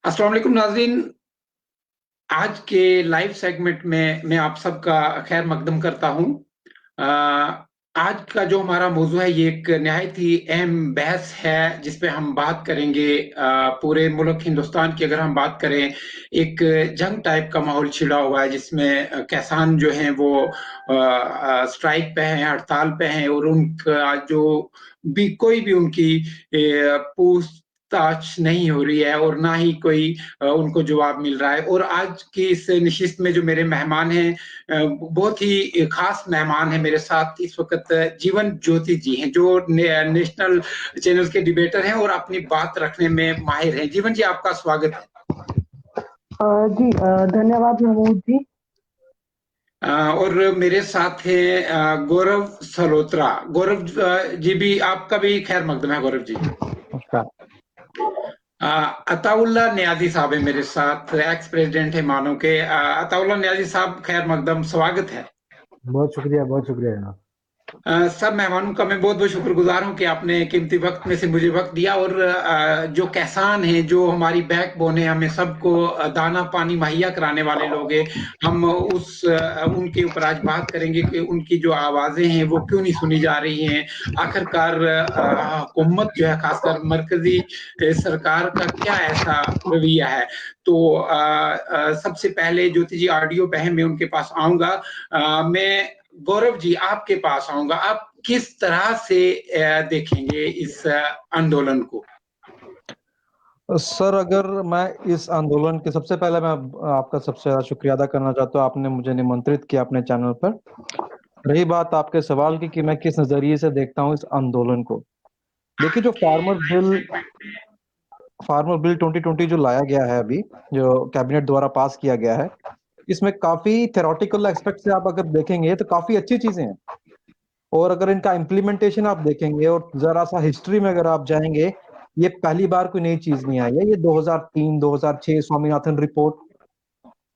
अस्सलाम वालेकुम नाज़रीन। आज के लाइव सेगमेंट में मैं आप सबका खैर मकदम करता हूँ। आज का जो हमारा मौजू है ये एक निहायत ही अहम बहस है जिस पे हम बात करेंगे। पूरे मुल्क हिंदुस्तान की अगर हम बात करें, एक जंग टाइप का माहौल छिड़ा हुआ है जिसमें किसान जो हैं वो स्ट्राइक पे हैं, हड़ताल पे हैं और उनका जो भी कोई भी उनकी पूछताछ नहीं हो रही है और ना ही कोई उनको जवाब मिल रहा है। और आज की इस नशिस्त में जो मेरे मेहमान हैं, बहुत ही खास मेहमान हैं मेरे साथ इस वक्त। जीवन ज्योति जी हैं जो नेशनल चैनल के डिबेटर हैं और अपनी बात रखने में माहिर हैं। जीवन जी, आपका स्वागत है। जी धन्यवाद महमूद जी। और मेरे साथ है गौरव सलोत्रा। गौरव जी भी, आपका भी खैर मकदम है गौरव जी। नमस्कार। अताउल्ला नियाजी साहब है मेरे साथ, एक्स प्रेसिडेंट है मानो के। अताउल्ला नियाजी साहब, खैर मकदम, स्वागत है। बहुत शुक्रिया जनाब। सब मेहमानों का मैं बहुत बहुत शुक्रगुजार हूं कि आपने कीमती वक्त में से मुझे वक्त दिया। और जो किसान हैं, जो हमारी बैकबोन है, हमें सबको दाना पानी मुहैया कराने वाले लोग हैं, हम उनके ऊपर आज बात करेंगे कि उनकी जो आवाजें हैं वो क्यों नहीं सुनी जा रही हैं। आखिरकार हुकूमत जो है, खासकर मरकजी सरकार का क्या ऐसा रवैया है। तो सबसे पहले ज्योति जी ऑडियो पे हैं, मैं उनके पास आऊंगा। मैं गौरव जी आपके पास आऊंगा। आप किस तरह से देखेंगे इस आंदोलन को? सर, अगर मैं इस आंदोलन के सबसे पहले मैं आपका सबसे ज्यादा शुक्रिया अदा करना चाहता हूँ। आपने मुझे निमंत्रित किया अपने चैनल पर। रही बात आपके सवाल की कि मैं किस नजरिए से देखता हूँ इस आंदोलन को, देखिए जो फार्मर बिल 2020 जो लाया गया है अभी, जो कैबिनेट द्वारा पास किया गया है, इसमें काफी थेरोटिकल एस्पेक्ट से आप अगर देखेंगे तो काफी अच्छी चीजें हैं। और अगर इनका इम्प्लीमेंटेशन आप देखेंगे और जरा सा हिस्ट्री में अगर आप जाएंगे, ये पहली बार कोई नई चीज नहीं आई है। ये 2003 2006 स्वामीनाथन रिपोर्ट,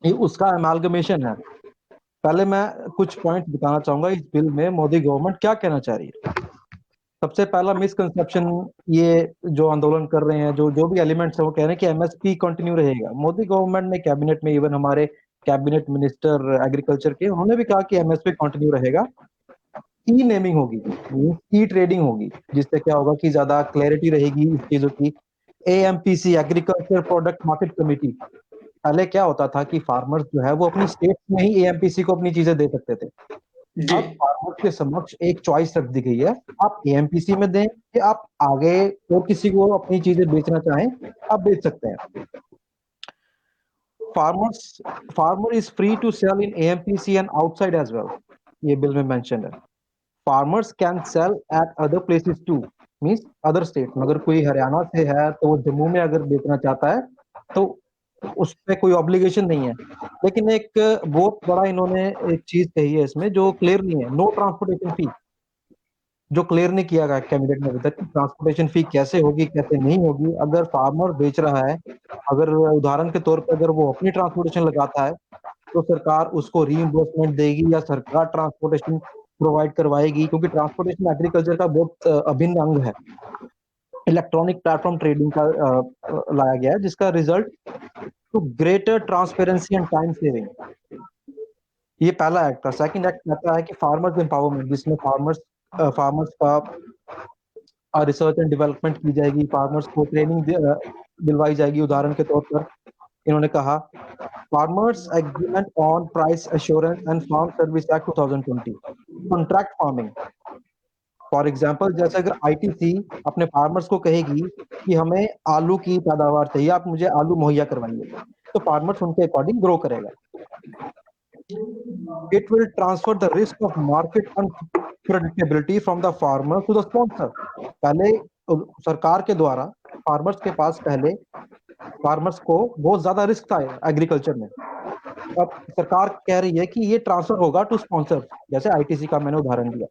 ये उसका अमालगमेशन है। पहले मैं कुछ पॉइंट बताना चाहूंगा इस बिल में मोदी गवर्नमेंट क्या कहना चाह रही है। सबसे पहला मिसकंसेप्शन, ये जो आंदोलन कर रहे हैं, जो जो भी एलिमेंट्स है, वो कह रहे हैं कि एमएसपी कंटिन्यू रहेगा। मोदी गवर्नमेंट ने कैबिनेट में, इवन हमारे कैबिनेट मिनिस्टर एग्रीकल्चर के, उन्होंने भी कहा कि एमएसपी कंटिन्यू रहेगा। ई नेमिंग होगी, ई ट्रेडिंग होगी, जिससे क्या होगा कि ज्यादा क्लैरिटी रहेगी इस चीजों की। AMPC, agriculture product market committee, पहले क्या होता था कि फार्मर्स जो है वो अपनी स्टेट में ही एएमपीसी को अपनी चीजें दे सकते थे। जी। अब फार्मर्स के समक्ष एक चॉइस रख दी गई है, आप एएमपीसी में दें कि आप आगे और किसी को अपनी चीजें बेचना चाहें, आप बेच सकते हैं। Farmers farmer is free to sell in AMPC and outside as well, ये बिल में मेंशन है। Farmers can sell at other places too, means other state. अगर कोई हरियाणा से है तो वो जम्मू में अगर बेचना चाहता है तो उस पे कोई ऑब्लिगेशन नहीं है। लेकिन एक बहुत बड़ा इन्होंने एक चीज कही है इसमें जो क्लियर नहीं है, नो ट्रांसपोर्टेशन फी, जो क्लियर नहीं किया गया कैबिनेट में अभी तक, ट्रांसपोर्टेशन फी कैसे होगी कैसे नहीं होगी। अगर फार्मर बेच रहा है, अगर उदाहरण के तौर पर अगर वो अपनी ट्रांसपोर्टेशन लगाता है, तो सरकार उसको रीइंबर्समेंट देगी या सरकार ट्रांसपोर्टेशन प्रोवाइड करवाएगी, क्योंकि ट्रांसपोर्टेशन एग्रीकल्चर का बहुत अभिन्न अंग है। इलेक्ट्रॉनिक प्लेटफॉर्म ट्रेडिंग का लाया गया है, जिसका result to greater transparency and time saving. ये पहला एक्ट था। सेकंड एक्ट कहता है कि फार्मर्स एम्पावरमेंट, जिसमें फार्मर्स का रिसर्च एंड डेवलपमेंट की जाएगी, फार्मर्स को ट्रेनिंग दिलवाई जाएगी। उदाहरण के तौर पर इन्होंने कहा farmers agreement on price assurance and farm service act 2020, contract farming. For example, जैसे अगर आईटीसी अपने फार्मर्स को कहेगी कि हमें आलू की पैदावार चाहिए, आप मुझे आलू मुहैया करवाइए, तो फार्मर्स उनके अकॉर्डिंग ग्रो करेगा। It will transfer the risk of market unpredictability from the farmer to the sponsor. पहले सरकार के द्वारा फार्मर्स के पास, पहले फार्मर्स को बहुत ज्यादा रिस्क था एग्रीकल्चर में। अब सरकार कह रही है कि ये ट्रांसफर होगा टू स्पॉन्सर, जैसे आईटीसी का मैंने उदाहरण दिया।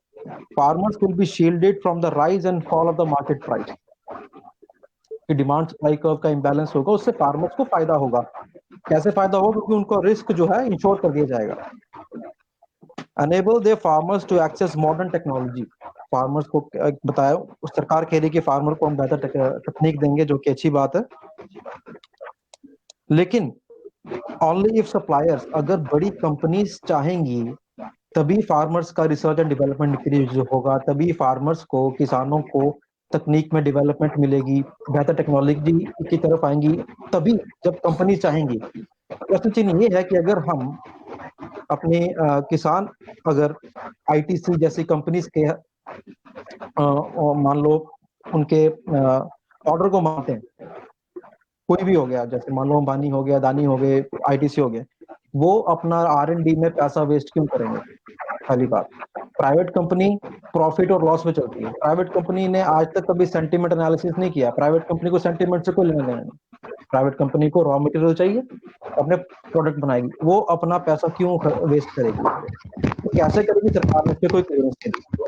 Farmers will be shielded from the rise and fall of the market price. कि डिमांड सप्लाई कर्व का इंबैलेंस होगा, उससे फार्मर्स को फायदा होगा। कैसे फायदा होगा? क्योंकि उनको रिस्क जो है इंश्योर कर दिया जाएगा। Enable the farmers to access modern technology. Farmers को बताया, सरकार कह रही है कि फार्मर को हम बेहतर तकनीक देंगे, जो कि अच्छी बात है। लेकिन ओनली इफ सप्लायर्स, अगर बड़ी कंपनीज चाहेंगी तभी फार्मर्स का रिसर्च एंड डेवलपमेंट इंक्रीज होगा, तभी फार्मर्स को, किसानों को तकनीक में डेवलपमेंट मिलेगी, बेहतर टेक्नोलॉजी की तरफ आएंगी, तभी जब कंपनी चाहेंगी। प्रश्न चिन्ह ये है कि अगर हम अपने किसान अगर आईटीसी जैसी कंपनीज के मान लो उनके ऑर्डर को मानते हैं, कोई भी हो गया, जैसे मान लो अंबानी हो गया, अदानी हो गए, आईटीसी हो गए, वो अपना R&D में पैसा वेस्ट क्यों करेंगे? पहली बात, प्राइवेट कंपनी प्रॉफिट और लॉस में चलती है। प्राइवेट कंपनी ने आज तक कभी सेंटीमेंट एनालिसिस नहीं किया। प्राइवेट कंपनी को सेंटीमेंट से कोई लेना देना नहीं। प्राइवेट कंपनी को रॉ मटेरियल चाहिए, अपने प्रोडक्ट बनाएगी, वो अपना पैसा क्यों वेस्ट करेगी? तो कैसे करेगी सरकार ने? इसके कोई क्लियरेंस नहीं।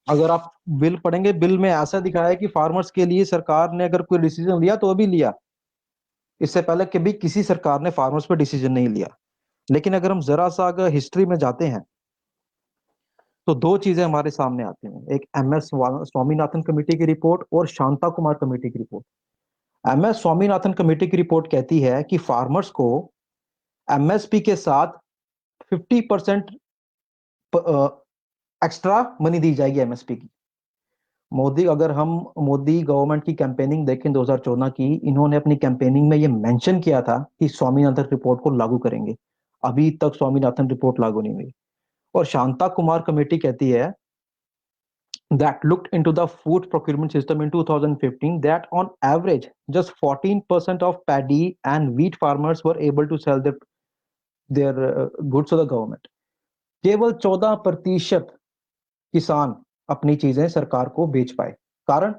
अगर आप बिल पढ़ेंगे, बिल में ऐसा दिखाया है कि फार्मर्स के लिए सरकार ने अगर कोई डिसीजन लिया तो अभी लिया, इससे पहले कभी किसी सरकार ने फार्मर्स पर डिसीजन नहीं लिया। लेकिन अगर हम जरा सा अगर हिस्ट्री में जाते हैं तो दो चीजें हमारे सामने आती हैं, एक MS स्वामीनाथन कमेटी की रिपोर्ट और शांता कुमार कमेटी की रिपोर्ट। MS स्वामीनाथन कमेटी की रिपोर्ट कहती है कि फार्मर्स को MSP के साथ 50% एक्स्ट्रा मनी दी जाएगी MSP की। अगर हम मोदी गवर्नमेंट की कैंपेनिंग देखें 2014 की, इन्होंने अपनी कैंपेनिंग में ये मेंशन किया था कि स्वामीनाथन रिपोर्ट को लागू करेंगे। अभी तक स्वामीनाथन रिपोर्ट लागू नहीं हुई। और शांता कुमार कमेटी कहती है that looked into the food procurement system in 2015 that on average just 14% of paddy and wheat farmers were able to sell their goods to the government. केवल 14% किसान अपनी चीजें सरकार को बेच पाए। कारण?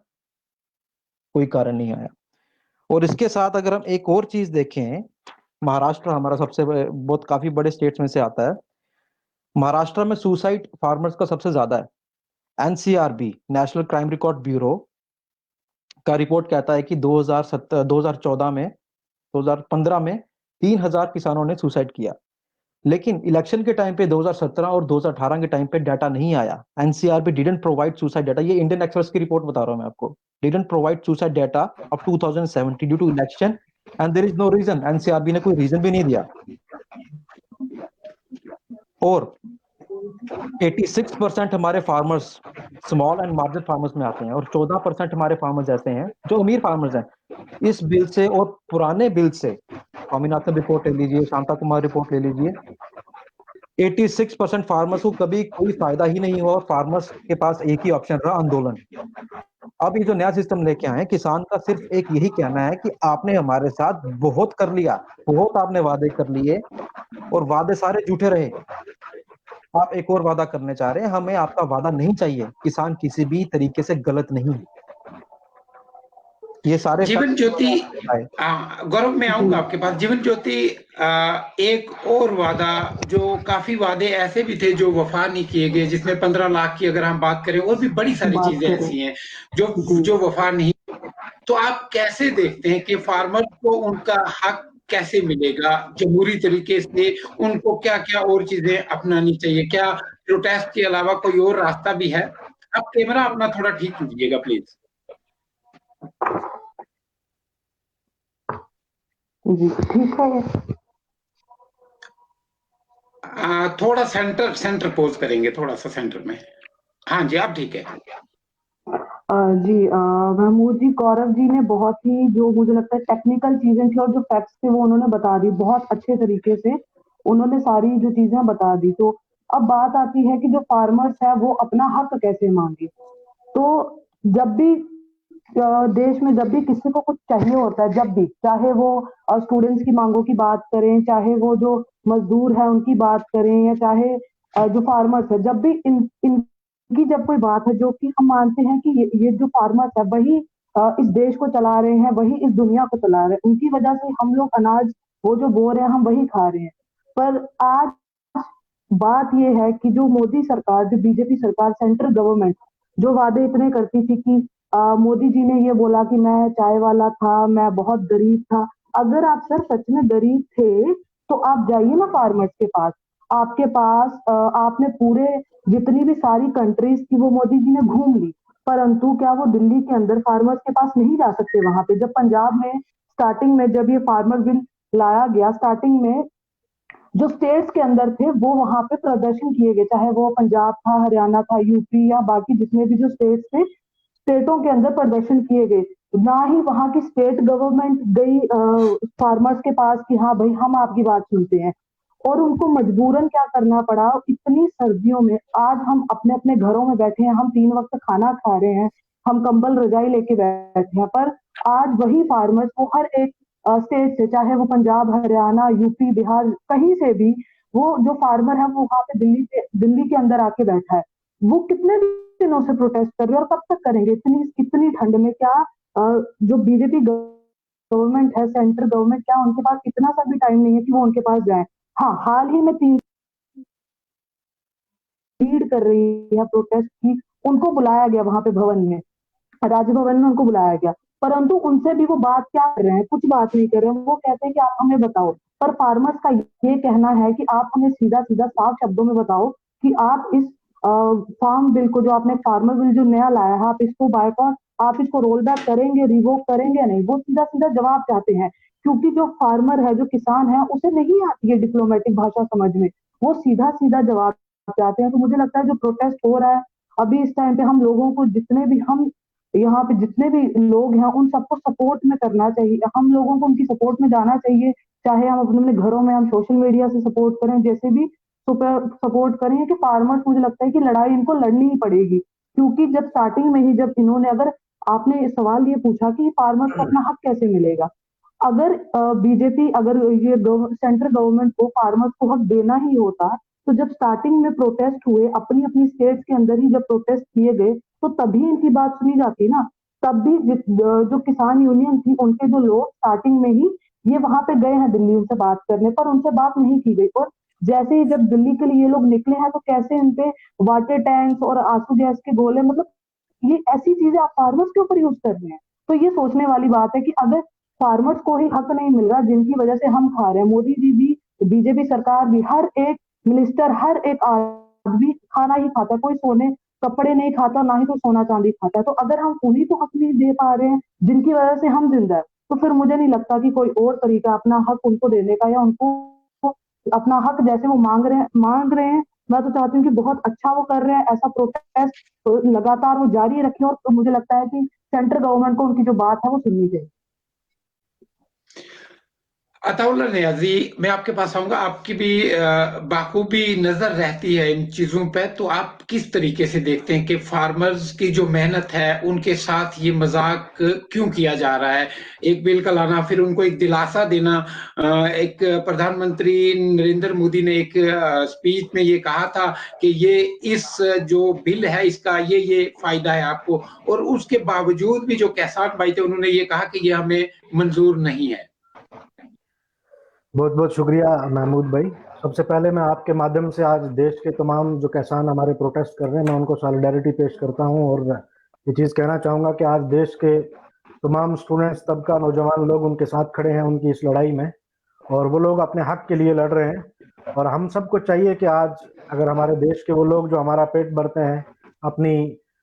कोई कारण नहीं आया। और इसके साथ अगर हम एक और चीज देखें, महाराष्ट्र हमारा सबसे बहुत काफी बड़े स्टेट्स में से आता है। महाराष्ट्र में सुसाइड फार्मर्स का सबसे ज्यादा है। NCRB national crime record bureau का रिपोर्ट कहता है कि 2014 में 2015 में 3000 किसानों ने सुसाइड किया। लेकिन इलेक्शन के टाइम पे 2017 और 2018 के टाइम पे डाटा नहीं आया। NCRB didn't provide suicide data. ये इंडियन एक्सप्रेस की रिपोर्ट बता रहा हूं मैं आपको। Didn't provide suicide data of 2017 due to election and there is no reason. NCRB ने कोई रीजन भी नहीं दिया। और 86% हमारे farmers small and marginal farmers में आते हैं और 14% हमारे फार्मर्स ऐसे हैं जो अमीर फार्मर्स हैं। इस बिल से और पुराने बिल से, स्वामीनाथन रिपोर्ट ले लीजिए, शांता कुमार रिपोर्ट ले लीजिए, 86% फार्मर्स को कभी कोई फायदा ही नहीं हुआ और फार्मर्स के पास एक ही ऑप्शन रहा, आंदोलन। अब ये जो नया सिस्टम लेके आए, किसान का सिर्फ एक यही कहना है कि आपने हमारे साथ बहुत कर लिया, बहुत आपने वादे कर लिए और वादे सारे झूठे रहे। आप एक और वादा करने चाह रहे हैं, हमें आपका वादा नहीं चाहिए। किसान किसी भी तरीके से गलत नहीं है। ये सारे जीवन ज्योति, आए। गौरव मैं आऊंगा आपके पास। जीवन ज्योति, एक और वादा, जो काफी वादे ऐसे भी थे जो वफा नहीं किए गए, जिसमें 15 लाख की अगर हम बात करें, और भी बड़ी सारी बात चीजें करें। ऐसी हैं जो वफा नहीं। तो आप कैसे देखते हैं कि फार्मर को उनका हक कैसे मिलेगा जमहूरी तरीके से? उनको क्या क्या और चीजें अपनानी चाहिए? क्या प्रोटेस्ट के अलावा कोई और रास्ता भी है? आप कैमरा अपना थोड़ा ठीक कीजिएगा प्लीज। जी ठीक है। थोड़ा सेंटर पोज करेंगे, थोड़ा सा सेंटर में। हाँ जी, आप ठीक है। जी महमूद जी, गौरव जी ने बहुत ही, जो मुझे लगता है टेक्निकल चीजें थी और जो फैक्ट्स थे वो उन्होंने बता दी बहुत अच्छे तरीके से। उन्होंने सारी जो चीजें बता दी। तो अब बात आती है कि जो फार्मर्स है वो अपना हक कैसे मांगे। तो जब भी देश में जब भी किसी को कुछ चाहिए होता है, जब भी, चाहे वो स्टूडेंट्स की मांगों की बात करें, चाहे वो जो मजदूर है उनकी बात करें, या चाहे जो फार्मर्स है, जब भी इनकी जब कोई बात है, जो कि हम मानते हैं कि ये जो फार्मर्स है वही इस देश को चला रहे हैं, वही इस दुनिया को चला रहे हैं। उनकी वजह से हम लोग अनाज वो जो बो रहे हैं हम वही खा रहे हैं। पर आज बात ये है कि जो मोदी सरकार, जो बीजेपी सरकार, सेंट्रल गवर्नमेंट जो वादे इतने करती थी कि मोदी जी ने ये बोला कि मैं चाय वाला था, मैं बहुत गरीब था। अगर आप सर सच में गरीब थे तो आप जाइए ना फार्मर्स के पास। आपके पास आपने पूरे जितनी भी सारी कंट्रीज की वो मोदी जी ने घूम ली, परंतु क्या वो दिल्ली के अंदर फार्मर्स के पास नहीं जा सकते? वहां पे जब पंजाब में स्टार्टिंग में जब ये फार्मर बिल लाया गया स्टार्टिंग में, जो स्टेट्स के अंदर थे वो वहां पे प्रदर्शन किए गए, चाहे वो पंजाब था, हरियाणा था, यूपी या बाकी जितने भी जो स्टेट्स थे, स्टेटों के अंदर प्रदर्शन किए गए। ना ही वहां की स्टेट गवर्नमेंट गई फार्मर्स के पास कि हाँ भाई हम आपकी बात सुनते हैं, और उनको मजबूरन क्या करना पड़ा, इतनी सर्दियों में आज हम अपने अपने घरों में बैठे हैं, हम 3 वक्त खाना खा रहे हैं, हम कंबल रजाई लेके बैठे हैं, पर आज वही फार्मर्स को हर एक स्टेट से, चाहे वो पंजाब, हरियाणा, यूपी, बिहार, कहीं से भी, वो जो फार्मर है वो वहां पे दिल्ली के अंदर आके बैठा है। वो कितने दिनों से प्रोटेस्ट कर रहे हैं और कब तक करेंगे इतनी इतनी ठंड में? क्या जो बीजेपी गवर्नमेंट है, सेंट्रल गवर्नमेंट, क्या उनके पास इतना सा भी टाइम नहीं है कि वो उनके पास जाए? हाँ, हाल ही में 3 लीड कर रही है प्रोटेस्ट की, उनको बुलाया गया वहां पे भवन में, राजभवन में उनको बुलाया गया, परंतु उनसे भी वो बात क्या कर रहे हैं? कुछ बात नहीं कर रहे हैं। वो कहते हैं कि आप हमें बताओ, पर फार्मर्स का ये कहना है कि आप हमें सीधा सीधा साफ शब्दों में बताओ कि आप इस फार्म बिल को, जो आपने फार्मर बिल जो नया लाया है, आप इसको बायकॉट, आप इसको रोल बैक करेंगे, रिवोक करेंगे या नहीं? वो सीधा सीधा जवाब चाहते हैं, क्योंकि जो फार्मर है, जो किसान है, उसे नहीं आती है डिप्लोमेटिक भाषा समझ में, वो सीधा सीधा जवाब चाहते हैं। तो मुझे लगता है जो प्रोटेस्ट हो रहा है अभी इस टाइम पे, हम लोगों को, जितने भी हम यहाँ पे जितने भी लोग हैं, उन सबको सपोर्ट में करना चाहिए, हम लोगों को उनकी सपोर्ट में जाना चाहिए, चाहे हम अपने अपने घरों में, हम सोशल मीडिया से सपोर्ट करें, जैसे भी सपोर्ट करें कि फार्मर्स, मुझे लगता है कि लड़ाई इनको लड़नी ही पड़ेगी, क्योंकि जब स्टार्टिंग में ही जब इन्होंने, अगर आपने सवाल ये पूछा कि फार्मर्स को अपना हक कैसे मिलेगा, अगर बीजेपी, अगर ये सेंट्रल गवर्नमेंट को फार्मर्स को हक देना ही होता, तो जब स्टार्टिंग में प्रोटेस्ट हुए अपनी अपनी स्टेट्स के अंदर ही, जब प्रोटेस्ट किए गए, तो तभी इनकी बात सुनी जाती ना। तब भी जो किसान यूनियन थी, उनके जो लोग स्टार्टिंग में ही ये वहां पे गए हैं दिल्ली उनसे बात करने, पर उनसे बात नहीं की गई, और जैसे ही जब दिल्ली के लिए ये लोग निकले हैं, तो कैसे इन पे वाटर टैंक्स और आंसू गैस के गोले, मतलब ये ऐसी चीजें आप फार्मर्स के ऊपर यूज कर रहे हैं। तो ये सोचने वाली बात है कि अगर फार्मर्स को ही हक नहीं मिल रहा, जिनकी वजह से हम खा रहे हैं, मोदी जी भी, बीजेपी सरकार भी, हर एक मिनिस्टर, हर एक आदमी खाना ही खाता, कोई सोने कपड़े नहीं खाता, ना ही तो सोना चांदी खाता है। तो अगर हम उन्हीं को हक नहीं दे पा रहे हैं जिनकी वजह से हम जिंदा है, तो फिर मुझे नहीं लगता कि कोई और तरीका अपना हक उनको देने का, या उनको अपना हक जैसे वो मांग रहे हैं, मैं तो चाहती हूँ कि बहुत अच्छा वो कर रहे हैं, ऐसा प्रोटेस्ट लगातार वो जारी रखें, और तो मुझे लगता है कि सेंट्रल गवर्नमेंट को उनकी जो बात है वो सुननी चाहिए। अताउल्लाह नियाज़ी, मैं आपके पास आऊँगा, आपकी भी बाखूबी नज़र रहती है इन चीज़ों पे, तो आप किस तरीके से देखते हैं कि फार्मर्स की जो मेहनत है, उनके साथ ये मज़ाक क्यों किया जा रहा है? एक बिल का लाना, फिर उनको एक दिलासा देना। एक प्रधानमंत्री नरेंद्र मोदी ने एक स्पीच में ये कहा था कि ये इस जो बिल है, इसका ये फ़ायदा है आपको, और उसके बावजूद भी जो किसान भाई थे, उन्होंने ये कहा कि ये हमें मंज़ूर नहीं है। बहुत बहुत शुक्रिया महमूद भाई। सबसे पहले मैं आपके माध्यम से आज देश के तमाम जो किसान हमारे प्रोटेस्ट कर रहे हैं, मैं उनको सॉलिडारिटी पेश करता हूं, और ये चीज़ कहना चाहूँगा कि आज देश के तमाम स्टूडेंट्स तबका, नौजवान लोग उनके साथ खड़े हैं उनकी इस लड़ाई में, और वो लोग अपने हक के लिए लड़ रहे हैं। और हम सबको चाहिए कि आज अगर हमारे देश के वो लोग जो हमारा पेट भरते हैं अपनी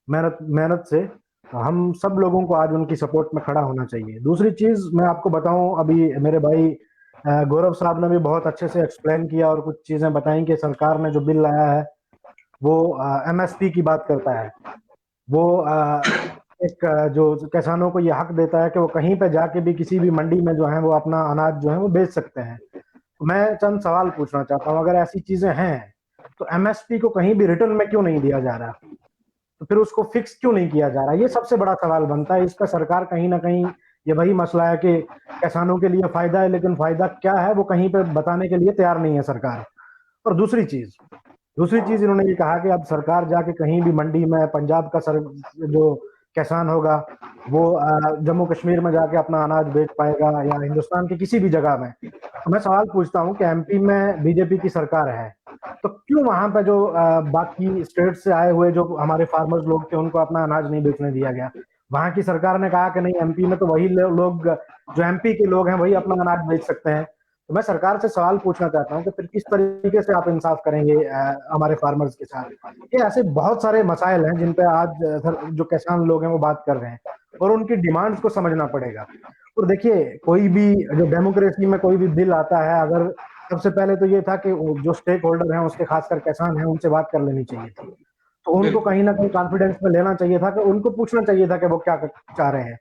मेहनत से, तो हम सब लोगों को आज उनकी सपोर्ट में खड़ा होना चाहिए। दूसरी चीज़ मैं आपको बताऊं, अभी मेरे भाई गौरव साहब ने भी बहुत अच्छे से एक्सप्लेन किया और कुछ चीज़ें बताई कि सरकार ने जो बिल लाया है वो एमएसपी की बात करता है। वो एक जो किसानों को ये हक देता है कि वो कहीं पे जाके भी किसी भी मंडी में जो है वो अपना अनाज जो है वो बेच सकते हैं। तो मैं चंद सवाल पूछना चाहता हूँ, अगर ऐसी चीजें हैं तो एमएसपी को कहीं भी रिटर्न में क्यों नहीं दिया जा रहा? तो फिर उसको फिक्स क्यों नहीं किया जा रहा? ये सबसे बड़ा सवाल बनता है। इसका सरकार कहीं ना कहीं, ये वही मसला है कि किसानों के लिए फायदा है, लेकिन फायदा क्या है वो कहीं पे बताने के लिए तैयार नहीं है सरकार। और दूसरी चीज इन्होंने ये कहा कि अब सरकार जाके कहीं भी मंडी में, पंजाब का जो किसान होगा वो जम्मू कश्मीर में जाके अपना अनाज बेच पाएगा या हिंदुस्तान की किसी भी जगह में। तो मैं सवाल पूछता हूँ कि एमपी में बीजेपी की सरकार है, तो क्यों वहां पे जो बाकी स्टेट से आए हुए जो हमारे फार्मर्स लोग थे उनको अपना अनाज नहीं बेचने दिया गया? वहां की सरकार ने कहा कि नहीं, एमपी में तो वही लोग जो एमपी के लोग हैं वही अपना अनाज बेच सकते हैं। तो मैं सरकार से सवाल पूछना चाहता हूँ कि फिर किस तरीके से आप इंसाफ करेंगे हमारे फार्मर्स के साथ। ये ऐसे बहुत सारे मसाइल हैं जिन पे आज जो किसान लोग हैं वो बात कर रहे हैं और उनकी डिमांड्स को समझना पड़ेगा। और देखिए, कोई भी जो डेमोक्रेसी में कोई भी बिल आता है, अगर सबसे पहले तो ये था कि जो स्टेक होल्डर हैं, उसके खासकर किसान हैं, उनसे बात कर लेनी चाहिए थी। तो उनको बिल्कुल। कहीं ना कहीं कॉन्फिडेंस में लेना चाहिए था कि उनको पूछना चाहिए था कि वो क्या चाह रहे हैं।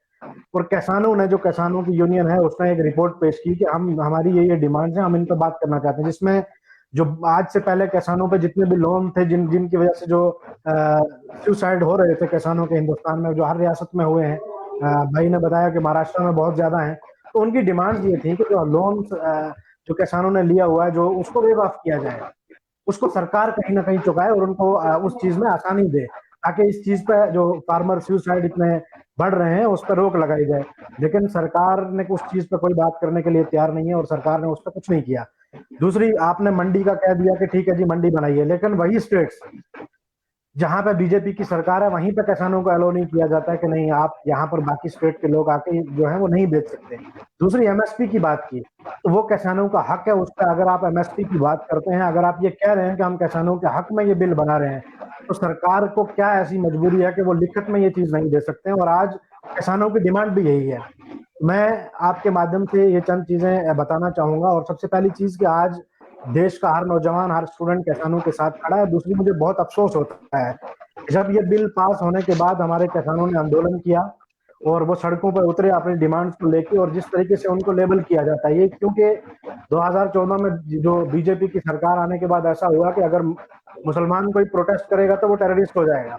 और किसानों ने, जो किसानों की यूनियन है, उसने एक रिपोर्ट पेश की कि हम हमारी ये डिमांड्स हैं, हम इन पर बात करना चाहते हैं, जिसमें जो आज से पहले किसानों पे जितने भी लोन थे, जिनकी वजह से जो सुसाइड हो रहे थे किसानों के हिंदुस्तान में, जो हर रियासत में हुए हैं, भाई ने बताया कि महाराष्ट्र में बहुत ज्यादा हैं। तो उनकी डिमांड्स ये थी कि जो लोन जो किसानों ने लिया हुआ है, जो उसको वेव ऑफ किया जाए, उसको सरकार कहीं ना कहीं चुकाए और उनको उस चीज में आसानी दे, ताकि इस चीज पे जो फार्मर सुसाइड इतने बढ़ रहे हैं उस पर रोक लगाई जाए। लेकिन सरकार ने उस चीज पे कोई बात करने के लिए तैयार नहीं है और सरकार ने उस पर कुछ नहीं किया। दूसरी, आपने मंडी का कह दिया कि ठीक है जी मंडी बनाइए, लेकिन वही स्टेट्स जहां पे बीजेपी की सरकार है वहीं पे किसानों को अलो नहीं किया जाता है कि नहीं, आप यहाँ पर बाकी स्टेट के लोग आके जो है वो नहीं बेच सकते। दूसरी, एमएसपी की बात की, तो वो किसानों का हक है, उस पर अगर आप एमएसपी की बात करते हैं, अगर आप ये कह रहे हैं कि हम किसानों के हक में ये बिल बना रहे हैं, तो सरकार को क्या ऐसी मजबूरी है कि वो लिखित में ये चीज नहीं दे सकते हैं। और आज किसानों की डिमांड भी यही है। मैं आपके माध्यम से ये चंद चीजें बताना चाहूंगा। और सबसे पहली चीज कि आज देश का हर नौजवान, हर स्टूडेंट किसानों के साथ खड़ा है। दूसरी, मुझे बहुत अफसोस होता है जब ये बिल पास होने के बाद हमारे किसानों ने आंदोलन किया और वो सड़कों पर उतरे अपनी डिमांड्स को लेके, और जिस तरीके से उनको लेबल किया जाता है, ये क्योंकि 2014 में जो बीजेपी की सरकार आने के बाद ऐसा हुआ कि अगर मुसलमान कोई प्रोटेस्ट करेगा तो वो टेररिस्ट हो जाएगा,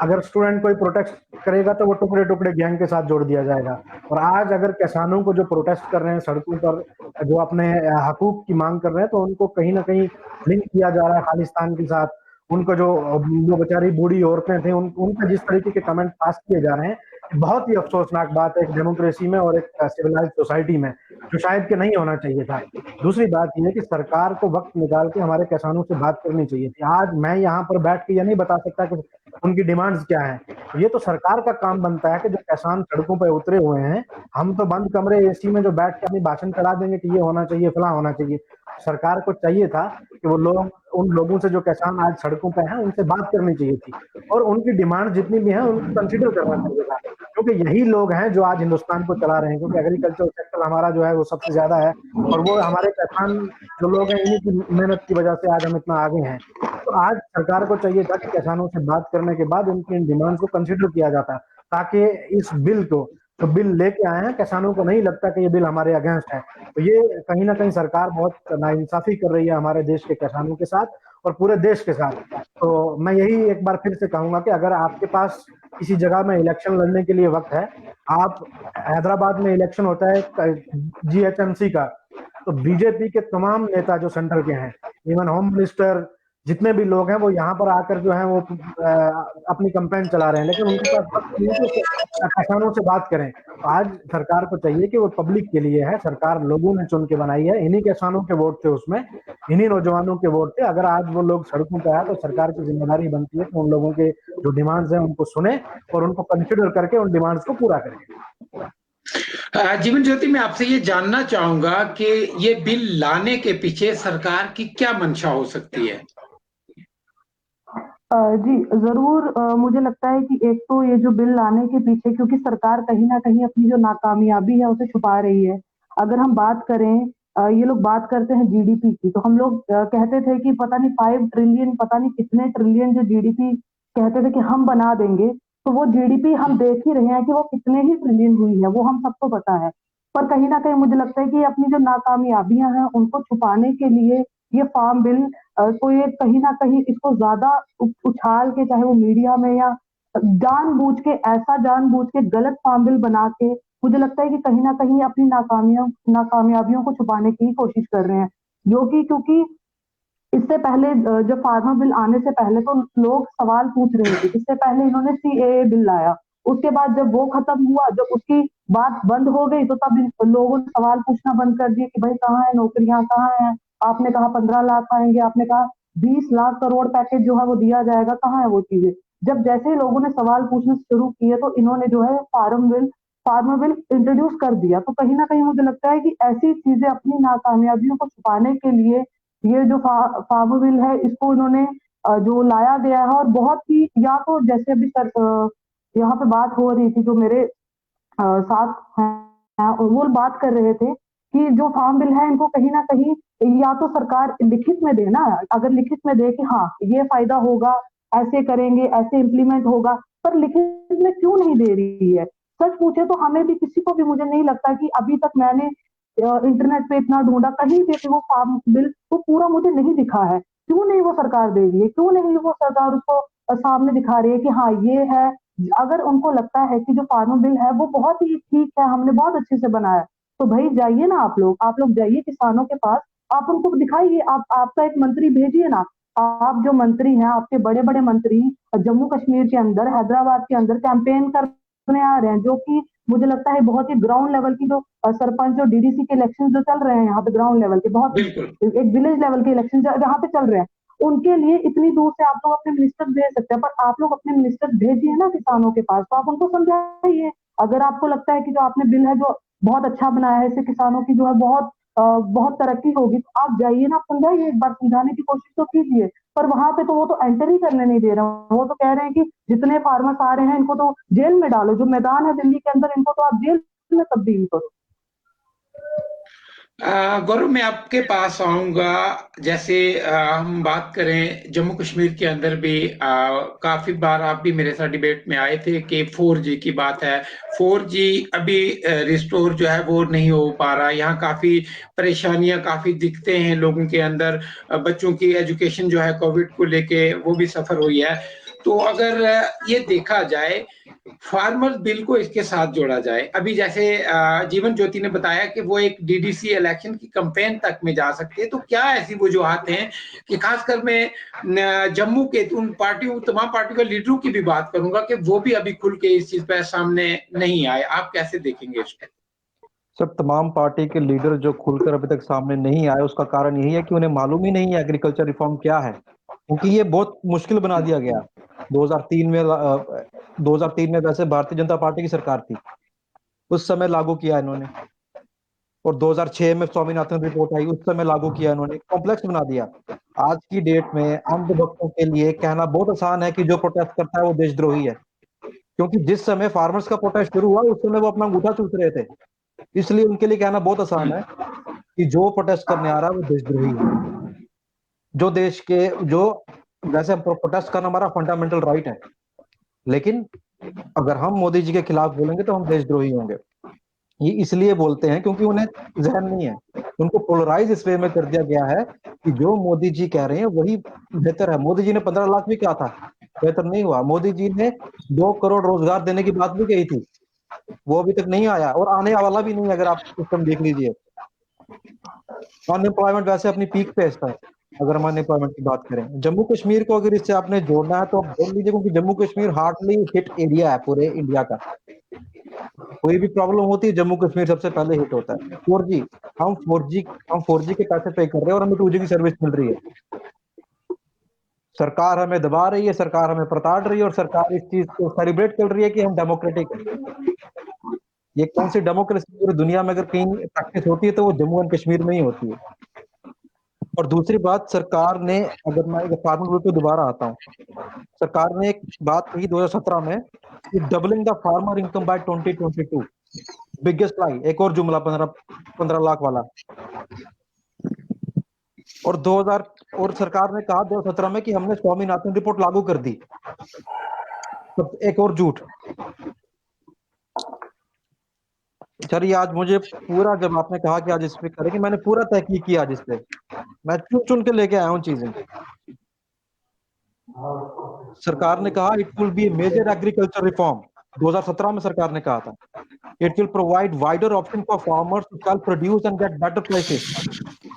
अगर स्टूडेंट कोई प्रोटेस्ट करेगा तो वो टुकड़े टुकड़े गैंग के साथ जोड़ दिया जाएगा। और आज अगर किसानों को जो प्रोटेस्ट कर रहे हैं सड़कों पर, जो अपने हकूक की मांग कर रहे हैं, तो उनको कहीं ना कहीं लिंक किया जा रहा है खालिस्तान के साथ। उनको जो बेचारी बूढ़ी औरतें थी, उनके जिस तरीके के कमेंट पास किए जा रहे हैं, बहुत ही अफसोसनाक बात है एक डेमोक्रेसी में और एक सिविलाइज्ड सोसाइटी में, जो शायद कि नहीं होना चाहिए था। दूसरी बात यह है कि सरकार को वक्त निकाल के हमारे किसानों से बात करनी चाहिए थी। आज मैं यहाँ पर बैठ के ये नहीं बता सकता कि उनकी डिमांड्स क्या हैं। ये तो सरकार का काम बनता है कि जो किसान सड़कों पर उतरे हुए हैं, हम तो बंद कमरे एसी में जो बैठ के अपनी भाषण चढ़ा देंगे कि ये होना चाहिए, फला होना चाहिए। सरकार को चाहिए था कि वो लोग, उन लोगों से जो किसान आज सड़कों पे हैं, उनसे बात करनी चाहिए थी और उनकी डिमांड जितनी भी है उनको कंसिडर करना चाहिए था, क्योंकि यही लोग हैं जो आज हिंदुस्तान को चला रहे हैं। क्योंकि एग्रीकल्चर सेक्टर हमारा जो है वो सबसे ज्यादा है और वो हमारे किसान जो लोग हैं, इन्हीं की मेहनत की वजह से आज हम इतना आगे हैं। तो आज सरकार को चाहिए था कि किसानों से बात करने के बाद उनकी इन डिमांड्स को कंसिडर किया जाता, ताकि इस बिल को, जो बिल लेके आए हैं, किसानों को नहीं लगता कि ये बिल हमारे अगेंस्ट है। तो ये कहीं ना कहीं सरकार बहुत नाइंसाफी कर रही है हमारे देश के किसानों के साथ और पूरे देश के साथ। तो मैं यही एक बार फिर से कहूंगा कि अगर आपके पास किसी जगह में इलेक्शन लड़ने के लिए वक्त है, आप, हैदराबाद में इलेक्शन होता है जीएचएमसी का, तो बीजेपी के तमाम नेता जो सेंटर के हैं, इवन होम मिनिस्टर, जितने भी लोग हैं, वो यहाँ पर आकर जो है वो अपनी कैंपेन चला रहे हैं, लेकिन उनके पास वक्त नहीं है कि किसानों से बात करें। तो आज सरकार को चाहिए कि वो पब्लिक के लिए है, सरकार लोगों ने चुन के बनाई है, इन्हीं किसानों के वोट थे उसमें, इन्हीं नौजवानों के वोट थे। अगर आज वो लोग सड़कों पर आए तो सरकार की जिम्मेदारी बनती है कि उन लोगों के जो डिमांड्स हैं उनको सुने और उनको कंसिडर करके उन डिमांड्स को पूरा करें। जीवन ज्योति, मैं आपसे ये जानना चाहूंगा कि ये बिल लाने के पीछे सरकार की क्या मंशा हो सकती है? जी, ज़रूर। मुझे लगता है कि एक तो ये जो बिल लाने के पीछे, क्योंकि सरकार कहीं न कहीं अपनी जो नाकामयाबी है उसे छुपा रही है। अगर हम बात करें, ये लोग बात करते हैं जीडीपी की, तो हम लोग कहते थे कि पता नहीं 5 ट्रिलियन, पता नहीं कितने ट्रिलियन जो जीडीपी कहते थे कि हम बना देंगे, तो वो जीडीपी हम देख ही रहे हैं कि वो कितने ही ट्रिलियन हुई है, वो हम सबको पता है। पर कहीं न कहीं मुझे लगता है कि अपनी जो नाकामयाबियाँ हैं उनको छुपाने के लिए ये फार्म बिल को ये कहीं न कहीं इसको ज़्यादा उछाल के, चाहे वो मीडिया में या जानबूझ के गलत फार्म बिल बना के, मुझे लगता है कि कहीं न कहीं अपनी नाकामयाबियों को छुपाने की कोशिश कर रहे हैं। जो कि क्योंकि इससे पहले जब फार्मर बिल आने से पहले तो लोग सवाल पूछ रहे थे। इससे पहले इन्होंने सीएए बिल लाया। उसके बाद जब वो खत्म हुआ, जब उसकी बात बंद हो गई, तो तब लोगों ने सवाल पूछना बंद कर दिए कि भाई कहाँ है नौकरियाँ, कहाँ हैं? आपने कहा 15 लाख आएँगे, आपने कहा 20 लाख करोड़ पैकेज जो है वो दिया जाएगा, कहाँ है वो चीज़ें? जब जैसे ही लोगों ने सवाल पूछने शुरू किए, तो इन्होंने जो है फार्मर बिल इंट्रोड्यूस कर दिया। तो कहीं ना कहीं मुझे लगता है कि ऐसी चीजें अपनी नाकामयाबियों को छुपाने के लिए ये जो फार्मर बिल है इसको इन्होंने जो लाया गया है, और बहुत ही, या तो जैसे अभी सर यहाँ पे बात हो रही थी, जो मेरे साथ हैं और वो बात कर रहे थे कि जो फार्म बिल है इनको कहीं ना कहीं या तो सरकार लिखित में दे ना, अगर लिखित में दे कि हाँ ये फायदा होगा, ऐसे करेंगे, ऐसे इम्प्लीमेंट होगा, पर लिखित में क्यों नहीं दे रही है? सच पूछे तो हमें भी, किसी को भी, मुझे नहीं लगता कि अभी तक मैंने इंटरनेट पे इतना ढूंढा कहीं पे कि वो फार्म बिल तो पूरा मुझे नहीं दिखा है। क्यों नहीं वो सरकार दे रही है? क्यों नहीं वो सरकार उसको सामने दिखा रही है कि हाँ ये है? अगर उनको लगता है कि जो फार्मर बिल है वो बहुत ही ठीक है, हमने बहुत अच्छे से बनाया, तो भाई जाइए ना, आप लोग जाइए किसानों के पास, आप उनको दिखाइए, आप आपका एक मंत्री भेजिए ना। आप जो मंत्री हैं, आपके बड़े बड़े मंत्री जम्मू कश्मीर के अंदर, हैदराबाद के अंदर कैंपेन करने आ रहे हैं, जो कि मुझे लगता है बहुत ही ग्राउंड लेवल की जो सरपंच और डीडीसी के इलेक्शन जो चल रहे हैं यहाँ पे ग्राउंड लेवल के, बहुत बिल्कुल। एक विलेज लेवल के इलेक्शन जहाँ पे चल रहे हैं, उनके लिए इतनी दूर से आप लोग अपने मिनिस्टर भेज सकते हैं, पर आप लोग अपने मिनिस्टर भेजिए ना किसानों के पास, तो आप उनको समझाइए। अगर आपको लगता है कि जो आपने बिल है जो बहुत अच्छा बनाया है, इससे किसानों की जो है बहुत तरक्की होगी, तो आप जाइए ना, आप समझाइए, एक बार समझाने की कोशिश तो कीजिए। पर वहां पे तो वो तो एंटर ही करने नहीं दे रहे हैं, वो तो कह रहे हैं कि जितने फार्मर्स आ रहे हैं इनको तो जेल में डालो, जो मैदान है दिल्ली के अंदर इनको तो आप जेल में तब्दील करो। गौरव, मैं आपके पास आऊंगा। जैसे हम बात करें जम्मू कश्मीर के अंदर भी काफी बार आप भी मेरे साथ डिबेट में आए थे कि 4G की बात है। 4G अभी रिस्टोर जो है वो नहीं हो पा रहा। यहाँ काफी परेशानियां काफी दिखते हैं लोगों के अंदर। बच्चों की एजुकेशन जो है कोविड को लेके वो भी सफर हुई है। तो अगर ये देखा जाए, फार्मर बिल को इसके साथ जोड़ा जाए, अभी जैसे जीवन ज्योति ने बताया कि वो एक डीडीसी इलेक्शन की कैंपेन तक में जा सकती है, तो क्या ऐसी वजूहत हैं कि खासकर मैं जम्मू के उन पार्टियों, तमाम पार्टियों के लीडरों की भी बात करूंगा कि वो भी अभी खुल के इस चीज पर सामने नहीं आए? आप कैसे देखेंगे इसको? सब तमाम पार्टी के लीडर जो खुलकर अभी तक सामने नहीं आए, उसका कारण यही है कि उन्हें मालूम ही नहीं है एग्रीकल्चर रिफॉर्म क्या है, क्योंकि ये बहुत मुश्किल बना दिया गया। 2003 में 2003 में वैसे भारतीय जनता पार्टी की सरकार थी, उस समय लागू किया इन्होंने, और 2006 में स्वामीनाथन रिपोर्ट आई, उस समय लागू किया इन्होंने, कॉम्प्लेक्स बना दिया। आज की डेट में अंधभक्तों के लिए कहना बहुत आसान है कि जो प्रोटेस्ट करता है वो देशद्रोही है, क्योंकि जिस समय फार्मर्स का प्रोटेस्ट शुरू हुआ उस समय वो अपना अंगूठा चूस रहे थे। इसलिए उनके लिए कहना बहुत आसान है कि जो प्रोटेस्ट करने आ रहा है वो देशद्रोही है। जो देश के जो वैसे प्रोटेस्ट करना हमारा फंडामेंटल राइट है, लेकिन अगर हम मोदी जी के खिलाफ बोलेंगे तो हम देशद्रोही होंगे। ये इसलिए बोलते हैं क्योंकि उन्हें जहन नहीं है, उनको पोलराइज इस वे में कर दिया गया है कि जो मोदी जी कह रहे हैं वही बेहतर है। मोदी जी ने 15 लाख भी कहा था, बेहतर नहीं हुआ। मोदी जी ने 2 करोड़ रोजगार देने की बात भी कही थी, वो अभी तक नहीं आया और आने वाला भी नहीं। अगर आप सिस्टम देख लीजिए, अनएम्प्लॉयमेंट वैसे अपनी पीक पे है। अगर हम अनएम्प्लॉयमेंट की बात करें, जम्मू कश्मीर को अगर इससे आपने जोड़ना है तो आप बोल लीजिए, क्योंकि Jammu Kashmir hardly hit area है पूरे इंडिया का। कोई भी प्रॉब्लम होती है जम्मू कश्मीर सबसे पहले हिट होता है। 4G, हम 4G के पैसे पे कर रहे हैं और हमें 2G की सर्विस मिल रही है। सरकार हमें दबा रही है, सरकार हमें प्रताड़ रही है, और सरकार इस चीज को सेलिब्रेट कर रही है कि हम डेमोक्रेटिक है। ये कौन सी डेमोक्रेसी पूरी दुनिया में अगर कहीं प्रैक्टिस होती है तो वो जम्मू एंड कश्मीर में ही होती है। और दूसरी बात, सरकार ने, अगर मैं फार्मर बिल पे दोबारा आता हूँ, सरकार ने एक बात कही 2017 में कि doubling the farmer income by 2022, biggest lie, एक और जुमला 15 लाख वाला। और 2000 और सरकार ने कहा 2017 में कि हमने स्वामीनाथन रिपोर्ट लागू कर दी, तो एक और झूठ। चलिए, आज मुझे पूरा, जब आपने कहा कि आज इस पे करेंगे, मैंने पूरा तहकीक किया आज इस पे, मैं चुन चुन के लेके आया हूँ चीजें। सरकार ने कहा it will be major agriculture reform, 2017 में सरकार ने कहा था। It will provide wider option for farmers to sell produce and get better prices.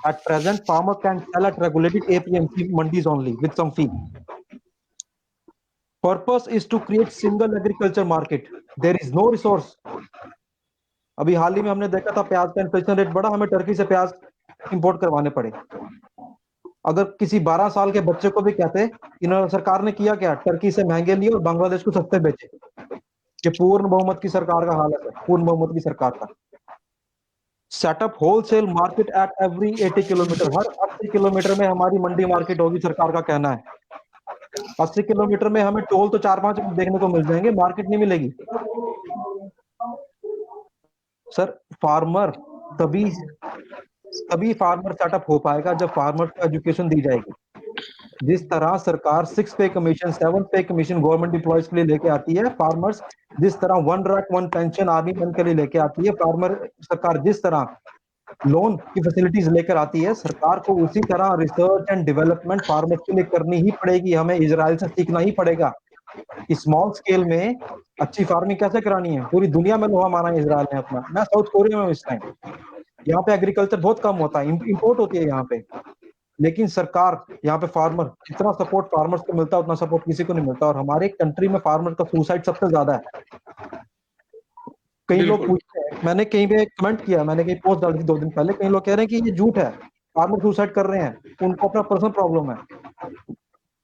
At present farmer can sell at regulated APMC mandis only with some fee. Purpose is to create single agriculture market, there is no resource. अभी हाल ही में हमने देखा था प्याज का inflation rate बढ़ा, हमें टर्की से प्याज इंपोर्ट करवाने पड़े। अगर किसी 12 साल के बच्चे को भी कहते, इन्होंने, सरकार ने किया क्या, टर्की से महंगे लिए और बांग्लादेश को सस्ते बेचे। ये पूर्ण बहुमत की सरकार का हाल है, पूर्ण बहुमत की सरकार का। Setup wholesale market at every 80 kilometre, her 80 kilometre में हमारी मंडी मार्केट होगी, सरकार का कहना है। 80 किलोमीटर में हमें टोल तो 4-5 देखने को मिल जाएंगे, मार्केट नहीं मिलेगी। सर फार्मर तभी फार्मर सेटअप हो पाएगा जब फार्मर को एजुकेशन दी जाएगी। जिस तरह सरकार 6 पे कमीशन 7 पे कमीशन गवर्नमेंट एम्प्लॉयज के लिए लेके आती है, फार्मर्स जिस तरह 1 रैक 1 पेंशन आर्मी मैन के लिए लेके आती है, फार्मर सरकार जिस तरह लोन की फैसिलिटीज लेकर आती है, सरकार को उसी तरह रिसर्च एंड डेवलपमेंट फार्मर्स के लिए करनी ही पड़ेगी। हमें इजराइल से सीखना ही पड़ेगा। स्मॉल स्केल में अच्छी फार्मिंग कैसे करानी है। पूरी दुनिया में लोहा माना है इजराइल ने अपना। मैं साउथ कोरिया में हूँ इस टाइम, यहाँ पे एग्रीकल्चर बहुत कम होता है, इंपोर्ट होती है यहाँ पे, लेकिन सरकार यहाँ पे फार्मर, जितना सपोर्ट फार्मर्स को मिलता है उतना सपोर्ट किसी को नहीं मिलता। और हमारे कंट्री में फार्मर का सुसाइड सबसे ज्यादा है। कई लोग पूछते हैं, मैंने कहीं पे कमेंट किया, मैंने कहीं पोस्ट डाली थी 2 दिन पहले, कई लोग कह रहे हैं कि ये झूठ है, फार्मर सुसाइड कर रहे हैं, उनको अपना पर्सनल प्रॉब्लम है।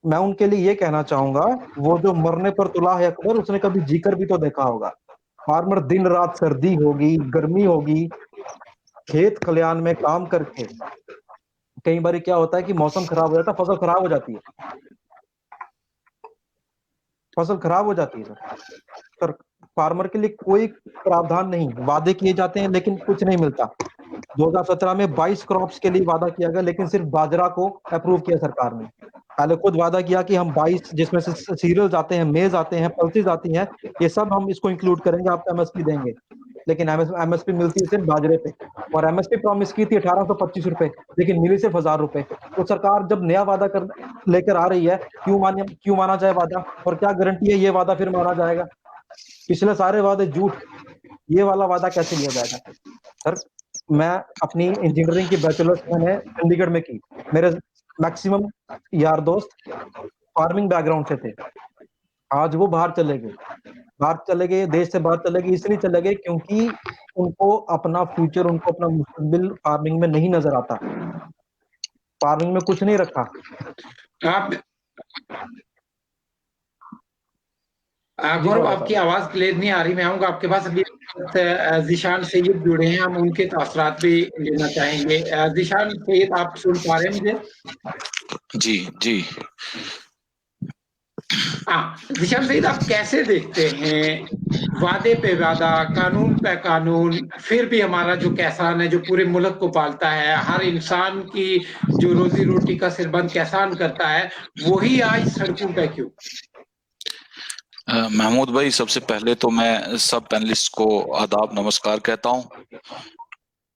मैं उनके लिए ये कहना चाहूंगा, वो जो मरने पर तुला है अकबर, उसने कभी जीकर भी तो देखा होगा। फार्मर दिन रात सर्दी होगी गर्मी होगी खेत खलियान में काम करके, कई बार क्या होता है कि मौसम खराब हो जाता है, फसल खराब हो जाती है, फसल खराब हो जाती है सर। फार्मर के लिए कोई प्रावधान नहीं, वादे किए जाते हैं लेकिन कुछ नहीं मिलता। 2017 में 22 क्रॉप्स के लिए वादा किया गया, लेकिन सिर्फ बाजरा को अप्रूव किया सरकार ने। पहले खुद वादा किया कि हम 22, जिसमें से सीरियल्स आते हैं, मेज आते हैं, पल्सेस आती हैं, ये सब हम इसको इंक्लूड करेंगे, आपको एमएसपी देंगे। लेकिन एमएसपी मिलती है सिर्फ बाजरे पे, और एमएसपी प्रॉमिस की थी 1825 रुपए, लेकिन मिली सिर्फ 1000 रुपए। तो सरकार जब नया वादा कर लेकर आ रही है, क्यों माना जाए वादा, और क्या गारंटी है ये वादा फिर माना जाएगा। पिछले सारे वादे झूठ, ये वाला वादा कैसे लिया जाएगा सर। मैं अपनी इंजीनियरिंग की बैचलर्स मैंने चंडीगढ़ में की, मेरे मैक्सिमम यार दोस्त फार्मिंग बैकग्राउंड से थे। आज वो बाहर चले गए, देश से बाहर चले गए, इसलिए चले गए क्योंकि उनको अपना फ्यूचर, उनको अपना मुस्तकबिल फार्मिंग में नहीं नजर आता। फार्मिंग में कुछ नहीं रखा। आप गौरव, आपकी आवाज क्लियर नहीं आ रही। मैं आऊंगा आपके पास। अभी जिशान सैयद जुड़े हैं, हम उनके तासरात भी लेना चाहेंगे। जिशान सैयद, आप सुन पा रहे हैं मुझे? जी जी। जिशान सैयद, आप कैसे देखते हैं वादे पे वादा, कानून पे कानून, फिर भी हमारा जो किसान है, जो पूरे मुल्क को पालता है, हर इंसान की जो रोजी रोटी का सिरबंद किसान करता है, वही आज सड़कों पे क्यों? महमूद भाई, सबसे पहले तो मैं सब पैनलिस्ट को आदाब नमस्कार कहता हूं,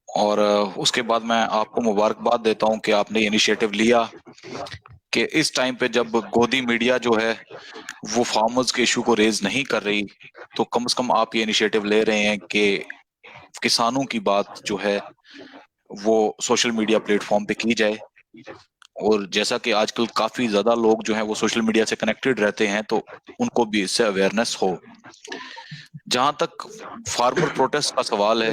और उसके बाद मैं आपको मुबारकबाद देता हूं कि आपने इनिशिएटिव लिया कि इस टाइम पे जब गोदी मीडिया जो है वो फार्मर्स के इशू को रेज नहीं कर रही, तो कम से कम आप ये इनिशिएटिव ले रहे हैं कि किसानों की बात जो है वो सोशल मीडिया प्लेटफॉर्म पे की जाए। और जैसा कि आजकल काफी ज्यादा लोग जो हैं वो सोशल मीडिया से कनेक्टेड रहते हैं, तो उनको भी इससे अवेयरनेस हो। जहां तक फार्मर प्रोटेस्ट का सवाल है,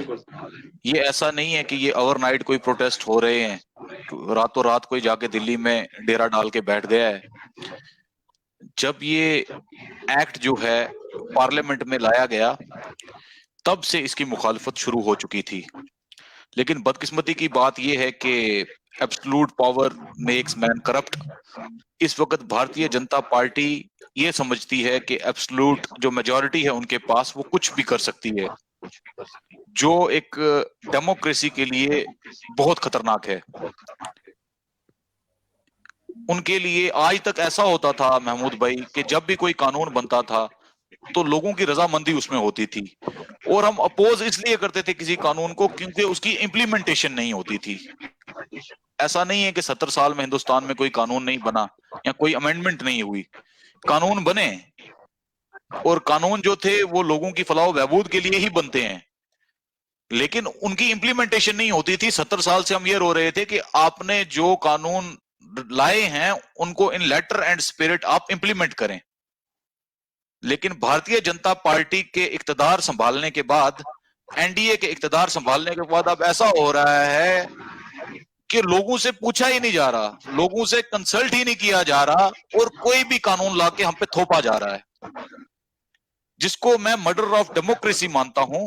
ये ऐसा नहीं है कि ये ओवरनाइट कोई प्रोटेस्ट हो रहे हैं, रातों रात कोई जाके दिल्ली में डेरा डाल के बैठ गया है। जब ये एक्ट जो है पार्लियामेंट में लाया गया, तब से इसकी मुखालफत शुरू हो चुकी थी। लेकिन बदकिस्मती की बात यह है कि absolute power makes man corrupt. इस वक्त भारतीय जनता पार्टी ये समझती है कि एब्सोल्यूट जो मेजॉरिटी है उनके पास, वो कुछ भी कर सकती है, जो एक डेमोक्रेसी के लिए बहुत खतरनाक है। उनके लिए आज तक ऐसा होता था महमूद भाई कि जब भी कोई कानून बनता था तो लोगों की रजामंदी उसमें होती थी, और हम अपोज इसलिए करते थे किसी कानून को क्योंकि उसकी इम्प्लीमेंटेशन नहीं होती थी। ऐसा नहीं है कि 70 साल में हिंदुस्तान में कोई कानून नहीं बना या कोई अमेंडमेंट नहीं हुई। कानून बने, और कानून जो थे वो लोगों की फलाह बहबूद के लिए ही बनते हैं, लेकिन उनकी इम्प्लीमेंटेशन नहीं होती थी। 70 साल से हम ये रो रहे थे कि आपने जो कानून लाए हैं उनको इन लेटर एंड स्पिरिट आप इंप्लीमेंट करें। लेकिन भारतीय जनता पार्टी के इक्तदार संभालने के बाद, एनडीए के इक्तदार संभालने के बाद अब ऐसा हो रहा है कि लोगों से पूछा ही नहीं जा रहा, लोगों से कंसल्ट ही नहीं किया जा रहा, और कोई भी कानून लाके हम पे थोपा जा रहा है। जिसको मैं मर्डर ऑफ डेमोक्रेसी मानता हूं,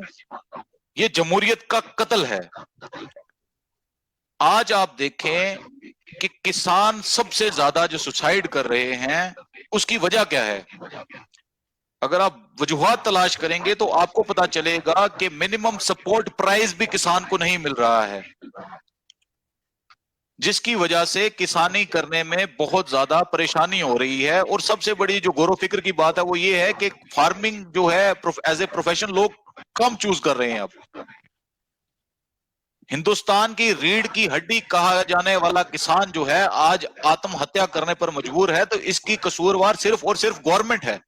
ये जमहूरियत का कत्ल है। आज आप देखें कि किसान सबसे ज्यादा जो सुसाइड कर रहे हैं, उसकी वजह क्या है? अगर आप वजूहात तलाश करेंगे तो आपको पता चलेगा कि मिनिमम सपोर्ट प्राइस भी किसान को नहीं मिल रहा है, जिसकी वजह से किसानी करने में बहुत ज्यादा परेशानी हो रही है। और सबसे बड़ी जो गौर फिक्र की बात है वो ये है कि फार्मिंग जो है एज ए प्रोफेशन लोग कम चूज कर रहे हैं। अब हिंदुस्तान की रीढ़ की हड्डी कहा जाने वाला किसान जो है आज आत्महत्या करने पर मजबूर है, तो इसकी कसूरवार सिर्फ और सिर्फ गवर्नमेंट है।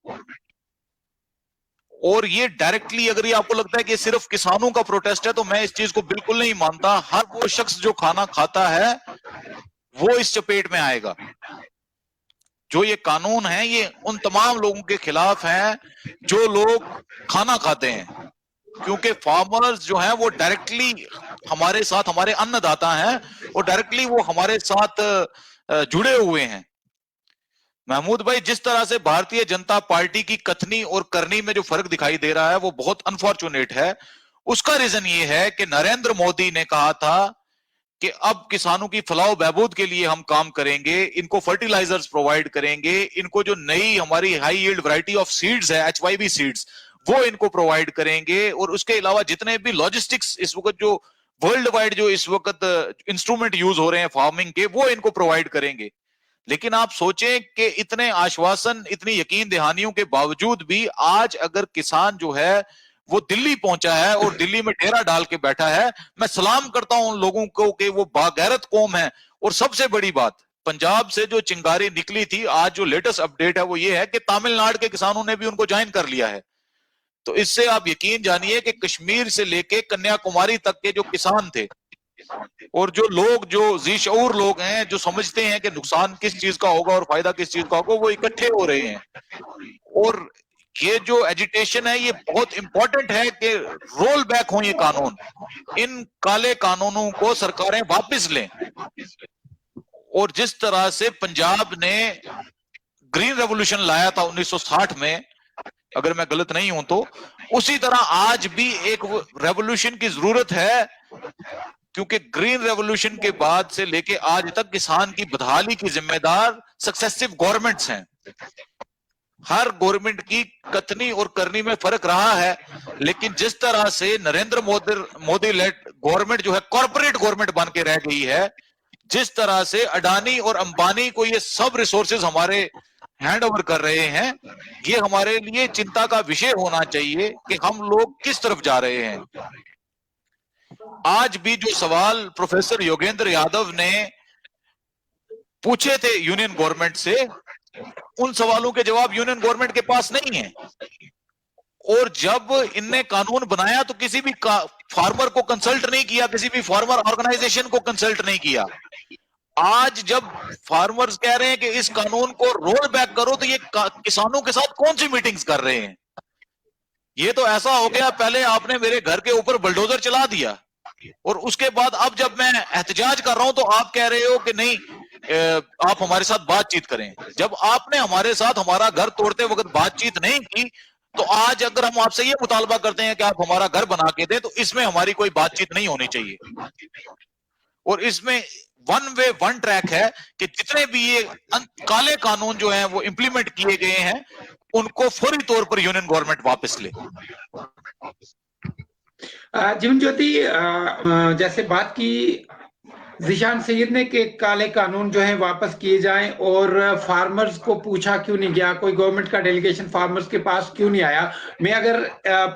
और ये डायरेक्टली, अगर ये आपको लगता है कि सिर्फ किसानों का प्रोटेस्ट है, तो मैं इस चीज को बिल्कुल नहीं मानता। हर वो शख्स जो खाना खाता है वो इस चपेट में आएगा। जो ये कानून है ये उन तमाम लोगों के खिलाफ है जो लोग खाना खाते हैं, क्योंकि फार्मर्स जो हैं वो डायरेक्टली हमारे साथ, हमारे अन्नदाता हैं और डायरेक्टली वो हमारे साथ जुड़े हुए हैं। महमूद भाई, जिस तरह से भारतीय जनता पार्टी की कथनी और करनी में जो फर्क दिखाई दे रहा है वो बहुत अनफॉर्चुनेट है। उसका रीजन ये है कि नरेंद्र मोदी ने कहा था कि अब किसानों की फलाह बहबूद के लिए हम काम करेंगे, इनको फर्टिलाइजर्स प्रोवाइड करेंगे, इनको जो नई हमारी high yield variety of seeds है, HYV सीड्स, वो इनको प्रोवाइड करेंगे। और उसके अलावा जितने भी लॉजिस्टिक्स इस वक्त जो वर्ल्ड वाइड जो इस वक्त इंस्ट्रूमेंट यूज हो रहे हैं फार्मिंग के, वो इनको प्रोवाइड करेंगे। लेकिन आप सोचें कि इतने आश्वासन, इतनी यकीन दहानियों के बावजूद भी आज अगर किसान जो है वो दिल्ली पहुंचा है और दिल्ली में डेरा डाल के बैठा है, मैं सलाम करता हूं उन लोगों को कि वो बागैरत कौम है। और सबसे बड़ी बात, पंजाब से जो चिंगारी निकली थी, आज जो लेटेस्ट अपडेट है वो ये है कि तमिलनाडु के किसानों ने भी उनको ज्वाइन कर लिया है। तो इससे आप यकीन जानिए कि कश्मीर से लेके कन्याकुमारी तक के जो किसान थे और जो लोग, जो जी-शऊर लोग हैं, जो समझते हैं कि नुकसान किस चीज का होगा और फायदा किस चीज का होगा, वो इकट्ठे हो रहे हैं। और ये जो एजिटेशन है ये बहुत इंपॉर्टेंट है कि रोल बैक हो ये कानून, इन काले कानूनों को सरकारें वापस लें। और जिस तरह से पंजाब ने ग्रीन रेवोल्यूशन लाया था 1960 में, अगर मैं गलत नहीं हूं तो, उसी तरह आज भी एक रेवोल्यूशन की जरूरत है, क्योंकि ग्रीन रेवोल्यूशन के बाद से लेके आज तक किसान की बदहाली की जिम्मेदार सक्सेसिव गवर्नमेंट्स हैं। हर गवर्नमेंट की कथनी और करनी में फर्क रहा है, लेकिन जिस तरह से नरेंद्र मोदी लेड गवर्नमेंट जो है कॉर्पोरेट गवर्नमेंट बन के रह गई है, जिस तरह से अडानी और अंबानी को ये सब रिसोर्सेज हमारे हैंड ओवर कर रहे हैं, ये हमारे लिए चिंता का विषय होना चाहिए कि हम लोग किस तरफ जा रहे हैं। आज भी जो सवाल प्रोफेसर योगेंद्र यादव ने पूछे थे यूनियन गवर्नमेंट से, उन सवालों के जवाब यूनियन गवर्नमेंट के पास नहीं है। और जब इनने कानून बनाया तो किसी भी फार्मर को कंसल्ट नहीं किया, किसी भी फार्मर ऑर्गेनाइजेशन को कंसल्ट नहीं किया। आज जब फार्मर्स कह रहे हैं कि इस कानून को रोल बैक करो, तो ये किसानों के साथ कौन सी मीटिंग्स कर रहे हैं? ये तो ऐसा हो गया, पहले आपने मेरे घर के ऊपर बुलडोजर चला दिया और उसके बाद अब जब मैं एहतजाज कर रहा हूं तो आप कह रहे हो कि नहीं, आप हमारे साथ बातचीत करें। जब आपने हमारे साथ हमारा घर तोड़ते वक्त बातचीत नहीं की, तो आज अगर हम आपसे ये मुतालबा करते हैं कि आप हमारा घर बना के दें, तो इसमें हमारी कोई बातचीत नहीं होनी चाहिए। और इसमें वन वे वन ट्रैक है कि जितने भी ये काले कानून जो हैं वो इंप्लीमेंट किए गए हैं, उनको फौरी तौर पर यूनियन गवर्नमेंट वापस ले। जीवन ज्योति, जैसे बात की जिशान सैयद ने कि काले कानून जो है वापस किए जाएं और फार्मर्स को पूछा क्यों नहीं गया, कोई गवर्नमेंट का डेलीगेशन फार्मर्स के पास क्यों नहीं आया। मैं अगर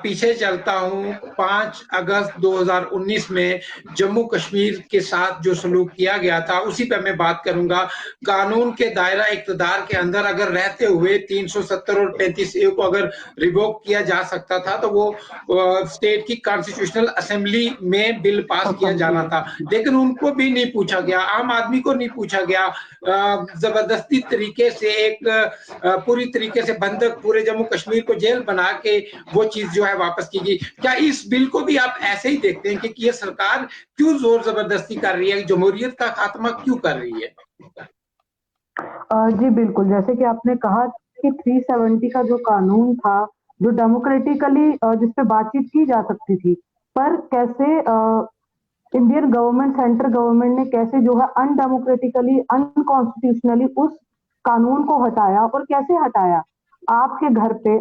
पीछे चलता हूं, 5 अगस्त 2019 में जम्मू कश्मीर के साथ जो सलूक किया गया था उसी पर मैं बात करूंगा। कानून के दायरा इक़्तिदार के अंदर अगर रहते हुए 370 और 35A को अगर रिवोक किया जा सकता था तो वो स्टेट की कॉन्स्टिट्यूशनल असेंबली में बिल पास किया जाना था, लेकिन उनको भी नहीं पूछा गया, आम आदमी को नहीं पूछा गया। जबरदस्ती तरीके से एक पूरी तरीके से बंधक पूरे जम्मू कश्मीर को जेल बना के वो चीज जो है वापस की गई। क्या इस बिल को भी आप ऐसे ही देखते हैं कि ये सरकार क्यों जोर जबरदस्ती कर रही है, जमहूरियत का खात्मा क्यों कर रही है? जी बिल्कुल, जैसे कि आपने कहा कि 370 का जो कानून था जो डेमोक्रेटिकली जिस पे बातचीत की जा सकती थी, पर कैसे इंडियन गवर्नमेंट, सेंट्रल गवर्नमेंट ने कैसे जो है अनडेमोक्रेटिकली, अनकॉन्स्टिट्यूशनली उस कानून को हटाया। और कैसे हटाया? आपके घर पे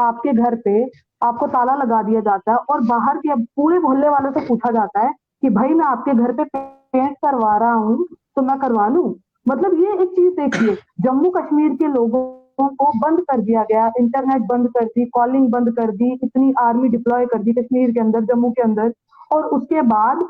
आपके घर पे आपको ताला लगा दिया जाता है और बाहर के पूरे मोहल्ले वालों से पूछा जाता है कि भाई मैं आपके घर पे पेंट करवा रहा हूँ तो मैं करवा लूं। मतलब ये एक चीज देखिए, जम्मू कश्मीर के लोगों को बंद कर दिया गया, इंटरनेट बंद कर दी, कॉलिंग बंद कर दी, इतनी आर्मी डिप्लॉय कर दी कश्मीर के अंदर, जम्मू के अंदर। और उसके बाद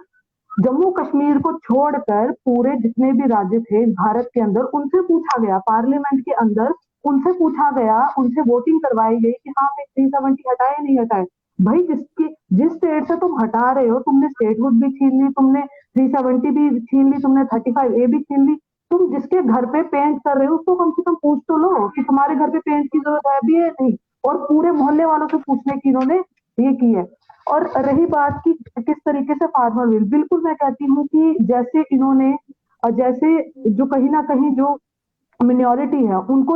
जम्मू कश्मीर को छोड़कर पूरे जितने भी राज्य थे भारत के अंदर, उनसे पूछा गया, पार्लियामेंट के अंदर उनसे पूछा गया, उनसे वोटिंग करवाई गई कि हाँ भाई 370 हटाए नहीं हटाए। भाई जिस स्टेट से तुम हटा रहे हो, तुमने स्टेटहुड भी छीन ली, तुमने 370 भी छीन ली, तुमने 35A भी छीन ली, तुम जिसके घर पे पेंट कर रहे हो उसको कम से कम पूछ तो लो कि तुम्हारे घर पे पेंट की जरूरत है भी है नहीं। और पूरे मोहल्ले वालों से पूछने की इन्होंने ये की है। और रही बात की किस तरीके से फार्मर बिल, बिल्कुल मैं कहती हूँ कि जैसे इन्होंने जैसे जो कहीं ना कहीं जो मिनॉरिटी है उनको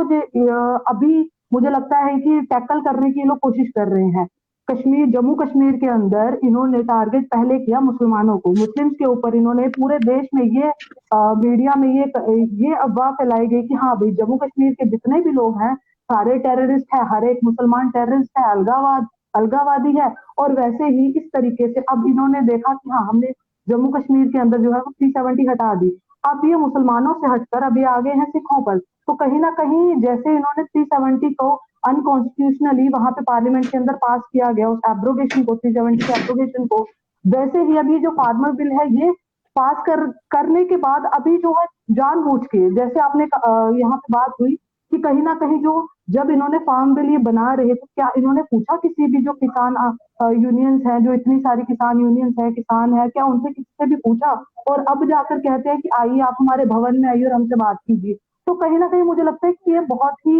अभी मुझे लगता है कि टैकल करने की ये लोग कोशिश कर रहे हैं। जम्मू कश्मीर के अंदर इन्होंने टारगेट पहले किया मुसलमानों को, मुस्लिम्स के ऊपर इन्होंने पूरे देश में ये मीडिया में ये अफवाह फैलाई गई कि हाँ भाई जम्मू कश्मीर के जितने भी लोग हैं सारे टेररिस्ट है, हर एक मुसलमान टेररिस्ट है, अलगावादी है। और वैसे ही इस तरीके से अब इन्होंने देखा कि हाँ हमने जम्मू कश्मीर के अंदर जो है वो 370 हटा दी, अब ये मुसलमानों से हटकर अभी आ गए हैं सिखों पर। तो कहीं ना कहीं जैसे इन्होंने 370 को अनकॉन्स्टिट्यूशनली वहां पे पार्लियामेंट के अंदर पास किया गया, उस एब्रोगेशन को, 370 के एब्रोगेशन को, वैसे ही अभी जो फार्मर बिल है ये पास करने के बाद अभी जो है जानबूझ के, जैसे आपने यहाँ पे बात हुई कि कहीं ना कहीं जो जब इन्होंने फार्म बिल ये बना रहे तो क्या इन्होंने पूछा किसी भी जो किसान यूनियंस हैं, जो इतनी सारी किसान यूनियंस है, किसान है, क्या उनसे किसी से भी पूछा? और अब जाकर कहते हैं कि आइए आप हमारे भवन में आइए और हमसे बात कीजिए। तो कहीं ना कहीं मुझे लगता है कि ये बहुत ही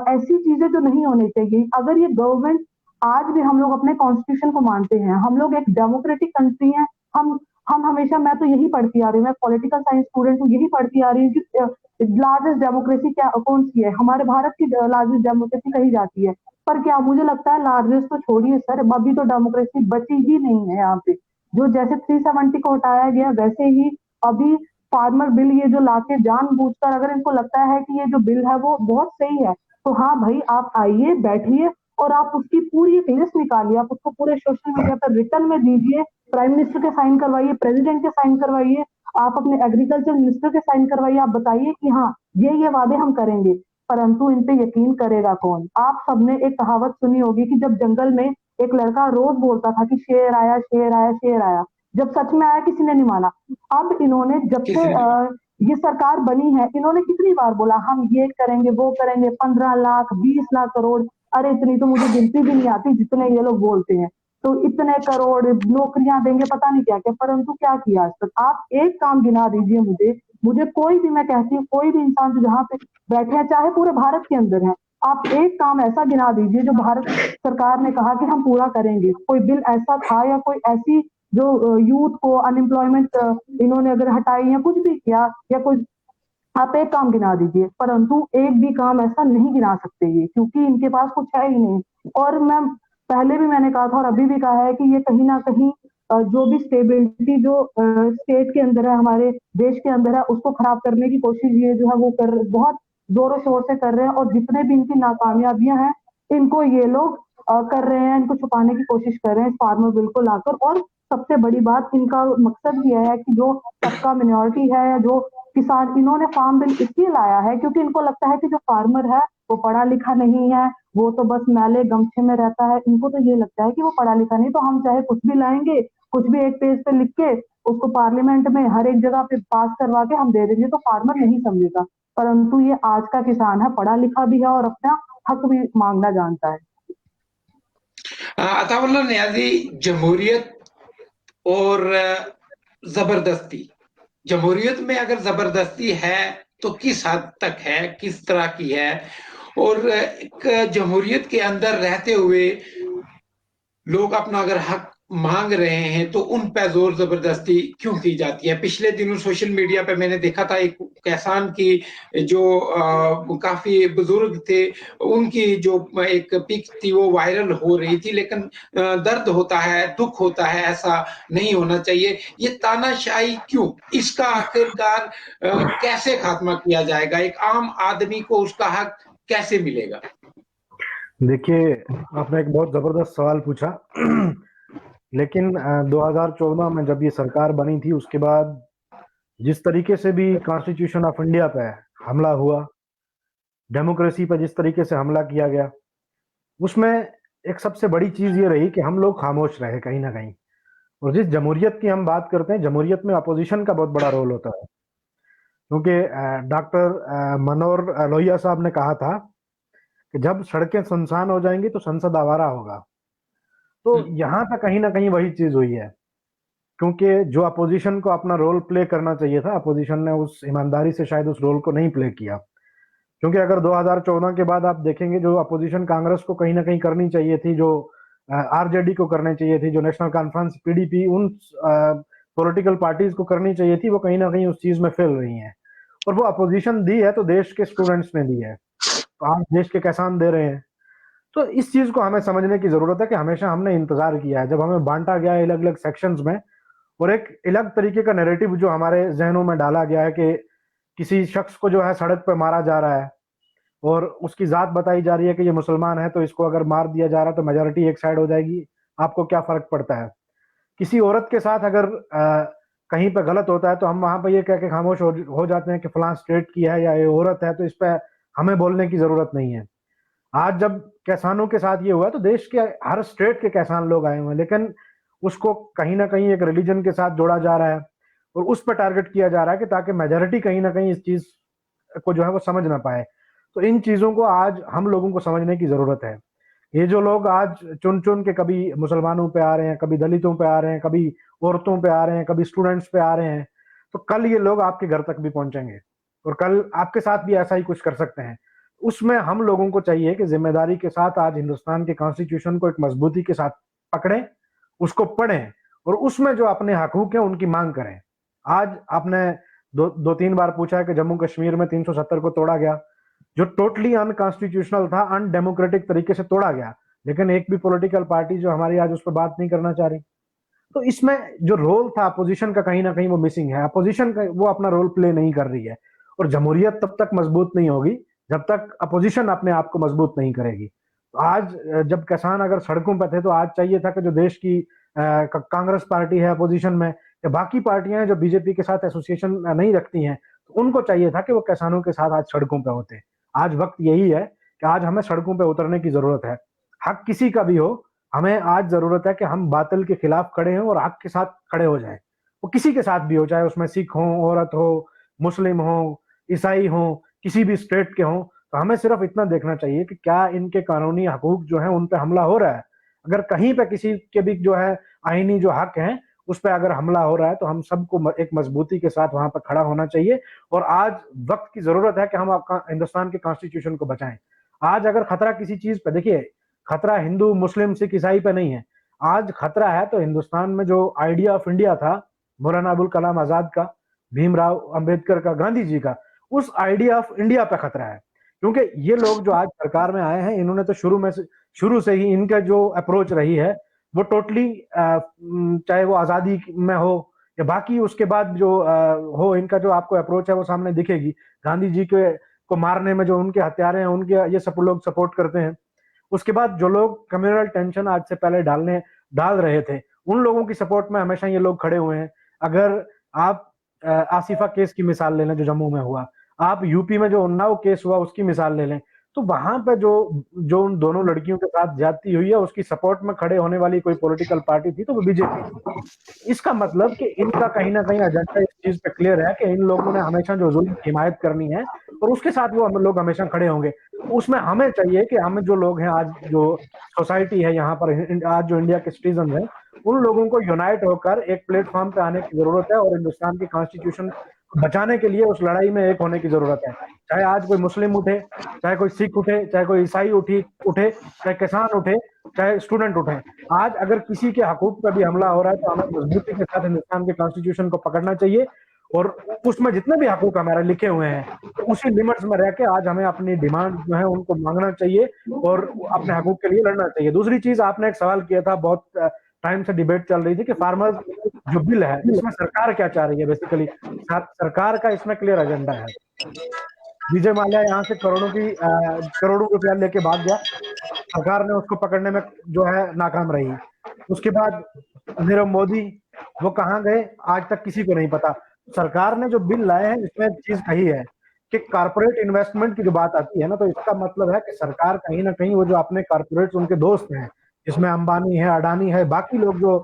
ऐसी चीजें जो नहीं होनी चाहिए। अगर ये गवर्नमेंट, आज भी हम लोग अपने कॉन्स्टिट्यूशन को मानते हैं, हम लोग एक डेमोक्रेटिक कंट्री है, हम हमेशा, मैं तो यही पढ़ती आ रही हूँ, मैं पॉलिटिकल साइंस स्टूडेंट हूँ, यही पढ़ती आ रही हूँ कि लार्जेस्ट डेमोक्रेसी क्या कौन सी है, हमारे भारत की लार्जेस्ट डेमोक्रेसी कही जाती है। पर क्या मुझे लगता है लार्जेस्ट तो छोड़िए सर, अभी तो डेमोक्रेसी बची ही नहीं है यहाँ पे। जो जैसे 370 को हटाया गया वैसे ही अभी फार्मर बिल ये जो लाके जानबूझकर, अगर इनको लगता है कि ये जो बिल है वो बहुत सही है, तो हाँ भाई आप आइए, बैठिए और आप उसकी पूरी एक लिस्ट निकालिए, आप उसको पूरे सोशल मीडिया पर रिटर्न में दीजिए, प्राइम मिनिस्टर के साइन करवाइए, प्रेसिडेंट के साइन करवाइए, आप अपने एग्रीकल्चर मिनिस्टर के साइन करवाइए, आप बताइए कि हाँ ये वादे हम करेंगे। परंतु इन पे यकीन करेगा कौन? आप सबने एक कहावत सुनी होगी कि जब जंगल में एक लड़का रोज बोलता था कि शेर आया, शेर आया, शेर आया, जब सच में आया किसी ने नहीं माना। अब इन्होंने जब से ये सरकार बनी है, इन्होंने कितनी बार बोला हम ये करेंगे, वो करेंगे, 15 लाख, 20 लाख करोड़, अरे इतनी तो मुझे गिनती भी नहीं आती जितने ये लोग बोलते हैं। तो इतने करोड़ नौकरियां देंगे, पता नहीं क्या क्या, परंतु क्या किया आज तक? आप एक काम गिना दीजिए मुझे कोई भी, मैं कहती हूँ कोई भी इंसान जो जहाँ पे बैठे हैं, चाहे पूरे भारत के अंदर है, आप एक काम ऐसा गिना दीजिए जो भारत सरकार ने कहा कि हम पूरा करेंगे। कोई बिल ऐसा था या कोई ऐसी जो यूथ को अनएम्प्लॉयमेंट इन्होंने अगर हटाई या कुछ भी किया, या कोई, आप एक काम गिना दीजिए, परंतु एक भी काम ऐसा नहीं गिना सकते ये, क्योंकि इनके पास कुछ है ही नहीं। और मैं पहले भी मैंने कहा था और अभी भी कहा है कि ये कहीं ना कहीं जो भी स्टेबिलिटी जो स्टेट के अंदर है, हमारे देश के अंदर है, उसको खराब करने की कोशिश ये जो है वो बहुत जोरों शोर से कर रहे हैं। और जितने भी इनकी नाकामयाबियां हैं इनको ये लोग कर रहे हैं, इनको छुपाने की कोशिश कर रहे हैं इस फार्मर बिल को लाकर। और सबसे बड़ी बात, इनका मकसद ये है कि जो तबका मिनॉरिटी है या जो किसान, इन्होंने फार्म बिल इसलिए लाया है क्योंकि इनको लगता है कि जो फार्मर है वो पढ़ा लिखा नहीं है, वो तो बस मैले गमछे में रहता है। इनको तो ये लगता है कि वो पढ़ा लिखा नहीं, तो हम चाहे कुछ भी लाएंगे, कुछ भी एक पेज पे लिख के उसको पार्लियामेंट में हर एक जगह पे पास करवा के हम दे देंगे तो फार्मर नहीं समझेगा। परंतु ये आज का किसान है, पढ़ा लिखा भी है और अपना हक भी मांगना जानता है। अताउल्लाह नियाज़ी, जमहूरियत और जबरदस्ती, जमहूरियत में अगर जबरदस्ती है तो किस हद तक है, किस तरह की है? और एक जमहूरियत के अंदर रहते हुए लोग अपना अगर हक मांग रहे हैं तो उन पे जोर जबरदस्ती क्यों की जाती है? पिछले दिनों सोशल मीडिया पे मैंने देखा था एक किसान की जो काफी बुजुर्ग थे, उनकी जो एक पिक थी वो वायरल हो रही थी, लेकिन दर्द होता है, दुख होता है, ऐसा नहीं होना चाहिए। ये तानाशाही क्यों? इसका आखिरकार कैसे खात्मा किया जाएगा? एक आम आदमी को उसका हक कैसे मिलेगा? देखिए, आपने एक बहुत जबरदस्त सवाल पूछा। लेकिन 2014 में जब ये सरकार बनी थी, उसके बाद जिस तरीके से भी कॉन्स्टिट्यूशन ऑफ इंडिया पे हमला हुआ, डेमोक्रेसी पर जिस तरीके से हमला किया गया, उसमें एक सबसे बड़ी चीज ये रही कि हम लोग खामोश रहे कहीं ना कहीं। और जिस जमहूरियत की हम बात करते हैं, जमहूरियत में अपोजिशन का बहुत बड़ा रोल होता है। क्योंकि डॉक्टर मनोहर लोहिया साहब ने कहा था कि जब सड़कें सुनसान हो जाएंगी तो संसद आवारा होगा। तो यहाँ पे कहीं ना कहीं वही चीज हुई है। क्योंकि जो अपोजिशन को अपना रोल प्ले करना चाहिए था, अपोजिशन ने उस ईमानदारी से शायद उस रोल को नहीं प्ले किया। क्योंकि अगर 2014 के बाद आप देखेंगे, जो अपोजिशन कांग्रेस को कहीं ना कहीं करनी चाहिए थी, जो आरजेडी को करनी चाहिए थी, जो नेशनल कॉन्फ्रेंस पीडीपी, उन पॉलिटिकल पार्टीज को करनी चाहिए थी, वो कहीं ना कहीं उस चीज में फेल रही हैं। और वो अपोजिशन दी है तो देश के स्टूडेंट्स ने दी है, तो आज देश के किसान दे रहे हैं। तो इस चीज को हमें समझने की जरूरत है कि हमेशा हमने इंतजार किया है, जब हमें बांटा गया है अलग अलग सेक्शंस में, और एक अलग तरीके का नैरेटिव जो हमारे जहनों में डाला गया है कि किसी शख्स को जो है सड़क पर मारा जा रहा है और उसकी जात बताई जा रही है कि ये मुसलमान है, तो इसको अगर मार दिया जा रहा है तो मेजोरिटी एक साइड हो जाएगी, आपको क्या फर्क पड़ता है। किसी औरत के साथ अगर कहीं पे गलत होता है तो हम वहां पे ये कह के खामोश हो जाते हैं कि फलां स्टेट की है या ये औरत है, तो इस पे हमें बोलने की जरूरत नहीं है। आज जब किसानों के साथ ये हुआ तो देश के हर स्टेट के किसान लोग आए हुए हैं, लेकिन उसको कहीं ना कहीं एक रिलीजन के साथ जोड़ा जा रहा है और उस पर टारगेट किया जा रहा है कि ताकि मेजोरिटी कहीं ना कहीं इस चीज को जो है वो समझ ना पाए। तो इन चीजों को आज हम लोगों को समझने की जरूरत है। ये जो लोग आज चुन चुन के कभी मुसलमानों पे आ रहे हैं, कभी दलितों पे आ रहे हैं, कभी औरतों पे आ रहे हैं, कभी स्टूडेंट्स पे आ रहे हैं, तो कल ये लोग आपके घर तक भी पहुंचेंगे और कल आपके साथ भी ऐसा ही कुछ कर सकते हैं। उसमें हम लोगों को चाहिए कि जिम्मेदारी के साथ आज हिंदुस्तान के कॉन्स्टिट्यूशन को एक मजबूती के साथ पकड़ें, उसको पढ़ें और उसमें जो अपने हकूक हैं उनकी मांग करें। आज आपने दो तीन बार पूछा है कि जम्मू कश्मीर में 370 को तोड़ा गया, जो टोटली अनकॉन्स्टिट्यूशनल था, अनडेमोक्रेटिक तरीके से तोड़ा गया, लेकिन एक भी पॉलिटिकल पार्टी जो हमारी आज उस पर बात नहीं करना चाह रही। तो इसमें जो रोल था अपोजिशन का कहीं ना कहीं वो मिसिंग है। अपोजिशन का वो अपना रोल प्ले नहीं कर रही है और जमहूरियत तब तक मजबूत नहीं होगी जब तक अपोजिशन अपने आप को मजबूत नहीं करेगी। तो आज जब किसान अगर सड़कों पर थे तो आज चाहिए था कि जो देश की कांग्रेस पार्टी है अपोजिशन में, या बाकी पार्टियां हैं जो बीजेपी के साथ एसोसिएशन नहीं रखती हैं, तो उनको चाहिए था कि वो किसानों के साथ आज सड़कों पर होते। आज वक्त यही है कि आज हमें सड़कों पर उतरने की जरूरत है। हक किसी का भी हो, हमें आज जरूरत है कि हम बातिल के खिलाफ खड़े हों और हक के साथ खड़े हो जाएं। वो किसी के साथ भी हो, चाहे उसमें सिख हो, औरत हो, मुस्लिम हो, ईसाई हो, किसी भी स्टेट के हो। तो हमें सिर्फ इतना देखना चाहिए कि क्या इनके कानूनी हकूक जो है उन पे हमला हो रहा है। अगर कहीं पे किसी के भी जो है आईनी जो हक हैं उस पर अगर हमला हो रहा है तो हम सबको एक मजबूती के साथ वहां पर खड़ा होना चाहिए। और आज वक्त की जरूरत है कि हम आपका हिंदुस्तान के कॉन्स्टिट्यूशन को बचाएं। आज अगर खतरा किसी चीज पे, देखिए खतरा हिंदू मुस्लिम सिख ईसाई पे नहीं है, आज खतरा है तो हिंदुस्तान में जो आइडिया ऑफ इंडिया था मौलाना अबुल कलाम आजाद का, भीमराव अंबेडकर का, गांधी जी का, उस आइडिया ऑफ इंडिया पे खतरा है। क्योंकि ये लोग जो आज सरकार में आए हैं, इन्होंने तो शुरू से ही इनका जो अप्रोच रही है वो टोटली, चाहे वो आजादी में हो या बाकी उसके बाद जो हो, इनका जो आपको अप्रोच है वो सामने दिखेगी। गांधी जी के को मारने में जो उनके हत्यारे हैं उनके ये सब लोग सपोर्ट करते हैं। उसके बाद जो लोग कम्युनल टेंशन आज से पहले डाल रहे थे, उन लोगों की सपोर्ट में हमेशा ये लोग खड़े हुए हैं। अगर आप आसिफा केस की मिसाल ले लें जो जम्मू में हुआ, आप यूपी में जो उन्नाव केस हुआ उसकी मिसाल ले लें, तो वहां पे जो जो उन दोनों लड़कियों के साथ ज्यादती हुई है उसकी सपोर्ट में खड़े होने वाली कोई पॉलिटिकल पार्टी थी तो वो बीजेपी थी। इसका मतलब कि इनका कहीं ना कहीं एजेंडा इस चीज पे क्लियर है कि इन लोगों ने हमेशा जो जुल्म की हिमायत करनी है और उसके साथ वो हम लोग हमेशा खड़े होंगे। तो उसमें हमें चाहिए कि हम जो लोग हैं, आज जो सोसाइटी है यहाँ पर, आज जो इंडिया के सिटीजन हैं, उन लोगों को यूनाइट होकर एक प्लेटफॉर्म पे आने की जरूरत है और हिंदुस्तान के कॉन्स्टिट्यूशन बचाने के लिए उस लड़ाई में एक होने की जरूरत है। चाहे आज कोई मुस्लिम उठे, चाहे कोई सिख उठे, चाहे कोई ईसाई उठे, चाहे किसान उठे, चाहे स्टूडेंट उठे। आज अगर किसी के हकूक पर भी हमला हो रहा है तो हमें मजबूती के साथ हिंदुस्तान के कॉन्स्टिट्यूशन को पकड़ना चाहिए और उसमें जितने भी हकूक हमारे लिखे हुए हैं तो उसी लिमिट्स में रह के आज हमें अपनी डिमांड जो है उनको मांगना चाहिए और अपने हकूक के लिए लड़ना चाहिए। दूसरी चीज, आपने एक सवाल किया था, बहुत टाइम से डिबेट चल रही थी कि फार्मर्स जो बिल है इसमें सरकार क्या चाह रही है। बेसिकली सरकार का इसमें क्लियर एजेंडा है। विजय माल्या यहाँ से करोड़ों रुपया लेके भाग गया, सरकार ने उसको पकड़ने में जो है नाकाम रही। उसके बाद नीरव मोदी, वो कहाँ गए आज तक किसी को नहीं पता। सरकार ने जो बिल लाए हैं इसमें चीज कही है कि कारपोरेट इन्वेस्टमेंट की जो बात आती है ना, तो इसका मतलब है कि सरकार कहीं ना कहीं वो जो अपने कारपोरेट उनके दोस्त हैं, जिसमें अंबानी है, अडानी है, बाकी लोग जो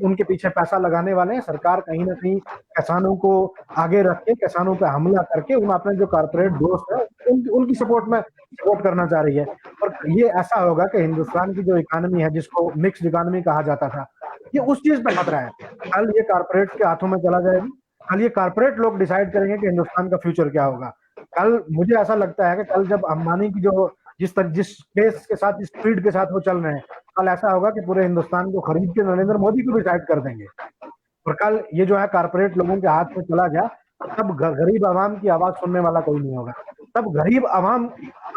उनके पीछे पैसा लगाने वाले हैं, सरकार कहीं ना कहीं किसानों को आगे रख के किसानों पे हमला करके उन अपने जो कारपोरेट दोस्त है उनकी सपोर्ट करना चाह रही है। और ये ऐसा होगा कि हिंदुस्तान की जो इकोनॉमी है, जिसको मिक्स्ड इकोनॉमी कहा जाता था, ये उस चीज पे खतरा है। कल ये कारपोरेट के हाथों में चला जाएगी, कल ये कारपोरेट लोग डिसाइड करेंगे कि हिंदुस्तान का फ्यूचर क्या होगा। कल मुझे ऐसा लगता है कि कल जब अंबानी की जो जिस पेस के साथ, जिस स्पीड के साथ वो चल रहे हैं, कल ऐसा होगा कि पूरे हिंदुस्तान को खरीद के नरेंद्र मोदी को भी साइड कर देंगे। और कल ये जो है कारपोरेट लोगों के हाथ में चला गया, तब गरीब आवाम की आवाज सुनने वाला कोई नहीं होगा। तब गरीब आवाम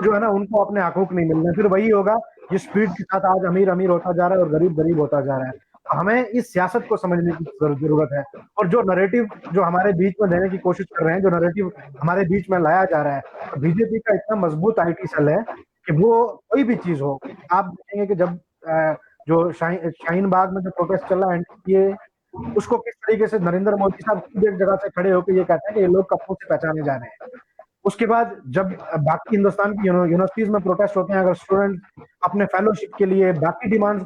जो है ना, उनको अपने हकूक नहीं मिलने, फिर वही होगा जिस स्पीड के साथ आज अमीर अमीर होता जा रहा है और गरीब गरीब होता जा रहा है। हमें इस सियासत को समझने की जरूरत है। और जो नैरेटिव जो हमारे बीच में देने की कोशिश कर रहे हैं, जो नैरेटिव हमारे बीच में लाया जा रहा है, बीजेपी का इतना मजबूत आईटी सेल है कि वो कोई भी चीज हो, आप देखेंगे कि जब जो शाहीन बाग में जो प्रोटेस्ट चल रहा है एनडीए, उसको किस तरीके से नरेंद्र मोदी साहब खुद एक जगह से खड़े होकर ये कहते हैं कि ये लोग कपड़ों से पहचाने जा रहे हैं। उसके बाद जब बाकी हिंदुस्तान की यूनिवर्सिटीज में प्रोटेस्ट होते हैं, अगर स्टूडेंट अपने फेलोशिप के लिए बाकी डिमांड्स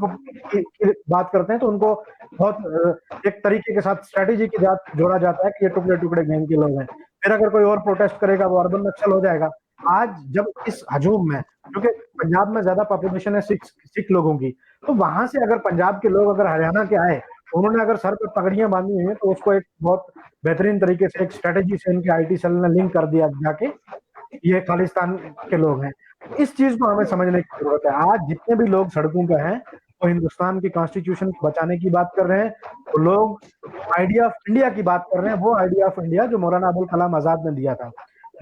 की बात करते हैं तो उनको बहुत एक तरीके के साथ स्ट्रेटेजी के साथ जोड़ा जाता है कि ये टुकड़े टुकड़े गैंग के लोग हैं। फिर अगर कोई और प्रोटेस्ट करेगा वो अर्बन नक्सल हो जाएगा। आज जब इस हजूम में, क्योंकि पंजाब में ज्यादा पॉपुलेशन है सिख लोगों की, तो वहां से अगर पंजाब के लोग अगर हरियाणा के आए, उन्होंने अगर सर पर पगड़ियां बांधी हुई है, तो उसको एक बहुत बेहतरीन तरीके से एक स्ट्रेटेजी से इनके आईटी सेल ने लिंक कर दिया जाके ये खालिस्तान के लोग हैं। इस चीज को हमें समझने की जरूरत है। आज जितने भी लोग सड़कों पे हैं वो हिंदुस्तान की कॉन्स्टिट्यूशन को बचाने की बात कर रहे हैं, वो लोग आइडिया ऑफ इंडिया की बात कर रहे हैं, वो आइडिया ऑफ इंडिया जो मौलाना अबुल कलाम आजाद ने दिया था,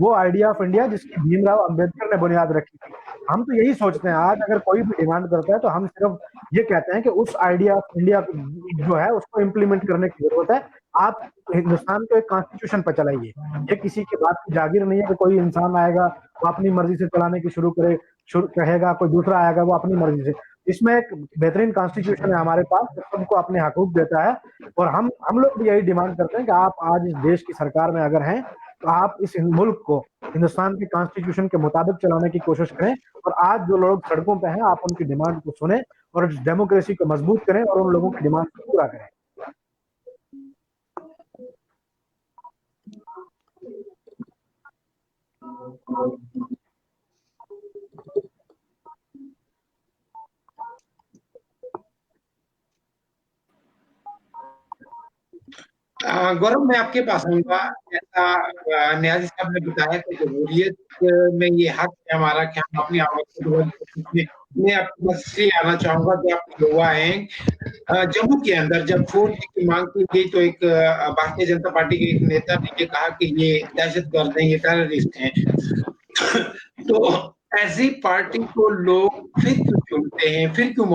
वो आइडिया ऑफ इंडिया जिसकी भीमराव अंबेडकर ने बुनियाद रखी थी। हम तो यही सोचते हैं, आज अगर कोई भी डिमांड करता है तो हम सिर्फ ये कहते हैं कि उस आइडिया ऑफ इंडिया जो है उसको इम्प्लीमेंट करने की जरूरत है। आप हिंदुस्तान को एक कॉन्स्टिट्यूशन पर चलाइए। ये किसी की बात की जागीर नहीं है कि कोई इंसान आएगा वो अपनी मर्जी से चलाने की शुरू कहेगा, कोई दूसरा आएगा वो अपनी मर्जी से। इसमें एक बेहतरीन कॉन्स्टिट्यूशन है हमारे पास, सबको अपने हकूक देता है। और हम लोग भी यही डिमांड करते हैं कि आप आज इस देश की सरकार में अगर हैं तो आप इस मुल्क को हिंदुस्तान के कॉन्स्टिट्यूशन के मुताबिक चलाने की कोशिश करें। और आज जो लोग सड़कों पे हैं, आप उनकी डिमांड को सुने और डेमोक्रेसी को मजबूत करें और उन लोगों की डिमांड को पूरा करें। गौरव, मैं आपके पास आऊंगा। जैसा न्याजी साहब ने बताया कि जमहूरियत में ये हक है हमारा कि हम अपनी आवाज को, मैं आपके पास इसलिए आना चाहूंगा कि आप युवा हैं। जम्मू के अंदर जब 4G की मांग की गई तो एक भारतीय जनता पार्टी के एक नेता ने ये कहा कि ये दहशतगर्द हैं, ये टेररिस्ट हैं। तो ऐसी पार्टी को लोग फिर क्यों चुनते हैं, फिर क्यों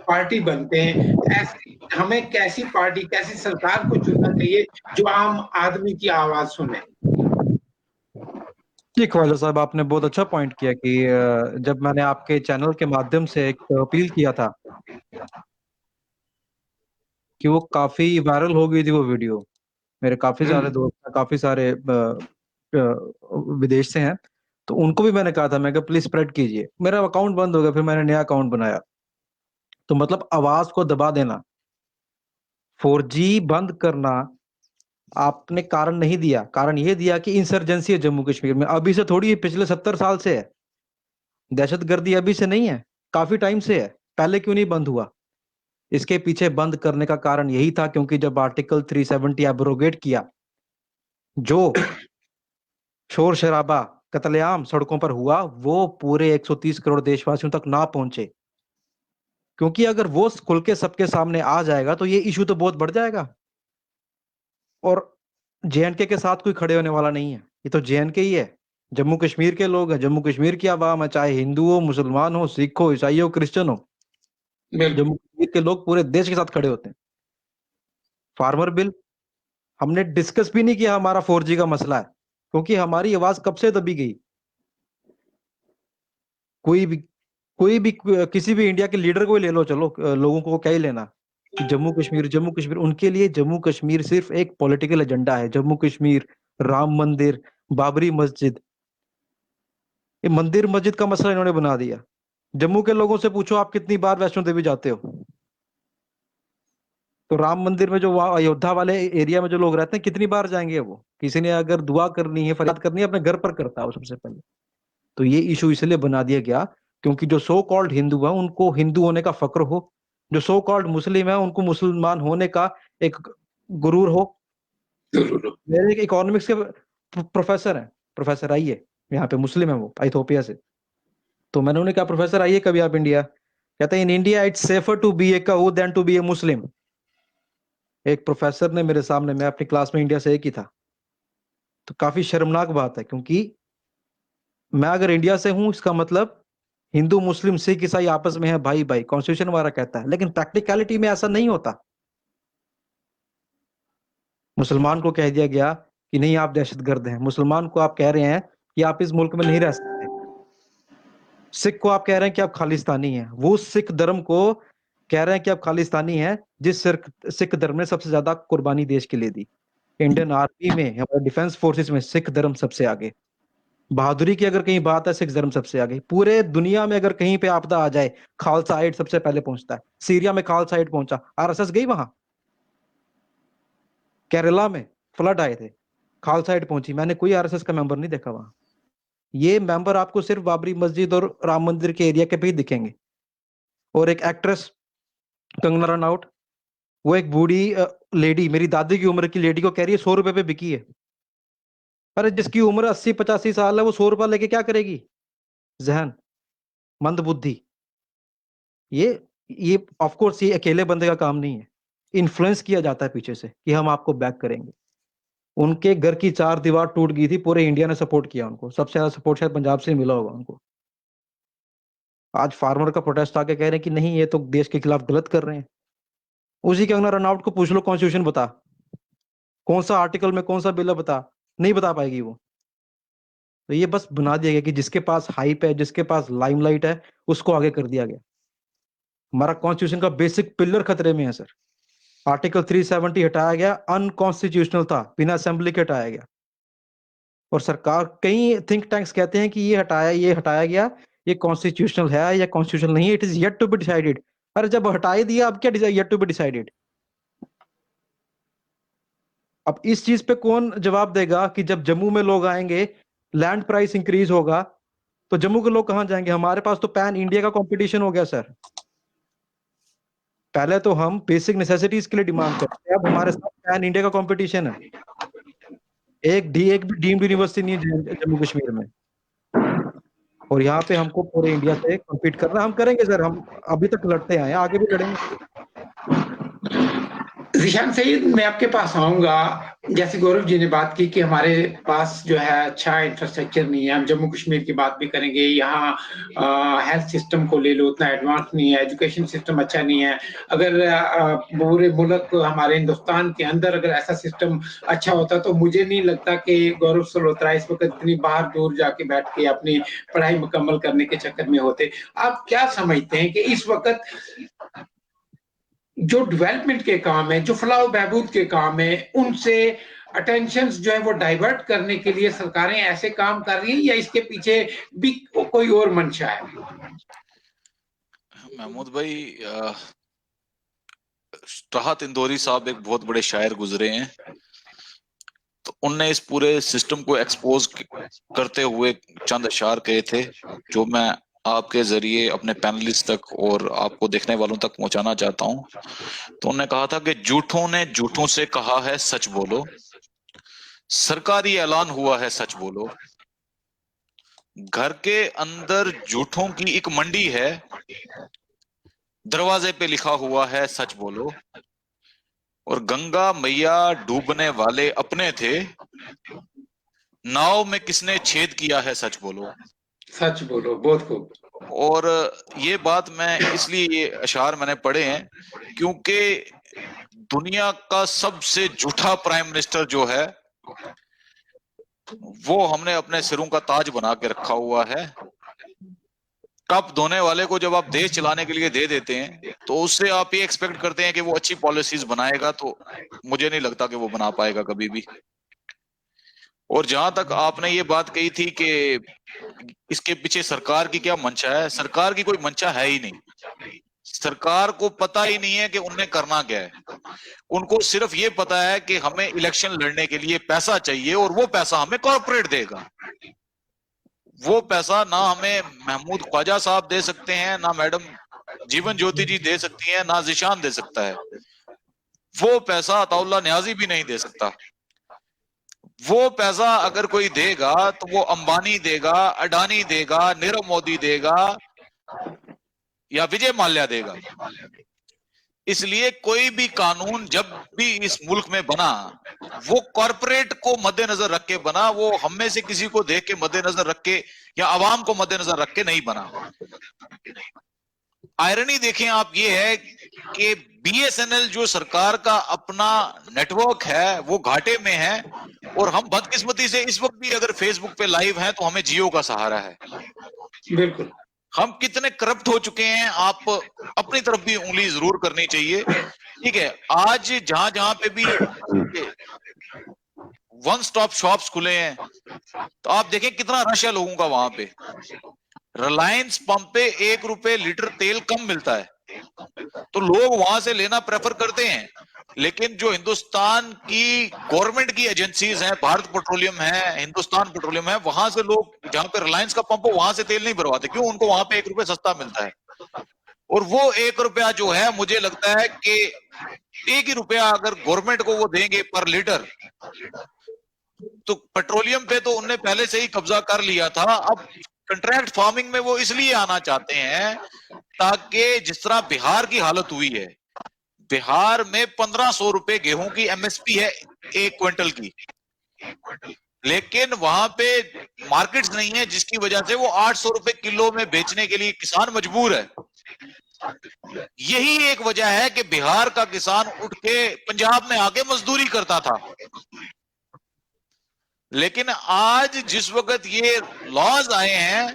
पार्टी बनते हैं? ऐसी हमें कैसी पार्टी, कैसी सरकार को चुनना चाहिए जो आम आदमी की आवाज सुने? जी ख्वाजा साहब, आपने बहुत अच्छा पॉइंट किया कि जब मैंने आपके चैनल के माध्यम से एक अपील किया था कि वो काफी वायरल हो गई थी वो वीडियो, मेरे काफी सारे दोस्त काफी सारे विदेश से हैं, तो उनको भी मैंने कहा था, मैं कहा प्लीज स्प्रेड कीजिए। मेरा अकाउंट बंद हो गया, फिर मैंने नया अकाउंट बनाया। तो मतलब आवाज को दबा देना, 4G बंद करना आपने कारण नहीं दिया, कारण ये दिया कि इंसर्जेंसी है जम्मू कश्मीर में। अभी से थोड़ी, पिछले 70 साल से है, दहशतगर्दी अभी से नहीं है, काफी टाइम से है। पहले क्यों नहीं बंद हुआ? इसके पीछे बंद करने का कारण यही था क्योंकि जब आर्टिकल 370 एब्रोगेट किया जो शोर शराबा कत्लेआम सड़कों पर हुआ वो पूरे 130 करोड़ देशवासियों तक ना पहुंचे, क्योंकि अगर वो खुल के सबके सामने आ जाएगा तो ये इशू तो बहुत बढ़ जाएगा। और जेएनके के साथ कोई खड़े होने वाला नहीं है, ये तो जेएनके ही है, जम्मू कश्मीर के लोग हैं, जम्मू कश्मीर की आवाम है, चाहे हिंदू हो, मुसलमान हो, सिख हो, ईसाई हो, क्रिश्चियन हो, बिल्कुल जम्मू कश्मीर के लोग पूरे देश के साथ खड़े होते हैं। फार्मर बिल हमने डिस्कस भी नहीं किया, हमारा 4G का मसला है, क्योंकि हमारी आवाज कब से दबी गई। कोई भी किसी भी इंडिया के लीडर को ही ले लो, चलो लोगों को क्या ही लेना कि जम्मू कश्मीर उनके लिए जम्मू कश्मीर सिर्फ एक पॉलिटिकल एजेंडा है। जम्मू कश्मीर, राम मंदिर, बाबरी मस्जिद, ये मंदिर मस्जिद का मसला इन्होंने बना दिया। जम्मू के लोगों से पूछो आप कितनी बार वैष्णो देवी जाते हो, तो राम मंदिर में जो वहाँ अयोध्या वाले एरिया में जो लोग रहते हैं कितनी बार जाएंगे वो? किसी ने अगर दुआ करनी है, फरियाद करनी है, अपने घर पर करता है वो सबसे पहले। तो ये इशू इसलिए बना दिया गया क्योंकि जो सो कॉल्ड हिंदू है उनको हिंदू होने का फक्र हो, जो सो कॉल्ड मुस्लिम है उनको मुसलमान होने का एक गुरूर हो। जरूर। मेरे एक इकोनॉमिक्स के प्रोफेसर हैं, प्रोफेसर आइए यहाँ पे, मुस्लिम है वो, इथोपिया से। तो मैंने उन्हें कहा प्रोफेसर आइए कभी आप इंडिया, कहते हैं in India it's safer to be a cow than to be a Muslim. एक प्रोफेसर ने मेरे सामने, मैं अपनी क्लास में इंडिया से एक ही था, तो काफी शर्मनाक बात है, क्योंकि मैं अगर इंडिया से हूं इसका मतलब हिंदू मुस्लिम सिख ईसाई आपस में है भाई भाई, कॉन्स्टिट्यूशन हमारा कहता है, लेकिन प्रैक्टिकलिटी में ऐसा नहीं होता। मुसलमान को कह दिया गया कि नहीं आप दहशतगर्द हैं, मुसलमान को आप कह रहे हैं कि आप इस मुल्क में नहीं रह सकते, सिख को आप कह रहे हैं कि आप खालिस्तानी हैं, वो सिख धर्म को कह रहे हैं कि आप खालिस्तानी हैं जिस सिख धर्म ने सबसे ज्यादा कुर्बानी देश के लिए दी। इंडियन आर्मी में, हमारे डिफेंस फोर्सेस में सिख धर्म सबसे आगे, बहादुरी की अगर कहीं बात है सिख धर्म सबसे आगे। पूरे दुनिया में अगर कहीं पे आपदा आ जाए खालसा एड सबसे पहले पहुंचता है। सीरिया में खालसा एड पहुंचा, आरएसएस गई वहां। केरला में फ्लड आए थे, खालसा एड पहुंची, मैंने कोई आरएसएस का मेंबर नहीं देखा वहां। ये मेंबर आपको सिर्फ बाबरी मस्जिद और राम मंदिर के एरिया के पे ही दिखेंगे। और एक एक्ट्रेस कंगना रनौत, वो एक बूढ़ी लेडी, मेरी दादी की उम्र की लेडी को कह रही है 100 रुपए पे बिकी है। अरे जिसकी उम्र 80-85 साल है वो 100 रुपया लेके क्या करेगी? जहन, मंद बुद्धि। ये ऑफ कोर्स ये अकेले बंदे का काम नहीं है, इन्फ्लुएंस किया जाता है पीछे से कि हम आपको बैक करेंगे। उनके घर की 4 दीवार टूट गई थी, पूरे इंडिया ने सपोर्ट किया उनको, सबसे ज्यादा सपोर्ट शायद पंजाब से मिला होगा उनको। आज फार्मर का प्रोटेस्ट आके कह रहे हैं कि नहीं ये तो देश के खिलाफ गलत कर रहे हैं। उसी कंगना रनौत को पूछ लो कॉन्स्टिट्यूशन बता, कौन सा आर्टिकल में कौन सा बिल है बता, नहीं बता पाएगी वो। तो ये बस बना दिया गया कि जिसके पास हाइप है, जिसके पास लाइमलाइट है, उसको आगे कर दिया गया। हमारा कॉन्स्टिट्यूशन का बेसिक पिलर खतरे में है सर। आर्टिकल 370 हटाया गया, अनकॉन्स्टिट्यूशनल था, बिना असेंबली के हटाया गया। और सरकार, कई थिंक टैंक्स कहते हैं कि ये हटाया गया, ये कॉन्स्टिट्यूशनल है या कॉन्स्टिट्यूशनल नहीं है, it is yet to be decided. अरे जब हटा ही दिया अब क्या येट टू बी डिसाइडेड? अब इस चीज पे कौन जवाब देगा कि जब जम्मू में लोग आएंगे, लैंड प्राइस इंक्रीज होगा, तो जम्मू के लोग कहां जाएंगे? हमारे पास तो पैन इंडिया का कंपटीशन हो गया सर। पहले तो हम बेसिक नेसेसिटीज के लिए डिमांड करते हैं, अब हमारे साथ पैन इंडिया का कंपटीशन है। एक भी डीम्ड यूनिवर्सिटी नहीं है जम्मू कश्मीर में, और यहाँ पे हमको पूरे इंडिया से कम्पीट करना। हम करेंगे सर, हम अभी तक लड़ते आए हैं, आगे भी लड़ेंगे। ज़िशान सईद, मैं आपके पास आऊँगा। जैसे गौरव जी ने बात की कि हमारे पास जो है अच्छा इंफ्रास्ट्रक्चर नहीं है, हम जम्मू कश्मीर की बात भी करेंगे। यहाँ हेल्थ सिस्टम को ले लो, उतना एडवांस नहीं है, एजुकेशन सिस्टम अच्छा नहीं है। अगर पूरे मुल्क हमारे हिंदुस्तान के अंदर अगर ऐसा सिस्टम अच्छा होता तो मुझे नहीं लगता कि गौरव सल्होत्रा इस वक़्त इतनी बाहर दूर जाके बैठ के अपनी पढ़ाई मुकम्मल करने के चक्कर में होते। आप क्या समझते हैं कि इस वक़्त जो डेवलपमेंट के काम है, जो फलाह बहबूद के काम है, उनसे अटेंशन जो है वो डाइवर्ट करने के लिए सरकारें ऐसे काम कर रही हैं या इसके पीछे भी कोई और मंशा है? महमूद भाई, राहत इंदौरी साहब एक बहुत बड़े शायर गुजरे हैं, तो उनने इस पूरे सिस्टम को एक्सपोज करते हुए चंद अशार कहे थे जो मैं आपके जरिए अपने पैनलिस्ट तक और आपको देखने वालों तक पहुंचाना चाहता हूं। तो उन्होंने कहा था कि झूठों ने झूठों से कहा है सच बोलो, सरकारी ऐलान हुआ है सच बोलो, घर के अंदर झूठों की एक मंडी है, दरवाजे पे लिखा हुआ है सच बोलो, और गंगा मैया डूबने वाले अपने थे, नाव में किसने छेद किया है सच बोलो। सच बोलो, बहुत खूब। और ये बात मैं इसलिए, ये अशार मैंने पढ़े हैं क्योंकि दुनिया का सबसे झूठा प्राइम मिनिस्टर जो है वो हमने अपने सिरों का ताज बना के रखा हुआ है। कप धोने वाले को जब आप देश चलाने के लिए दे देते हैं तो उससे आप ये एक्सपेक्ट करते हैं कि वो अच्छी पॉलिसीज बनाएगा, तो मुझे नहीं लगता कि वो बना पाएगा कभी भी। और जहां तक आपने ये बात कही थी कि इसके पीछे सरकार की क्या मंशा है, सरकार की कोई मंशा है ही नहीं। सरकार को पता ही नहीं है कि उन्हें करना क्या है। उनको सिर्फ ये पता है कि हमें इलेक्शन लड़ने के लिए पैसा चाहिए और वो पैसा हमें कॉर्पोरेट देगा। वो पैसा ना हमें महमूद ख्वाजा साहब दे सकते हैं, ना मैडम जीवन ज्योति जी दे सकती हैं, ना जिशान दे सकता है। वो पैसा अताउल्लाह न्याजी भी नहीं दे सकता। वो पैसा अगर कोई देगा तो वो अंबानी देगा, अडानी देगा, नीरव मोदी देगा या विजय माल्या देगा। इसलिए कोई भी कानून जब भी इस मुल्क में बना वो कॉरपोरेट को मद्देनजर रख के बना, वो हम में से किसी को देख के मद्देनजर रख के या आवाम को मद्देनजर रख के नहीं बना। आयरनी देखें आप, ये है कि बीएसएनएल जो सरकार का अपना नेटवर्क है वो घाटे में है, और हम बदकिस्मती से इस वक्त भी अगर फेसबुक पे लाइव हैं तो हमें जियो का सहारा है। बिल्कुल। हम कितने करप्ट हो चुके हैं, आप अपनी तरफ भी उंगली जरूर करनी चाहिए। ठीक है, आज जहां जहां पे भी वन स्टॉप शॉप्स खुले हैं तो आप देखें कितना रश है लोगों का वहां पे। रिलायंस पंप पे 1 रुपए लीटर तेल कम मिलता है तो लोग वहां से लेना प्रेफर करते हैं, लेकिन जो हिंदुस्तान की गवर्नमेंट की एजेंसीज हैं, भारत पेट्रोलियम है, हिंदुस्तान पेट्रोलियम है, वहां से लोग जहां पे रिलायंस का पंप हो वहां से तेल नहीं भरवाते। क्यों? उनको वहां पे 1 रुपए सस्ता मिलता है। और वो 1 रुपया जो है, मुझे लगता है कि 1 ही रुपया अगर गवर्नमेंट को वो देंगे पर लीटर, तो पेट्रोलियम पे तो उनने पहले से ही कब्जा कर लिया था। अब कंट्रैक्ट फार्मिंग में वो इसलिए आना चाहते हैं ताकि जिस तरह बिहार की हालत हुई है, बिहार में 1500 रुपए गेहूं की एमएसपी है 1 क्विंटल की, लेकिन वहां पे मार्केट्स नहीं है, जिसकी वजह से वो 800 रुपए किलो में बेचने के लिए किसान मजबूर है। यही एक वजह है कि बिहार का किसान उठ के पंजाब में आके मजदूरी करता था। लेकिन आज जिस वक्त ये लॉज आए हैं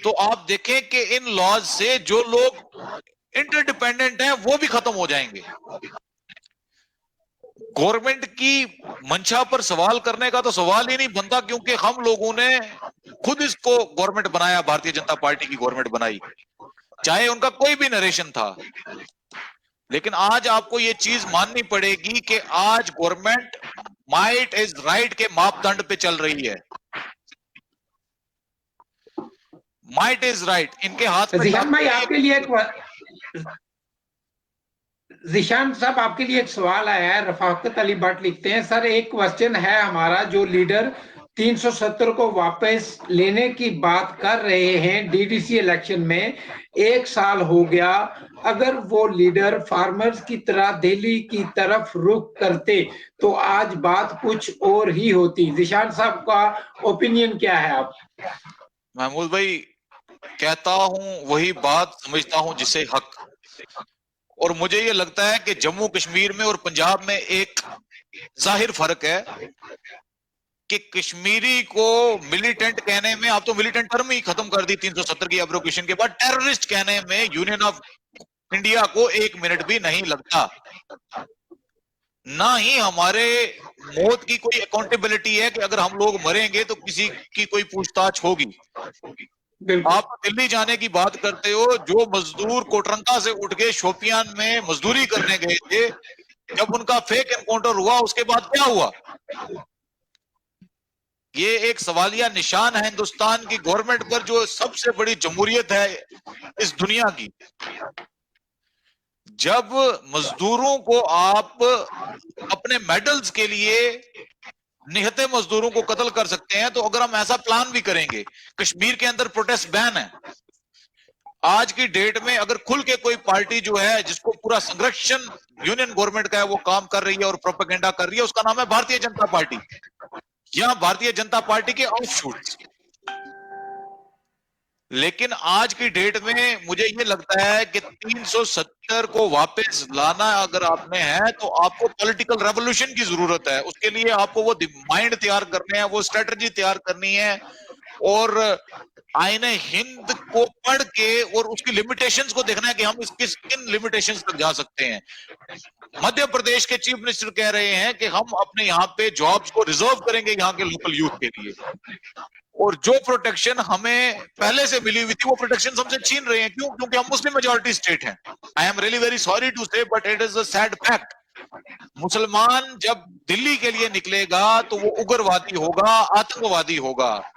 तो आप देखें कि इन लॉज से जो लोग इंटरडिपेंडेंट हैं वो भी खत्म हो जाएंगे। गवर्नमेंट की मंशा पर सवाल करने का तो सवाल ही नहीं बनता, क्योंकि हम लोगों ने खुद इसको गवर्नमेंट बनाया, भारतीय जनता पार्टी की गवर्नमेंट बनाई, चाहे उनका कोई भी नरेशन था। लेकिन आज आपको ये चीज माननी पड़ेगी कि आज गवर्नमेंट माइट इज राइट के मापदंड पे चल रही है। माइट इज राइट इनके हाथ में। जिशान भाई आपके लिए जिशान साहब आपके लिए एक सवाल आया है। रफाकत अली भट्ट लिखते हैं, सर एक क्वेश्चन है हमारा, जो लीडर 370 को वापस लेने की बात कर रहे हैं डीडीसी इलेक्शन में, 1 साल हो गया, अगर वो लीडर फार्मर्स की तरह दिल्ली की तरफ रुख करते तो आज बात कुछ और ही होती। जिशान साहब का ओपिनियन क्या है आप? महमूद भाई, कहता हूं वही बात, समझता हूं जिसे हक। और मुझे ये लगता है कि जम्मू कश्मीर में और पंजाब में एक जाहिर फर्क है कि कश्मीरी को मिलिटेंट कहने में, आप तो मिलिटेंट टर्म ही खत्म कर दी 370 की एब्रोगेशन के बाद, टेररिस्ट कहने में यूनियन ऑफ इंडिया को 1 मिनट भी नहीं लगता। ना ही हमारे मौत की कोई अकाउंटेबिलिटी है कि अगर हम लोग मरेंगे तो किसी की कोई पूछताछ होगी। आप दिल्ली जाने की बात करते हो, जो मजदूर कोटरंका से उठ के शोपियान में मजदूरी करने गए थे, जब उनका फेक एनकाउंटर हुआ उसके बाद क्या हुआ? ये एक सवालिया निशान है हिंदुस्तान की गवर्नमेंट पर, जो सबसे बड़ी जमहूरियत है इस दुनिया की। जब मजदूरों को आप अपने मेडल्स के लिए निहत्थे मजदूरों को कत्ल कर सकते हैं, तो अगर हम ऐसा प्लान भी करेंगे, कश्मीर के अंदर प्रोटेस्ट बैन है, आज की डेट में अगर खुल के कोई पार्टी जो है जिसको पूरा संरक्षण यूनियन गवर्नमेंट का है वो काम कर रही है और प्रोपेगेंडा कर रही है, उसका नाम है भारतीय जनता पार्टी या भारतीय जनता पार्टी के ऑफशूट्स। लेकिन आज की डेट में मुझे ये लगता है कि 370 को वापस लाना अगर आपने है तो आपको पॉलिटिकल रेवोल्यूशन की जरूरत है। उसके लिए आपको वो माइंड तैयार करने हैं, वो स्ट्रेटजी तैयार करनी है और आईने हिंद को पढ़ के और उसकी लिमिटेशंस को देखना है कि हम किन लिमिटेशंस तक जा सकते हैं। मध्य प्रदेश के चीफ मिनिस्टर कह रहे हैं कि हम अपने यहाँ पे जॉब्स को रिजर्व करेंगे यहाँ के लोकल यूथ के लिए, और जो प्रोटेक्शन हमें पहले से मिली हुई थी वो प्रोटेक्शन हमसे छीन रहे हैं। क्यों? क्योंकि हम मुस्लिम मेजॉरिटी स्टेट हैं। I am really very sorry to say, but it is a sad fact. मुसलमान जब दिल्ली के लिए निकलेगा तो वो उग्रवादी होगा, आतंकवादी होगा।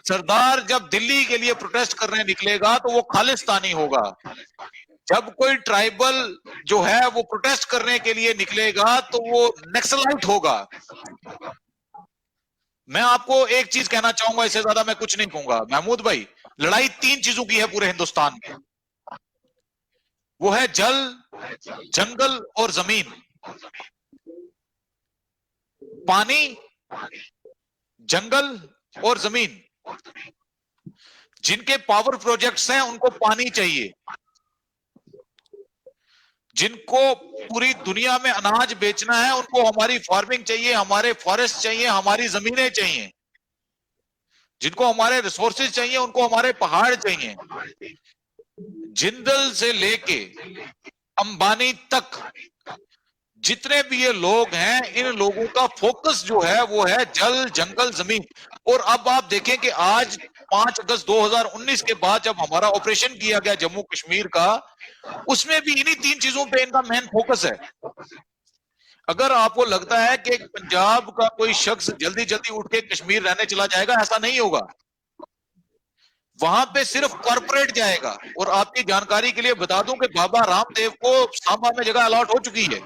सरदार जब दिल्ली के लिए प्रोटेस्ट करने निकलेगा तो वो खालिस्तानी होगा। जब कोई ट्राइबल जो है वो प्रोटेस्ट करने के लिए निकलेगा तो वो नक्सलाइट होगा। मैं आपको एक चीज कहना चाहूंगा, इससे ज्यादा मैं कुछ नहीं कहूंगा। महमूद भाई, लड़ाई 3 चीजों की है पूरे हिंदुस्तान में, वो है जल, जंगल और जमीन। पानी, जंगल और जमीन। जिनके पावर प्रोजेक्ट्स हैं उनको पानी चाहिए, जिनको पूरी दुनिया में अनाज बेचना है उनको हमारी फार्मिंग चाहिए, हमारे फॉरेस्ट चाहिए, हमारी जमीनें चाहिए। जिनको हमारे रिसोर्सेज चाहिए उनको हमारे पहाड़ चाहिए। जिंदल से लेके अंबानी तक जितने भी ये लोग हैं, इन लोगों का फोकस जो है वो है जल, जंगल, जमीन। और अब आप देखें कि आज 5 अगस्त 2019 के बाद जब हमारा ऑपरेशन किया गया जम्मू कश्मीर का, उसमें भी इन्हीं 3 चीजों पे इनका मेन फोकस है। अगर आपको लगता है कि पंजाब का कोई शख्स जल्दी जल्दी उठ के कश्मीर रहने चला जाएगा, ऐसा नहीं होगा। वहां पे सिर्फ कॉर्पोरेट जाएगा। और आपकी जानकारी के लिए बता दूं कि बाबा रामदेव को सांबा में जगह अलॉट हो चुकी है।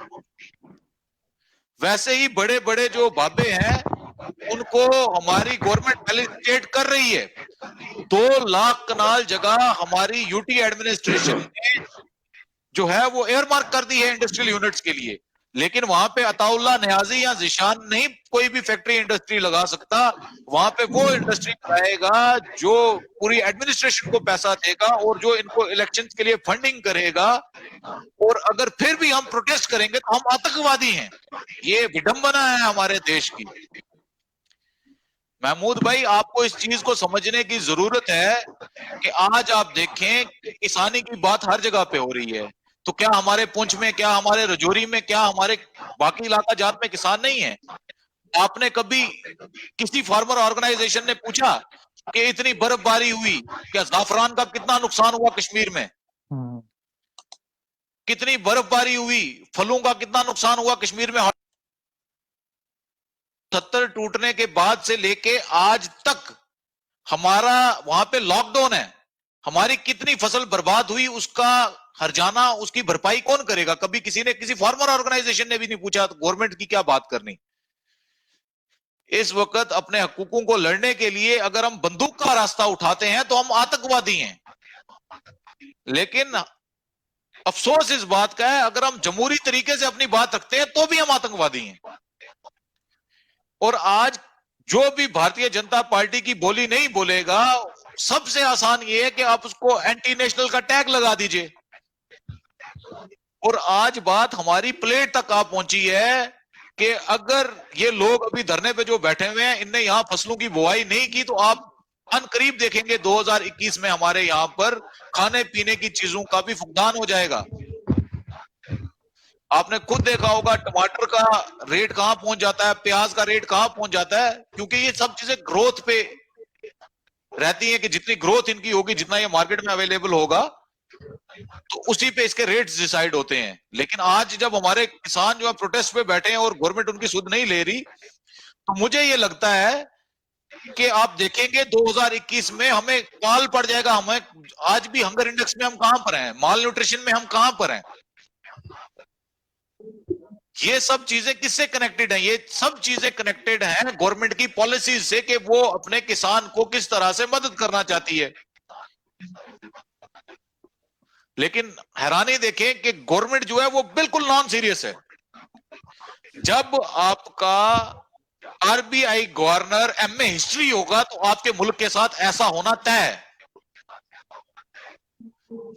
वैसे ही बड़े बड़े जो बाबे हैं उनको हमारी गवर्नमेंट फैसिलिटेट कर रही है। 2 लाख कनाल जगह हमारी यूटी एडमिनिस्ट्रेशन ने जो है वो एयरमार्क कर दी है इंडस्ट्रियल यूनिट्स के लिए। लेकिन वहां पे अताउल्ला न्याजी या जिशान नहीं कोई भी फैक्ट्री इंडस्ट्री लगा सकता। वहां पे वो इंडस्ट्री लगाएगा जो पूरी एडमिनिस्ट्रेशन को पैसा देगा और जो इनको इलेक्शंस के लिए फंडिंग करेगा। और अगर फिर भी हम प्रोटेस्ट करेंगे तो हम आतंकवादी हैं। ये विडंबना है हमारे देश की। महमूद भाई, आपको इस चीज को समझने की जरूरत है कि आज आप देखें किसानी की बात हर जगह पे हो रही है, तो क्या हमारे पुंछ में, क्या हमारे रजौरी में, क्या हमारे बाकी इलाका जात में किसान नहीं है? आपने कभी किसी फार्मर ऑर्गेनाइजेशन ने पूछा कि इतनी बर्फबारी हुई, क्या जाफरान का कितना नुकसान हुआ कश्मीर में? कितनी बर्फबारी हुई, फलों का कितना नुकसान हुआ कश्मीर में? 70 टूटने के बाद से लेके आज तक हमारा वहां पे लॉकडाउन है। हमारी कितनी फसल बर्बाद हुई, उसका हर्जाना, उसकी भरपाई कौन करेगा? कभी किसी ने, किसी फार्मर ऑर्गेनाइजेशन ने भी नहीं पूछा। तो गवर्नमेंट की क्या बात करनी। इस वक्त अपने हकूकों को लड़ने के लिए अगर हम बंदूक का रास्ता उठाते हैं तो हम आतंकवादी हैं। लेकिन अफसोस इस बात का है, अगर हम जमहूरी तरीके से अपनी बात रखते हैं तो भी हम आतंकवादी हैं। और आज जो भी भारतीय जनता पार्टी की बोली नहीं बोलेगा, सबसे आसान ये है कि आप उसको एंटी नेशनल का टैग लगा दीजिए। और आज बात हमारी प्लेट तक आ पहुंची है कि अगर ये लोग अभी धरने पे जो बैठे हुए हैं, इनने यहां फसलों की बुआई नहीं की, तो आप अनकरीब देखेंगे 2021 में हमारे यहां पर खाने पीने की चीजों का भी फुकदान हो जाएगा। आपने खुद देखा होगा टमाटर का रेट कहां पहुंच जाता है, प्याज का रेट कहां पहुंच जाता है, क्योंकि ये सब चीजें ग्रोथ पे रहती हैं कि जितनी ग्रोथ इनकी होगी, जितना ये मार्केट में अवेलेबल होगा, तो उसी पे इसके रेट्स डिसाइड होते हैं। लेकिन आज जब हमारे किसान जो है प्रोटेस्ट पे बैठे हैं और गवर्नमेंट उनकी सुध नहीं ले रही, तो मुझे ये लगता है कि आप देखेंगे 2021 में हमें काल पड़ जाएगा। हमें आज भी हंगर इंडेक्स में हम कहां पर हैं, माल न्यूट्रिशन में हम कहां पर हैं। ये सब चीजें किससे कनेक्टेड हैं? ये सब चीजें कनेक्टेड हैं गवर्नमेंट की पॉलिसीज से कि वो अपने किसान को किस तरह से मदद करना चाहती है। लेकिन हैरानी देखें कि गवर्नमेंट जो है वो बिल्कुल नॉन सीरियस है। जब आपका आरबीआई गवर्नर एमए हिस्ट्री होगा तो आपके मुल्क के साथ ऐसा होना तय है।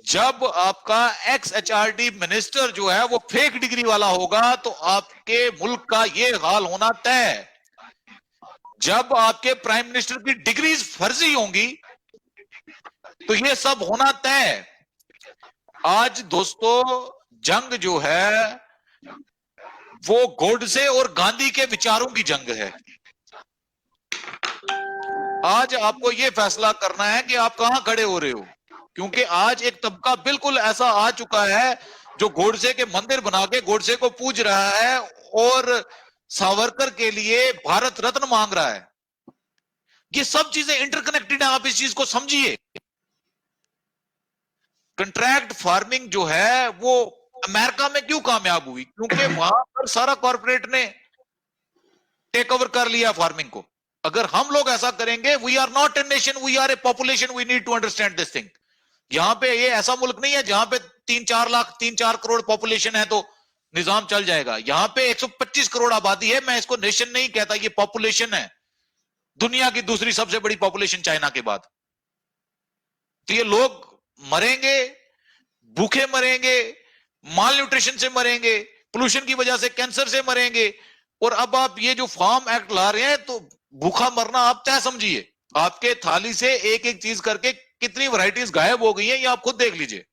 जब आपका एक्स एचआरडी मिनिस्टर जो है वो फेक डिग्री वाला होगा तो आपके मुल्क का ये हाल होना तय है। जब आपके प्राइम मिनिस्टर की डिग्रीज फर्जी होंगी तो ये सब होना तय है। आज दोस्तों जंग जो है वो गोडसे और गांधी के विचारों की जंग है। आज आपको ये फैसला करना है कि आप कहां खड़े हो रहे हो, क्योंकि आज एक तबका बिल्कुल ऐसा आ चुका है जो गोडसे के मंदिर बना के गोडसे को पूज रहा है और सावरकर के लिए भारत रत्न मांग रहा है। ये सब चीजें इंटरकनेक्टेड है, आप इस चीज को समझिए। कंट्रैक्ट फार्मिंग जो है वो अमेरिका में क्यों कामयाब हुई? क्योंकि वहां पर सारा कॉर्पोरेट ने टेक ओवर कर लिया फार्मिंग को। अगर हम लोग ऐसा करेंगे, we are not a nation, we are a population, we need to understand this thing. यहां पे ये ऐसा मुल्क नहीं है जहां पे 3-4 लाख 3-4 करोड़ पॉपुलेशन है तो निजाम चल जाएगा। यहां पे 125 करोड़ आबादी है। मैं इसको नेशन नहीं कहता, ये पॉपुलेशन है। दुनिया की दूसरी सबसे बड़ी पॉपुलेशन चाइना के बाद। तो ये लोग मरेंगे, भूखे मरेंगे, माल न्यूट्रिशन से मरेंगे, पोल्यूशन की वजह से कैंसर से मरेंगे। और अब आप ये जो फार्म एक्ट ला रहे हैं तो भूखा मरना आप तय समझिए। आपके थाली से एक एक चीज करके कितनी वैरायटीज गायब हो गई हैं, ये आप खुद देख लीजिए।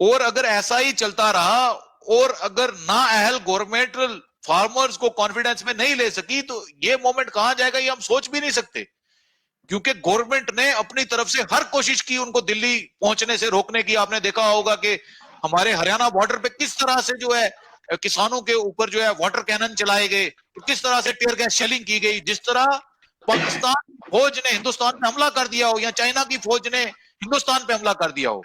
और अगर ऐसा ही चलता रहा और अगर ना अहल गवर्नमेंट फार्मर्स को कॉन्फिडेंस में नहीं ले सकी तो ये मोमेंट कहां जाएगा ये हम सोच भी नहीं सकते। क्योंकि गवर्नमेंट ने अपनी तरफ से हर कोशिश की उनको दिल्ली पहुंचने से रोकने की। आपने देखा होगा कि हमारे हरियाणा बॉर्डर पे किस तरह से जो है किसानों के ऊपर जो है वाटर कैनन चलाए गए, किस तरह से टीयर गैस शेलिंग की गई। जिस तरह पाकिस्तान फौज ने हिंदुस्तान पे हमला कर दिया हो या चाइना की फौज ने हिंदुस्तान पे हमला कर दिया हो।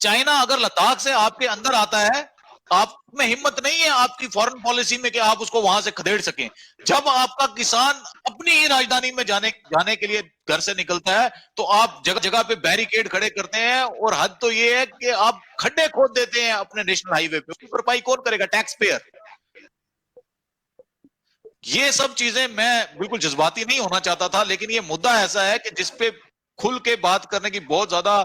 चाइना अगर लद्दाख से आपके अंदर आता है, आप में हिम्मत नहीं है आपकी फॉरेन पॉलिसी में कि आप उसको वहां से खदेड़ सकें। जब आपका किसान अपनी ही राजधानी में जाने के लिए घर से निकलता है तो आप जगह जगह पे बैरिकेड खड़े करते हैं। और हद तो ये है कि आप खड्डे खोद देते हैं अपने नेशनल हाईवे पे। उसकी भरपाई कौन करेगा? Tax payer. ये सब चीजें, मैं बिल्कुल जज्बाती नहीं होना चाहता था, लेकिन ये मुद्दा ऐसा है कि जिसपे खुल के बात करने की बहुत ज्यादा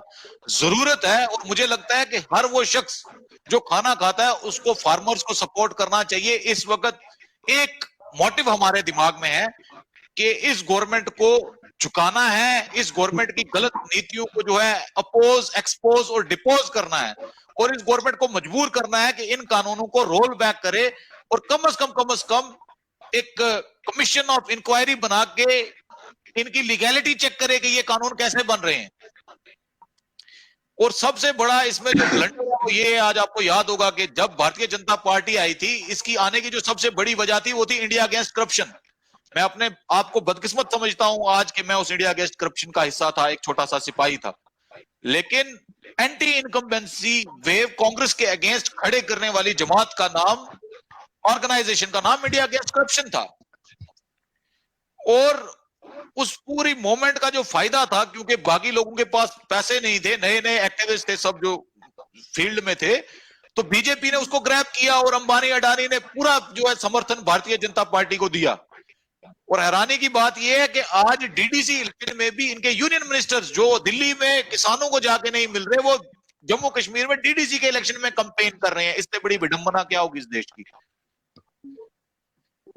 जरूरत है। और मुझे लगता है कि हर वो शख्स जो खाना खाता है उसको फार्मर्स को सपोर्ट करना चाहिए। इस वक्त एक मोटिव हमारे दिमाग में है कि इस गवर्नमेंट को झुकाना है, इस गवर्नमेंट की गलत नीतियों को जो है अपोज, एक्सपोज और डिपोज करना है। और इस गवर्नमेंट को मजबूर करना है कि इन कानूनों को रोल बैक करे और कम से कम एक कमीशन ऑफ इंक्वायरी बना के इनकी लीगैलिटी चेक करे कि ये कानून कैसे बन रहे हैं। और सबसे बड़ा इसमें जो ब्लंडर है वो ये, आज आपको याद होगा कि जब भारतीय जनता पार्टी आई थी, इसकी आने की जो सबसे बड़ी वजह थी वो थी इंडिया अगेंस्ट करप्शन। मैं अपने आप को बदकिस्मत समझता हूं आज कि मैं उस इंडिया अगेंस्ट करप्शन का हिस्सा था, एक छोटा सा सिपाही था। लेकिन एंटी इनकम्बेंसी वेव कांग्रेस के अगेंस्ट खड़े करने वाली जमात का नाम, ऑर्गेनाइजेशन का नाम इंडिया अगेंस्ट करप्शन था। और उस पूरी मोमेंट का जो फायदा था, क्योंकि बाकी लोगों के पास पैसे नहीं थे, नए नए एक्टिविस्ट थे सब जो फील्ड में थे, तो बीजेपी ने उसको ग्रैब किया और अंबानी अडानी ने पूरा जो है समर्थन भारतीय जनता पार्टी को दिया। और हैरानी की बात यह है कि आज डीडीसी इलेक्शन में भी इनके यूनियन मिनिस्टर्स जो दिल्ली में किसानों को जाके नहीं मिल रहे, वो जम्मू कश्मीर में डीडीसी के इलेक्शन में कैंपेन कर रहे हैं। इससे बड़ी विडंबना क्या होगी इस देश की?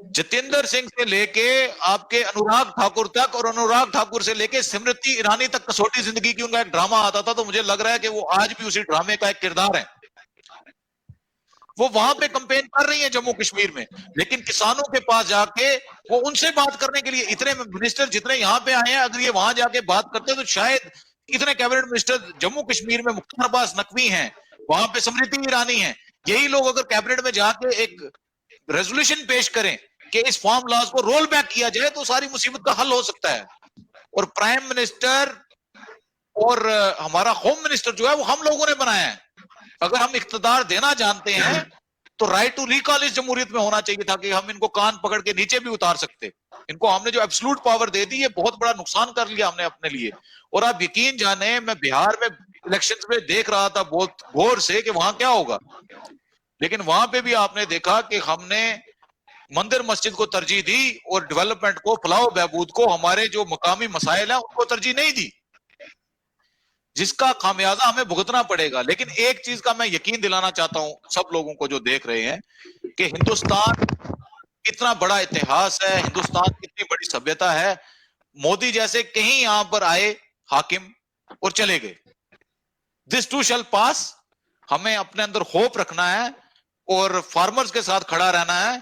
जितेंद्र सिंह से लेके आपके अनुराग ठाकुर तक, और अनुराग ठाकुर से लेके स्मृति ईरानी तक कसौटी जिंदगी की उनका एक ड्रामा आता था, तो मुझे लग रहा है कि वो आज भी उसी ड्रामे का एक किरदार है। वो वहां पे कैंपेन कर रही है जम्मू कश्मीर में, लेकिन किसानों के पास जाके वो उनसे बात करने के लिए इतने मिनिस्टर जितने यहाँ पे आए हैं, अगर ये वहां जाके बात करते तो शायद इतने कैबिनेट मिनिस्टर जम्मू कश्मीर में मुख्तार अब्बास नकवी हैं, वहां पे स्मृति ईरानी है, यही लोग अगर कैबिनेट में जाके एक रेजोल्यूशन पेश करें कि इस फार्म लॉज को रोल बैक किया जाए तो सारी मुसीबत का हल हो सकता है। और प्राइम मिनिस्टर और हमारा होम मिनिस्टर जो है वो हम लोगों ने बनाया है। अगर हम इख्तिदार देना जानते हैं तो राइट टू रिकॉल इस जमहूरियत में होना चाहिए था कि हम इनको कान पकड़ के नीचे भी उतार सकते। इनको हमने जो एब्सोल्यूट पावर दे दी, ये बहुत बड़ा नुकसान कर लिया हमने अपने लिए। और आप यकीन जाने, मैं बिहार में इलेक्शंस में देख रहा था बहुत गौर से कि वहां क्या होगा, लेकिन वहां पे भी आपने देखा कि हमने मंदिर मस्जिद को तरजीह दी और डेवलपमेंट को, फलाह बहबूद को, हमारे जो मकामी मसाइल हैं उनको तरजीह नहीं दी, जिसका खामियाजा हमें भुगतना पड़ेगा। लेकिन एक चीज का मैं यकीन दिलाना चाहता हूं सब लोगों को जो देख रहे हैं कि हिंदुस्तान इतना बड़ा इतिहास है, हिंदुस्तान की इतनी बड़ी सभ्यता है। मोदी जैसे कहीं यहां पर आए हाकिम और चले गए, दिस टू शैल पास। हमें अपने अंदर होप रखना है और फार्मर्स के साथ खड़ा रहना है।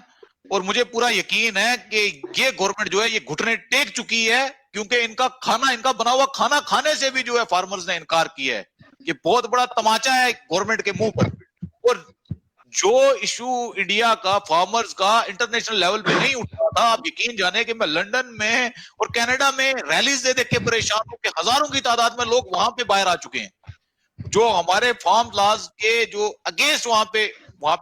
और मुझे पूरा यकीन है कि ये गवर्नमेंट जो है ये घुटने टेक चुकी है, क्योंकि इनका खाना, इनका बना हुआ खाना खाने से भी जो है फार्मर्स ने इनकार किया है। ये बहुत बड़ा तमाचा है गवर्नमेंट के मुंह पर। और जो इशू इंडिया का, फार्मर्स का इंटरनेशनल लेवल पे नहीं उठा था, आप यकीन जाने कि मैं लंदन में और कनाडा में रैलीज दे देख के परेशान हूं कि हजारों की तादाद में लोग वहां पे बाहर आ चुके हैं। जो हमारे फार्म लॉज के जो अगेंस्ट वहां पे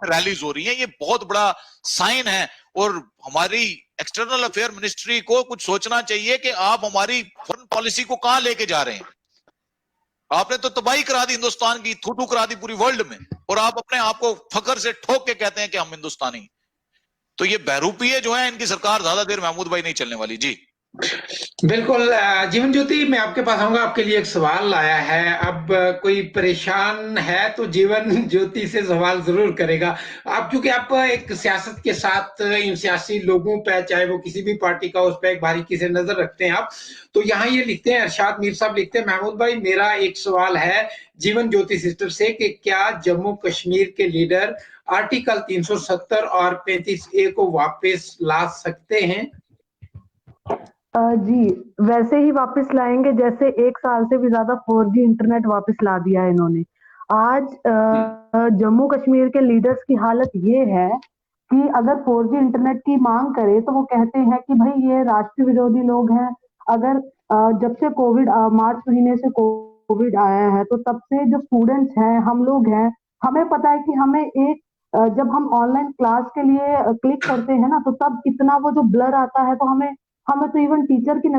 रैलीज हो रही हैं, ये बहुत बड़ा साइन है। और हमारी एक्सटर्नल अफेयर मिनिस्ट्री को कुछ सोचना चाहिए कि आप हमारी फॉरेन पॉलिसी को कहां लेके जा रहे हैं। आपने तो तबाही करा दी हिंदुस्तान की, थू करा दी पूरी वर्ल्ड में, और आप अपने आप को फखर से ठोक के कहते हैं कि हम हिंदुस्तानी। तो ये बहरूपिये जो है, इनकी सरकार ज्यादा देर महमूद भाई नहीं चलने वाली। जी बिल्कुल। जीवन ज्योति, मैं आपके पास आऊंगा, आपके लिए एक सवाल आया है। अब कोई परेशान है तो जीवन ज्योति से सवाल जरूर करेगा। आप क्योंकि आप एक सियासत के साथ इन सियासी लोगों पे, चाहे वो किसी भी पार्टी का, उस पर एक बारीकी से नजर रखते हैं आप। तो यहाँ ये लिखते हैं, अरशाद मीर साहब लिखते हैं, महमूद भाई मेरा एक सवाल है जीवन ज्योति सिस्टर से कि क्या जम्मू कश्मीर के लीडर आर्टिकल 370 और 35A को वापस ला सकते हैं? जी, वैसे ही वापस लाएंगे जैसे 1 साल से भी ज्यादा 4G इंटरनेट वापस ला दिया है इन्होंने। आज जम्मू कश्मीर के लीडर्स की हालत ये है कि अगर 4G इंटरनेट की मांग करे तो वो कहते हैं कि भाई ये राष्ट्र विरोधी लोग हैं। अगर जब से कोविड मार्च महीने से कोविड आया है तो तब से जो स्टूडेंट्स हैं, हम लोग हैं, हमें पता है कि हमें एक जब हम ऑनलाइन क्लास के लिए क्लिक करते हैं ना, तो तब इतना वो जो ब्लर आता है, तो हमें तो इवन टीचर की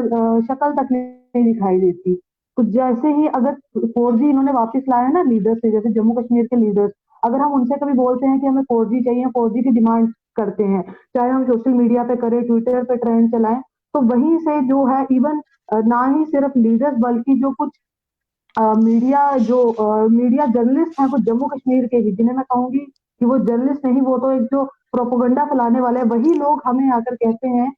शक्ल तक नहीं दिखाई देती। तो जैसे ही अगर 4G इन्होंने वापस लाया है ना लीडर से, जैसे जम्मू कश्मीर के लीडर्स, अगर हम उनसे कभी बोलते हैं कि हमें 4G चाहिए, 4G की डिमांड करते हैं, चाहे हम सोशल मीडिया पे करें, ट्विटर पे ट्रेंड चलाएं, तो वहीं से जो है इवन ना ही सिर्फ लीडर्स बल्कि जो कुछ मीडिया जर्नलिस्ट हैं कुछ जम्मू कश्मीर के ही, जिन्हें मैं कहूंगी कि वो जर्नलिस्ट नहीं, वो तो एक जो प्रोपोगंडा फैलाने वाले, वही लोग हमें आकर कहते हैं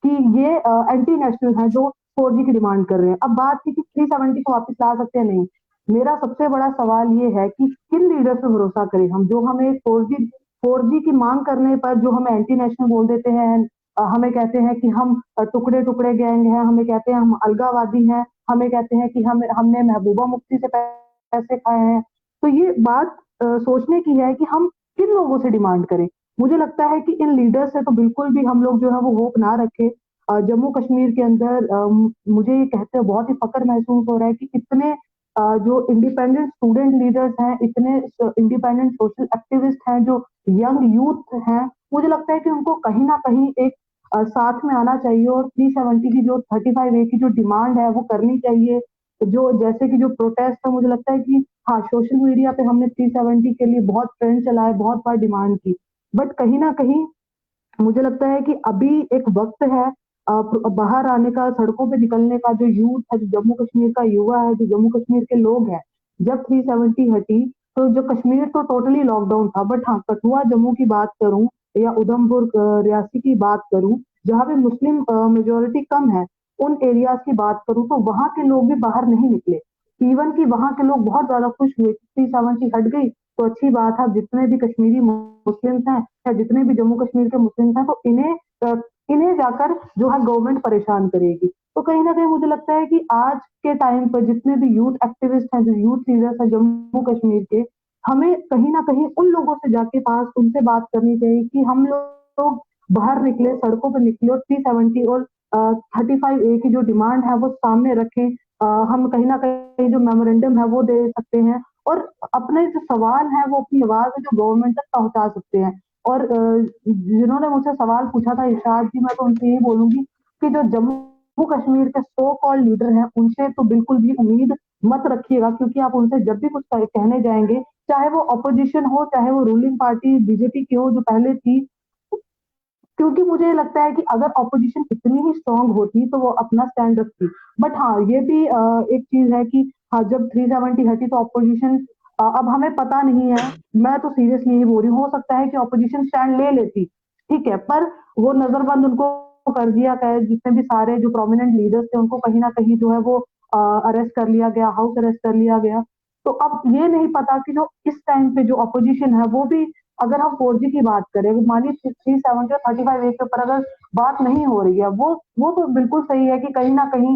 कि ये एंटी नेशनल है जो 4G की डिमांड कर रहे हैं। अब बात थी कि 370 को वापस ला सकते हैं, नहीं। मेरा सबसे बड़ा सवाल ये है कि किन लीडर पे भरोसा करें हम, जो हमें 4G की मांग करने पर जो हमें एंटी नेशनल बोल देते हैं, हमें कहते हैं कि हम टुकड़े टुकड़े गैंग हैं, हमें कहते हैं हम अलगावादी हैं, हमें कहते हैं कि हमने महबूबा मुफ्ती से पैसे खाए हैं। तो ये बात सोचने की है कि हम किन लोगों से डिमांड करें। मुझे लगता है कि इन लीडर्स से तो बिल्कुल भी हम लोग जो है वो होप ना रखें। जम्मू कश्मीर के अंदर मुझे ये कहते हुए बहुत ही फक्र महसूस हो रहा है कि इतने जो इंडिपेंडेंट स्टूडेंट लीडर्स हैं, इतने इंडिपेंडेंट सोशल एक्टिविस्ट हैं, जो यंग यूथ हैं, मुझे लगता है कि उनको कहीं ना कहीं एक साथ में आना चाहिए और 370 की जो 35A की जो डिमांड है वो करनी चाहिए। जो जैसे कि जो प्रोटेस्ट है, मुझे लगता है कि हाँ, सोशल मीडिया पे हमने 370 के लिए बहुत ट्रेंड चलाए, बहुत बार डिमांड की, बट कहीं ना कहीं मुझे लगता है कि अभी एक वक्त है बाहर आने का, सड़कों पे निकलने का। जो यूथ है, जो जम्मू कश्मीर का युवा है, जो जम्मू कश्मीर के लोग हैं, जब 370 हटी तो जो कश्मीर तो टोटली लॉकडाउन था, बट हाँ, कठुआ जम्मू की बात करूं या उधमपुर रियासी की बात करूं, जहाँ पे मुस्लिम मेजोरिटी कम है, उन एरियाज की बात करूं, तो वहां के लोग भी बाहर नहीं निकले। इवन कि वहां के लोग बहुत ज्यादा खुश हुए, 370 हट गई तो अच्छी बात है। जितने भी कश्मीरी मुस्लिम्स हैं या जितने भी जम्मू कश्मीर के मुस्लिम्स हैं, तो इन्हें जाकर जो है गवर्नमेंट परेशान करेगी। तो कहीं ना कहीं मुझे लगता है कि आज के टाइम पर जितने भी यूथ एक्टिविस्ट हैं, जो यूथ लीडर्स हैं जम्मू कश्मीर के, हमें कहीं ना कहीं उन लोगों से जाके पास उनसे बात करनी चाहिए कि हम लोग बाहर निकले, सड़कों पर निकले और 370 और 35A की जो डिमांड है वो सामने रखें। हम कहीं ना कहीं जो मेमोरेंडम है वो दे सकते हैं और अपने जो सवाल है वो अपनी आवाज है जो गवर्नमेंट तक पहुंचा सकते हैं। और जिन्होंने मुझसे सवाल पूछा था इरशाद जी, मैं तो उनसे यही बोलूंगी कि जो जम्मू कश्मीर के सो कॉल्ड लीडर हैं उनसे तो बिल्कुल भी उम्मीद मत रखिएगा, क्योंकि आप उनसे जब भी कुछ कहने जाएंगे, चाहे वो अपोजिशन हो चाहे वो रूलिंग पार्टी बीजेपी की हो जो पहले थी, क्योंकि मुझे लगता है कि अगर ऑपोजिशन इतनी ही स्ट्रांग होती तो वो अपना स्टैंड रखती। बट हाँ, ये भी एक चीज है कि हाँ, जब 370 हटी तो ऑपोजिशन, अब हमें पता नहीं है, मैं तो सीरियसली यही बोल रही हूँ, हो सकता है कि ऑपोजिशन स्टैंड ले लेती, ठीक है, पर वो नजरबंद उनको कर दिया गया। जितने भी सारे जो प्रोमिनेंट लीडर्स थे उनको कहीं ना कहीं जो है वो अरेस्ट कर लिया गया, हाउस अरेस्ट कर लिया गया। तो अब ये नहीं पता कि जो इस टाइम पे जो अपोजिशन है वो भी, अगर हम 4G की बात करें, मान लीजिए 370 और 35A के ऊपर अगर बात नहीं हो रही है, वो तो बिल्कुल सही है कि कहीं ना कहीं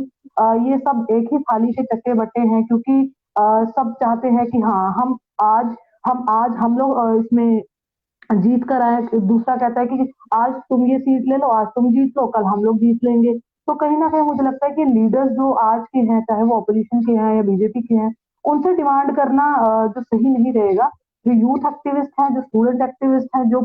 ये सब एक ही थाली के चक्के बट्टे हैं, क्योंकि सब चाहते हैं कि हाँ, हम आज हम लोग इसमें जीत कर आए। दूसरा कहता है कि आज तुम ये सीट ले लो, आज तुम जीत लो, कल हम लोग जीत लेंगे। तो कहीं ना कहीं मुझे लगता है कि लीडर्स जो आज के हैं, चाहे वो अपोजिशन के हैं या बीजेपी के हैं, उनसे डिमांड करना जो सही नहीं रहेगा। जो यूथ एक्टिविस्ट हैं, जो स्टूडेंट एक्टिविस्ट हैं, जो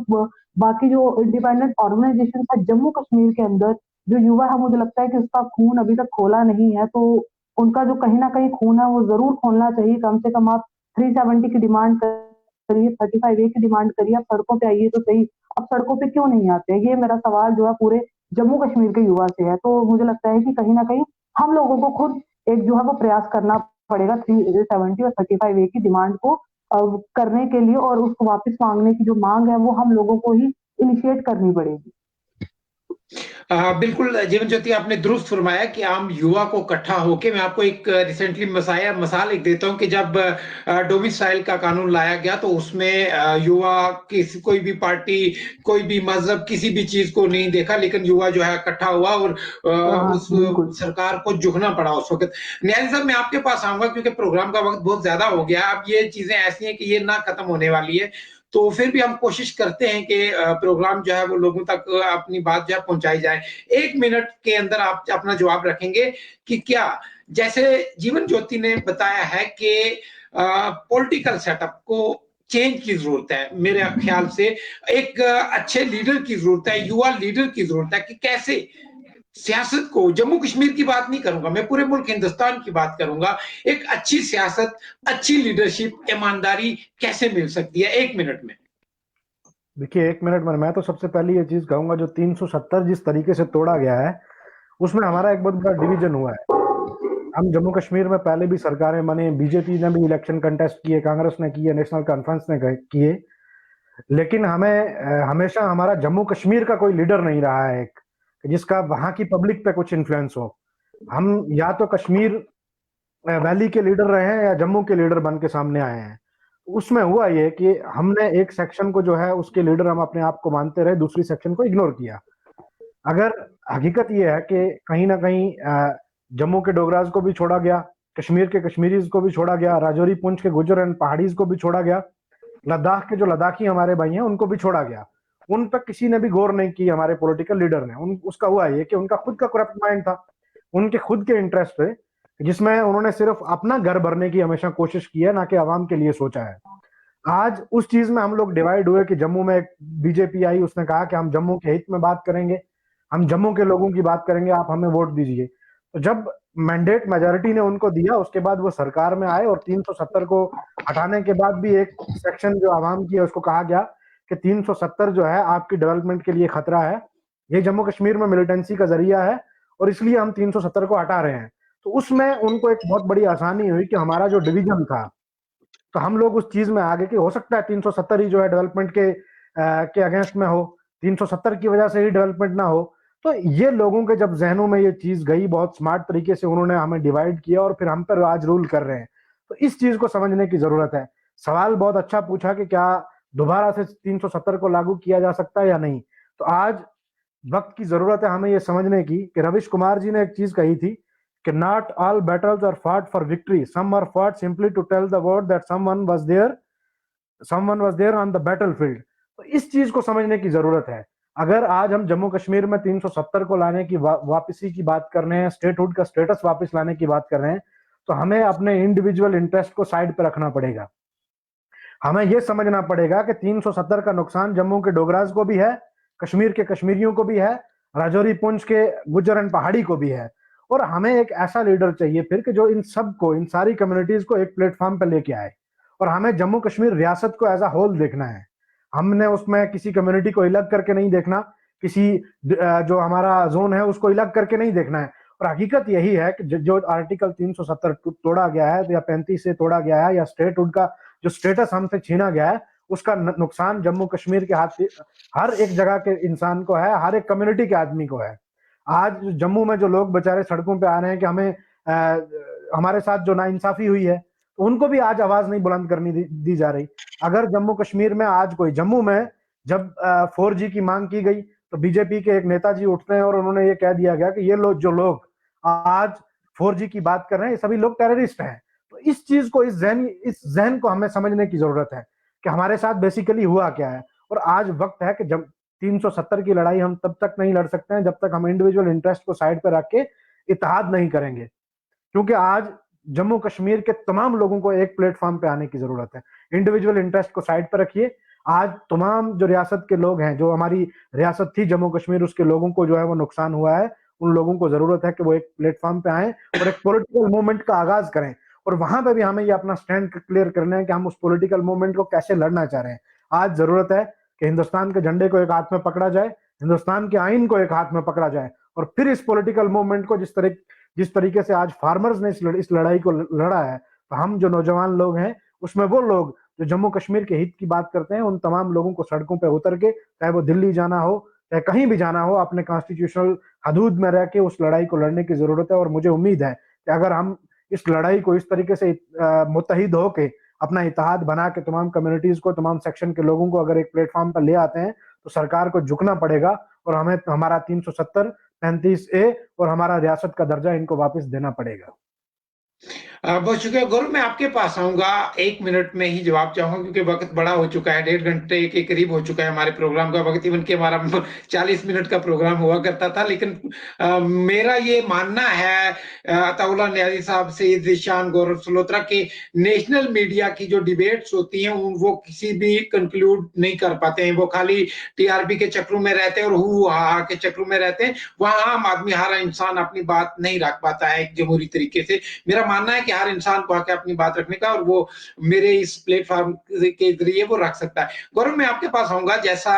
बाकी जो इंडिपेंडेंट ऑर्गेनाइजेशन है जम्मू कश्मीर के अंदर, जो युवा है, मुझे लगता है कि उसका खून अभी तक खोला नहीं है, तो उनका जो कहीं ना कहीं खून है वो जरूर खोलना चाहिए। कम से कम आप 370 की डिमांड करिए, 35A की डिमांड करिए, आप सड़कों पे आइए तो सही। अब सड़कों पे क्यों नहीं आते? ये मेरा सवाल जो है पूरे जम्मू कश्मीर के युवा से है। तो मुझे लगता है कि कहीं ना कहीं हम लोगों को खुद एक जो है वो प्रयास करना पड़ेगा 370 और 35A की डिमांड को करने के लिए, और उसको वापस मांगने की जो मांग है वो हम लोगों को ही इनिशिएट करनी पड़ेगी। बिल्कुल जीवन ज्योति, आपने दुरुस्त फरमाया कि आम युवा को इकट्ठा होके, मैं आपको एक रिसेंटली मिसाल एक देता हूं कि जब डोमिसाइल का कानून लाया गया तो उसमें युवा किसी कोई भी पार्टी, कोई भी मजहब, किसी भी चीज को नहीं देखा, लेकिन युवा जो है इकट्ठा हुआ और हाँ उस बिल्कुल। सरकार को झुकना पड़ा उस वक्त। न्यायाधीश साहब, मैं आपके पास आऊंगा क्योंकि प्रोग्राम का वक्त बहुत ज्यादा हो गया। अब ये चीजें ऐसी हैं कि ये ना खत्म होने वाली है, तो फिर भी हम कोशिश करते हैं कि प्रोग्राम जो है वो लोगों तक अपनी बात जो है पहुंचाई जाए। 1 मिनट के अंदर आप अपना जवाब रखेंगे कि क्या, जैसे जीवन ज्योति ने बताया है कि पॉलिटिकल सेटअप को चेंज की जरूरत है, मेरे ख्याल से एक अच्छे लीडर की जरूरत है, युवा लीडर की जरूरत है कि कैसे सियासत को, जम्मू कश्मीर की बात नहीं करूंगा मैं, पूरे मुल्क हिंदुस्तान की बात करूंगा, एक अच्छी सियासत, अच्छी लीडरशिप, ईमानदारी कैसे मिल सकती है 1 मिनट में? देखिए, 1 मिनट में मैं तो सबसे पहले ये चीज कहूंगा, जो 370 जिस तरीके से तोड़ा गया है उसमें हमारा एक बहुत बड़ा डिवीजन हुआ है। हम जम्मू कश्मीर में पहले भी सरकारें बने, बीजेपी ने भी इलेक्शन कंटेस्ट किए, कांग्रेस ने किए, नेशनल कॉन्फ्रेंस ने किए, लेकिन हमें हमेशा हमारा जम्मू कश्मीर का कोई लीडर नहीं रहा है एक, जिसका वहां की पब्लिक पे कुछ इन्फ्लुएंस हो। हम या तो कश्मीर वैली के लीडर रहे हैं या जम्मू के लीडर बन के सामने आए हैं। उसमें हुआ ये कि हमने एक सेक्शन को जो है उसके लीडर हम अपने आप को मानते रहे, दूसरी सेक्शन को इग्नोर किया। अगर हकीकत ये है कि कहीं ना कहीं जम्मू के डोगराज को भी छोड़ा गया, कश्मीर के कश्मीरीज को भी छोड़ा गया, राजौरी पुंछ के गुजर एंड पहाड़ीज को भी छोड़ा गया, लद्दाख के जो लद्दाखी हमारे भाई हैं उनको भी छोड़ा गया, उन पर किसी ने भी गौर नहीं की हमारे पॉलिटिकल लीडर ने। उसका हुआ ये कि उनका खुद का करप्ट माइंड था, उनके खुद के इंटरेस्ट थे, जिसमें उन्होंने सिर्फ अपना घर भरने की हमेशा कोशिश की है, ना कि आवाम के लिए सोचा है। आज उस चीज में हम लोग डिवाइड हुए कि जम्मू में एक बीजेपी आई, उसने कहा कि हम जम्मू के हित में बात करेंगे, हम जम्मू के लोगों की बात करेंगे, आप हमें वोट दीजिए। तो जब मैंडेट मेजोरिटी ने उनको दिया, उसके बाद वो सरकार में आए और 370 को हटाने के बाद भी एक सेक्शन जो आवाम की है उसको कहा गया कि 370 जो है आपकी डेवलपमेंट के लिए खतरा है, ये जम्मू कश्मीर में मिलिटेंसी का जरिया है और इसलिए हम 370 को हटा रहे हैं। तो उसमें उनको एक बहुत बड़ी आसानी हुई कि हमारा जो डिवीजन था, तो हम लोग उस चीज में आगे कि हो सकता है 370 ही जो है डेवलपमेंट के अगेंस्ट में हो, 370 की वजह से ही डेवलपमेंट ना हो। तो ये लोगों के जब जहनों में ये चीज गई, बहुत स्मार्ट तरीके से उन्होंने हमें डिवाइड किया और फिर हम पर आज रूल कर रहे हैं। तो इस चीज को समझने की जरूरत है। सवाल बहुत अच्छा पूछा कि क्या दोबारा से 370 को लागू किया जा सकता है या नहीं। तो आज वक्त की जरूरत है हमें ये समझने की कि रविश कुमार जी ने एक चीज कही थी कि not all battles are fought for victory, some are fought simply to tell the world that someone was there on the battlefield. तो इस चीज को समझने की जरूरत है। अगर आज हम जम्मू कश्मीर में 370 को लाने की वापसी की बात कर रहे हैं, स्टेटहुड का स्टेटस वापस लाने की बात कर रहे हैं, तो हमें अपने इंडिविजुअल इंटरेस्ट को साइड पे रखना पड़ेगा। हमें ये समझना पड़ेगा कि 370 का नुकसान जम्मू के डोगराज को भी है, कश्मीर के कश्मीरियों को भी है, राजौरी पुंछ के गुज्जर एंड पहाड़ी को भी है। और हमें एक ऐसा लीडर चाहिए फिर कि जो इन सबको, इन सारी कम्युनिटीज को एक प्लेटफॉर्म पर लेके आए। और हमें जम्मू कश्मीर रियासत को एज अ होल देखना है। हमने उसमें किसी कम्युनिटी को अलग करके नहीं देखना, किसी जो हमारा जोन है उसको अलग करके नहीं देखना है। और हकीकत यही है कि जो आर्टिकल 370 तोड़ा गया है या 35 से तोड़ा गया है, या स्टेटहुड का जो स्टेटस हमसे छीना गया है, उसका नुकसान जम्मू कश्मीर के हर एक जगह के इंसान को है, हर एक कम्युनिटी के आदमी को है। आज जम्मू में जो लोग बेचारे सड़कों पे आ रहे हैं कि हमारे साथ जो नाइंसाफी हुई है, तो उनको भी आज आवाज नहीं बुलंद करनी दी जा रही। अगर जम्मू कश्मीर में आज कोई, जम्मू में जब 4G की मांग की गई तो बीजेपी के एक नेताजी उठते हैं और उन्होंने ये कह दिया गया कि ये लोग, जो लोग आज 4G की बात कर रहे हैं, ये सभी लोग टेररिस्ट हैं। तो इस चीज को, इस जहन को हमें समझने की जरूरत है कि हमारे साथ बेसिकली हुआ क्या है। और आज वक्त है कि जब 370 की लड़ाई हम तब तक नहीं लड़ सकते हैं जब तक हम इंडिविजुअल इंटरेस्ट को साइड पर रख के इत्तेहाद नहीं करेंगे। क्योंकि आज जम्मू कश्मीर के तमाम लोगों को एक प्लेटफॉर्म पे आने की जरूरत है। इंडिविजुअल इंटरेस्ट को साइड पर रखिए। आज तमाम जो रियासत के लोग हैं, जो हमारी रियासत थी जम्मू कश्मीर, उसके लोगों को जो है वो नुकसान हुआ है। उन लोगों को जरूरत है कि वो एक प्लेटफॉर्म पे आए और एक पॉलिटिकल मूवमेंट का आगाज करें। और वहां पे भी हमें ये अपना स्टैंड क्लियर करना है कि हम उस पॉलिटिकल मूवमेंट को कैसे लड़ना चाह रहे हैं। आज जरूरत है कि हिंदुस्तान के झंडे को एक हाथ में पकड़ा जाए, हिंदुस्तान के आइन को एक हाथ में पकड़ा जाए, और फिर इस पॉलिटिकल मूवमेंट को जिस तरीके से आज फार्मर्स ने इस लड़ाई को लड़ा है, तो हम जो नौजवान लोग हैं, उसमें वो लोग जो जम्मू कश्मीर के हित की बात करते हैं, उन तमाम लोगों को सड़कों पर उतर के, चाहे वो दिल्ली जाना हो, चाहे कहीं भी जाना हो, अपने कॉन्स्टिट्यूशनल हदूद में रह के उस लड़ाई को लड़ने की जरूरत है। और मुझे उम्मीद है कि अगर हम इस लड़ाई को इस तरीके से मुत्तहिद होके, अपना इत्तेहाद बना के, तमाम कम्युनिटीज को, तमाम सेक्शन के लोगों को अगर एक प्लेटफॉर्म पर ले आते हैं, तो सरकार को झुकना पड़ेगा और हमें हमारा 370, 35A और हमारा रियासत का दर्जा इनको वापस देना पड़ेगा। बहुत शुक्रिया गौरव। मैं आपके पास आऊंगा, 1 मिनट में ही जवाब चाहूंगा क्योंकि वक्त बड़ा हो चुका है, 1.5 घंटे के करीब हो चुका है हमारे प्रोग्राम का वक्त। इवन कि हमारा 40 मिनट का प्रोग्राम हुआ करता था। लेकिन मेरा ये मानना है अताउल्लाह न्याजी साहब से, ज़ीशान, गौरव सलोत्रा के, नेशनल मीडिया की जो डिबेट्स होती हैं वो किसी भी कंक्लूड नहीं कर पाते हैं। वो खाली टीआरपी के चक्रों में रहते हैं और हु हा के चक्रों में रहते हैं। वहां आम आदमी, हर इंसान अपनी बात नहीं रख पाता है एक जमहूरी तरीके से। मेरा मानना है कि हर इंसान को आके अपनी बात रखने का, और वो मेरे इस प्लेटफॉर्म के जरिए वो रख सकता है। गौरव, मैं आपके पास आऊंगा। जैसा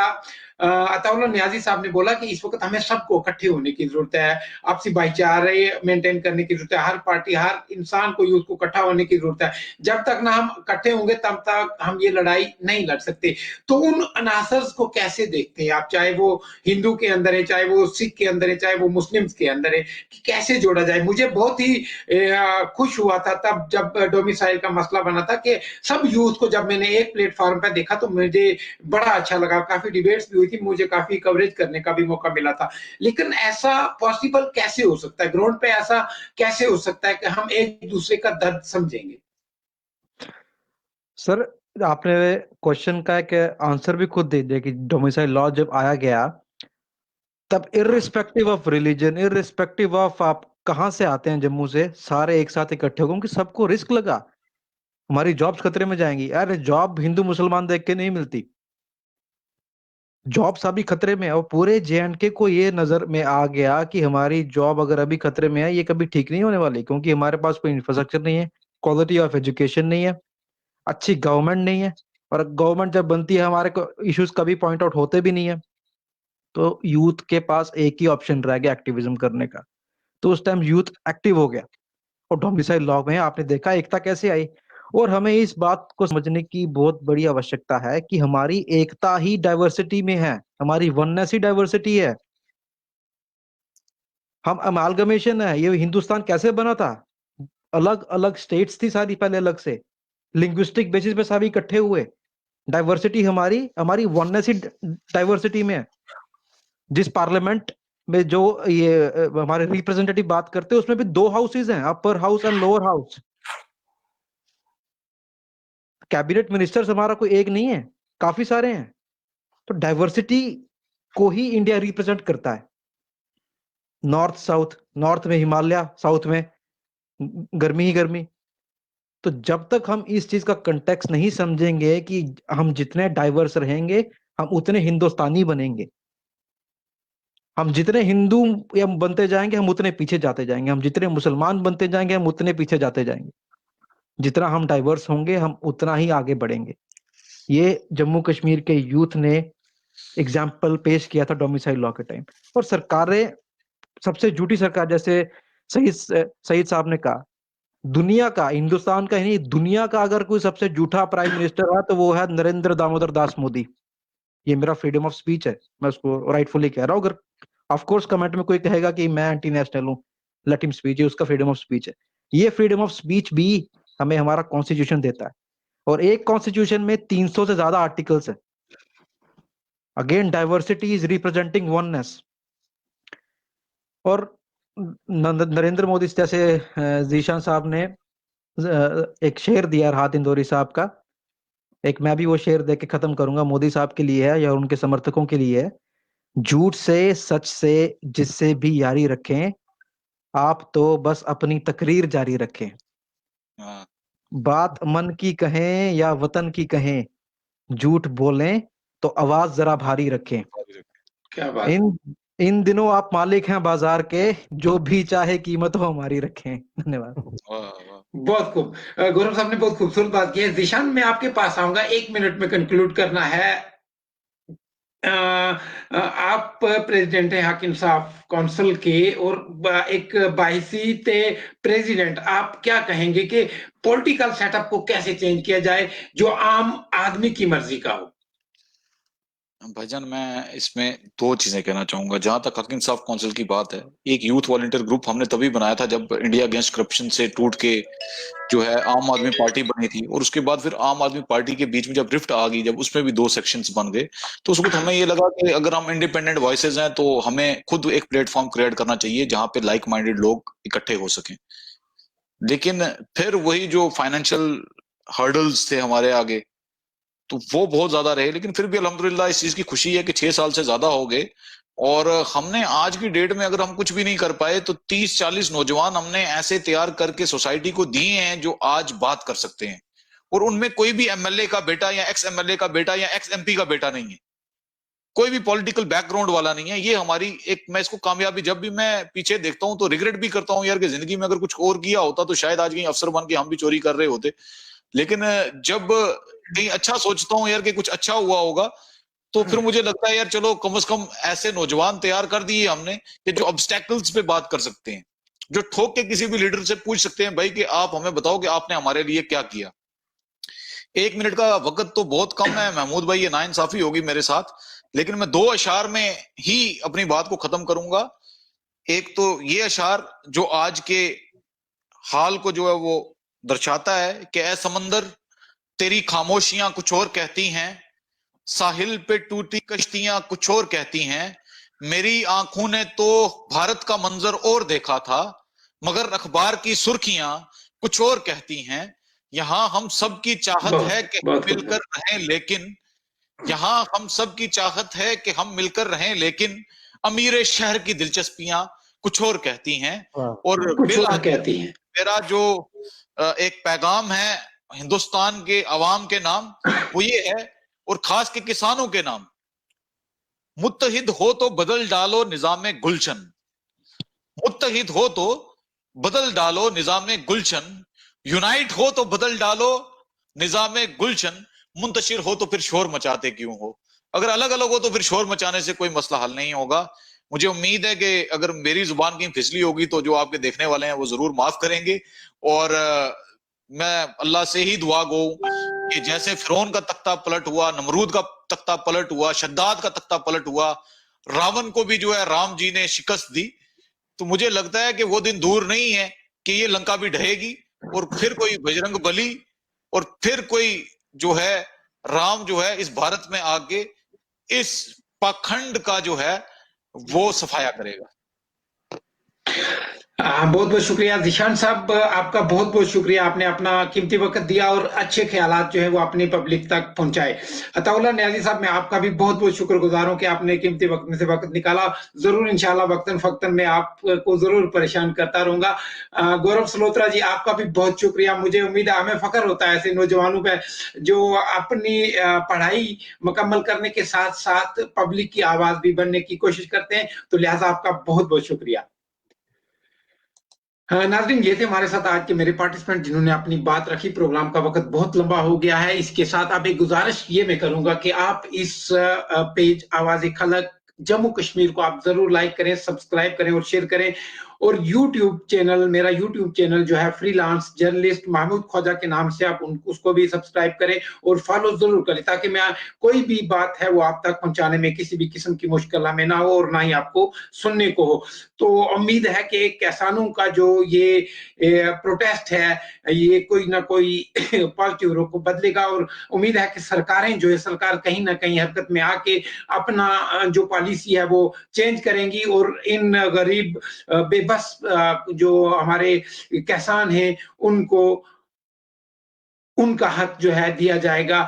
अताउल्लाह न्याजी साहब ने बोला कि इस वक्त हमें सबको इकट्ठे होने की जरूरत है, आपसी भाईचारे मेंटेन करने की जरूरत है, हर पार्टी, हर इंसान को, यूथ को इकट्ठा होने की जरूरत है। जब तक ना हम इकट्ठे होंगे तब तक हम ये लड़ाई नहीं लड़ सकते। तो उन अनासर्स को कैसे देखते हैं आप, चाहे वो हिंदू के अंदर है, चाहे वो सिख के अंदर है, चाहे वो मुस्लिम्स के अंदर है, कि कैसे जोड़ा जाए? मुझे बहुत ही खुश हुआ था तब जब डोमिसाइल का मसला बना था कि सब यूथ को जब मैंने एक प्लेटफॉर्म पर देखा तो मुझे बड़ा अच्छा लगा। काफी डिबेट्स भी हुई थी, मुझे काफी कवरेज करने का भी मौका मिला था। लेकिन ऐसा पॉसिबल कैसे हो सकता है ग्राउंड पे? ऐसा कैसे हो सकता है कि हम एक दूसरे का दर्द समझेंगे? सर, आपने क्वेश्चन का एक आंसर भी खुद दे दिया कि डोमिसाइल लॉ जब आया गया, तब irrespective of religion, irrespective of आप कहां से आते हैं, जम्मू से, सारे एक साथ इकट्ठे हो गए क्योंकि सबको रिस्क लगा हमारी जॉब्स खतरे में जाएंगी। यार, जॉब हिंदू मुसलमान देख के नहीं मिलती, जॉब सभी खतरे में है। और पूरे JNK को ये नजर में आ गया कि हमारी जॉब अगर अभी खतरे में है, ये कभी ठीक नहीं होने वाली, क्योंकि हमारे पास कोई इंफ्रास्ट्रक्चर नहीं है, क्वालिटी ऑफ एजुकेशन नहीं है, अच्छी गवर्नमेंट नहीं है। और गवर्नमेंट जब बनती है, हमारे को इश्यूज कभी पॉइंट आउट होते भी नहीं है। तो यूथ के पास एक ही ऑप्शन रह गया एक्टिविज्म करने का। तो उस टाइम यूथ एक्टिव हो गया। और डोमिसाइल लॉ में आपने देखा एकता कैसे आई। और हमें इस बात को समझने की बहुत बड़ी आवश्यकता है कि हमारी एकता ही डाइवर्सिटी में है, हमारी वननेस ही डाइवर्सिटी है। हम अमालगमेशन है। ये हिंदुस्तान कैसे बना था? अलग अलग स्टेट्स थी सारी पहले, अलग से लिंग्विस्टिक बेसिस पे सभी इकट्ठे हुए। डाइवर्सिटी हमारी हमारी वननेस ही डाइवर्सिटी में है। जिस पार्लियामेंट में जो ये हमारे रिप्रेजेंटेटिव बात करते हैं, उसमें भी 2 हाउसेज हैं, upper house and lower house. Cabinet ministers हमारा कोई एक नहीं है, काफी सारे हैं। तो डाइवर्सिटी को ही इंडिया रिप्रेजेंट करता है। नॉर्थ साउथ, नॉर्थ में हिमालय, साउथ में गर्मी ही गर्मी। तो जब तक हम इस चीज का कंटेक्स्ट नहीं समझेंगे कि हम जितने डाइवर्स रहेंगे हम उतने हिंदुस्तानी बनेंगे, हम जितने हिंदू या बनते जाएंगे हम उतने पीछे जाते जाएंगे, हम जितने मुसलमान बनते जाएंगे हम उतने पीछे जाते जाएंगे, जितना हम डाइवर्स होंगे हम उतना ही आगे बढ़ेंगे। ये जम्मू कश्मीर के यूथ ने एग्जाम्पल पेश किया था डोमिसाइल लॉ के टाइम। और सरकारें, सबसे झूठी सरकार, जैसे सईद साहब ने कहा, दुनिया का, हिंदुस्तान का ही नहीं दुनिया का अगर कोई सबसे झूठा प्राइम मिनिस्टर है तो वो है नरेंद्र दामोदर दास मोदी। ये मेरा फ्रीडम ऑफ स्पीच है, मैं उसको राइटफुली कह रहा हूँ। अगर ऑफ कोर्स कमेंट में कोई कहेगा कि मैं एंटी नेशनल हूँ, लेट हिम स्पीच, ये उसका फ्रीडम ऑफ स्पीच है। ये फ्रीडम ऑफ स्पीच भी हमें हमारा कॉन्स्टिट्यूशन देता है, और एक कॉन्स्टिट्यूशन में 300 से ज्यादा आर्टिकल्स है। Again diversity is representing oneness. और नरेंद्र मोदी जैसे जीशान साहब ने एक शेर दिया राहत इंदौरी साहब का, एक मैं भी वो शेर दे के खत्म करूंगा, मोदी साहब के लिए है या उनके समर्थकों के लिए है। झूठ से, सच से जिससे भी यारी रखें, आप तो बस अपनी तकरीर जारी रखें। हाँ, बात मन की कहें या वतन की कहें, झूठ बोलें तो आवाज जरा भारी रखें। क्या बात। इन दिनों आप मालिक हैं बाजार के, जो भी चाहे कीमत हो हमारी रखें। धन्यवाद। वाह, वाह। बहुत खूब। गौरव साहब ने बहुत खूबसूरत बात की है। जिशान, मैं आपके पास आऊंगा, 1 मिनट में कंक्लूड करना है। आप प्रेसिडेंट हैं हक इंसाफ काउंसिल के, और एक बाहिसीते प्रेसिडेंट आप क्या कहेंगे कि पॉलिटिकल सेटअप को कैसे चेंज किया जाए जो आम आदमी की मर्जी का हो? भाईजान, मैं इसमें दो चीजें कहना चाहूंगा। जहां तक हक इंसाफ काउंसिल की बात है, एक यूथ वॉलंटियर ग्रुप हमने तभी बनाया था जब इंडिया अगेंस्ट करप्शन से टूट के जो है आम आदमी पार्टी बनी थी, और उसके बाद फिर आम आदमी पार्टी के बीच में जब रिफ्ट आ गई, जब उसमें भी 2 सेक्शंस बन गए, तो उस वक्त हमें ये लगा कि अगर हम इंडिपेंडेंट वॉइसेज हैं तो हमें खुद एक प्लेटफॉर्म क्रिएट करना चाहिए जहां पे लाइक माइंडेड लोग इकट्ठे हो सकें। लेकिन फिर वही जो फाइनेंशियल हर्डल्स थे हमारे आगे, तो वो बहुत ज्यादा रहे। लेकिन फिर भी अल्हम्दुलिल्लाह इस चीज की खुशी है कि 6 साल से ज्यादा हो गए, और हमने आज की डेट में अगर हम कुछ भी नहीं कर पाए तो 30-40 नौजवान हमने ऐसे तैयार करके सोसाइटी को दिए हैं जो आज बात कर सकते हैं, और उनमें कोई भी एमएलए का बेटा या एक्स एमएलए का बेटा या एक्स एमपी का बेटा नहीं है, कोई भी पॉलिटिकल बैकग्राउंड वाला नहीं है। ये हमारी एक, मैं इसको कामयाबी, जब भी मैं पीछे देखता हूं तो रिग्रेट भी करता हूं यार कि जिंदगी में अगर कुछ और किया होता तो शायद आज कहीं अफसर बन के हम भी चोरी कर रहे होते। लेकिन जब कहीं अच्छा सोचता हूं यार कि कुछ अच्छा हुआ होगा, तो फिर मुझे लगता है यार चलो कम से कम ऐसे नौजवान तैयार कर दिए हमने कि जो ऑब्स्टेकल्स पे बात कर सकते हैं, जो ठोक के किसी भी लीडर से पूछ सकते हैं भाई कि आप हमें बताओ कि आपने हमारे लिए क्या किया। 1 मिनट का वक्त तो बहुत कम है महमूद भाई, ये नाइंसाफी होगी मेरे साथ, लेकिन मैं 2 अशार में ही अपनी बात को खत्म करूंगा। एक तो ये अशार जो आज के हाल को जो है वो दर्शाता है कि ऐ समंदर तेरी खामोशियां कुछ और कहती हैं, साहिल पे टूटी कश्तियां कुछ और कहती हैं, मेरी आंखों ने तो भारत का मंजर और देखा था, मगर अखबार की सुर्खियां कुछ और कहती हैं। यहां हम सब की चाहत है कि हम मिलकर रहें, लेकिन यहां हम सब की चाहत है कि हम मिलकर रहें, लेकिन अमीर शहर की दिलचस्पियां कुछ और कहती हैं। और कुछ और कहती हैं। मेरा जो एक पैगाम है हिंदुस्तान के अवाम के नाम, वो ये है, और खास के किसानों के नाम, मुत्तहिद हो तो बदल डालो निजामे गुलशन, मुत्तहिद हो तो बदल डालो निजामे गुलशन, यूनाइट हो तो बदल डालो निजामे गुलशन, मुंतशिर हो तो फिर शोर मचाते क्यों हो। अगर अलग अलग हो तो फिर शोर मचाने से कोई मसला हल नहीं होगा। मुझे उम्मीद है कि अगर मेरी जुबान कहीं फिसली होगी तो जो आपके देखने वाले हैं वो जरूर माफ करेंगे। और मैं अल्लाह से ही दुआ गो कि जैसे फिरौन का तख्ता पलट हुआ, नमरूद का तख्ता पलट हुआ, शद्दाद का तख्ता पलट हुआ, रावण को भी जो है राम जी ने शिकस्त दी, तो मुझे लगता है कि वो दिन दूर नहीं है कि ये लंका भी ढहेगी, और फिर कोई बजरंग बली और फिर कोई जो है राम जो है इस भारत में आके इस पाखंड का जो है वो सफाया करेगा। बहुत बहुत शुक्रिया जिशान साहब, आपका बहुत बहुत शुक्रिया, आपने अपना कीमती वक्त दिया और अच्छे ख्यालात जो है वो अपनी पब्लिक तक पहुंचाए। अताउल्लाह न्याजी साहब, मैं आपका भी बहुत बहुत शुक्रगुजार हूं कि आपने कीमती वक्त में से वक्त निकाला। जरूर इंशाल्लाह वक्तन फक्तन मैं आपको जरूर परेशान करता रहूंगा। गौरव सलोत्रा जी, आपका भी बहुत शुक्रिया। मुझे उम्मीद है, हमें फख्र होता है ऐसे नौजवानों पे जो अपनी पढ़ाई मुकम्मल करने के साथ साथ पब्लिक की आवाज भी बनने की कोशिश करते हैं, तो लिहाजा आपका बहुत बहुत शुक्रिया। हाँ, नाज़रीन, ये थे हमारे साथ आज के मेरे पार्टिसिपेंट जिन्होंने अपनी बात रखी। प्रोग्राम का वक्त बहुत लंबा हो गया है। इसके साथ अब एक गुजारिश ये मैं करूंगा कि आप इस पेज आवाज़ खलक जम्मू कश्मीर को आप जरूर लाइक करें, सब्सक्राइब करें और शेयर करें। और यूट्यूब चैनल, मेरा यूट्यूब चैनल जो है फ्रीलांस जर्नलिस्ट महमूद ख्वाजा के नाम से, आप उसको भी सब्सक्राइब करें और फॉलो जरूर करें, ताकि मैं कोई भी बात है वो आप तक पहुंचाने में किसी भी किस्म की मुश्किल हमें ना हो और ना ही आपको सुनने को हो। तो उम्मीद है कि किसानों का जो ये प्रोटेस्ट है, ये कोई ना कोई पॉजिटिव रुख को बदलेगा। और उम्मीद है कि सरकारें जो है, सरकार कहीं ना कहीं हरकत में आके अपना जो पॉलिसी है वो चेंज करेंगी और इन गरीब बेबस जो हमारे किसान हैं उनको उनका हक जो है दिया जाएगा।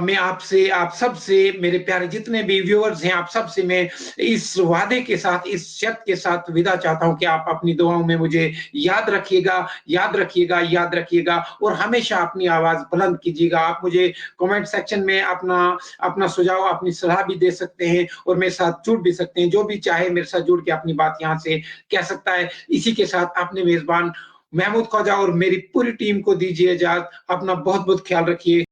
मैं आपसे, आप सबसे, मेरे प्यारे जितने भी व्यूअर्स हैं, आप सबसे मैं इस वादे के साथ, इस शर्त के साथ विदा चाहता हूं कि आप अपनी दुआओं में मुझे याद रखिएगा, याद रखिएगा, याद रखिएगा और हमेशा अपनी आवाज बुलंद कीजिएगा। आप मुझे कमेंट सेक्शन में अपना अपना सुझाव, अपनी सलाह भी दे सकते हैं और मेरे साथ जुड़ भी सकते हैं। जो भी चाहे मेरे साथ जुड़ के अपनी बात यहाँ से कह सकता है। इसी के साथ अपने मेजबान महमूद ख्वाजा और मेरी पूरी टीम को दीजिए इजाजत। अपना बहुत बहुत ख्याल रखिए।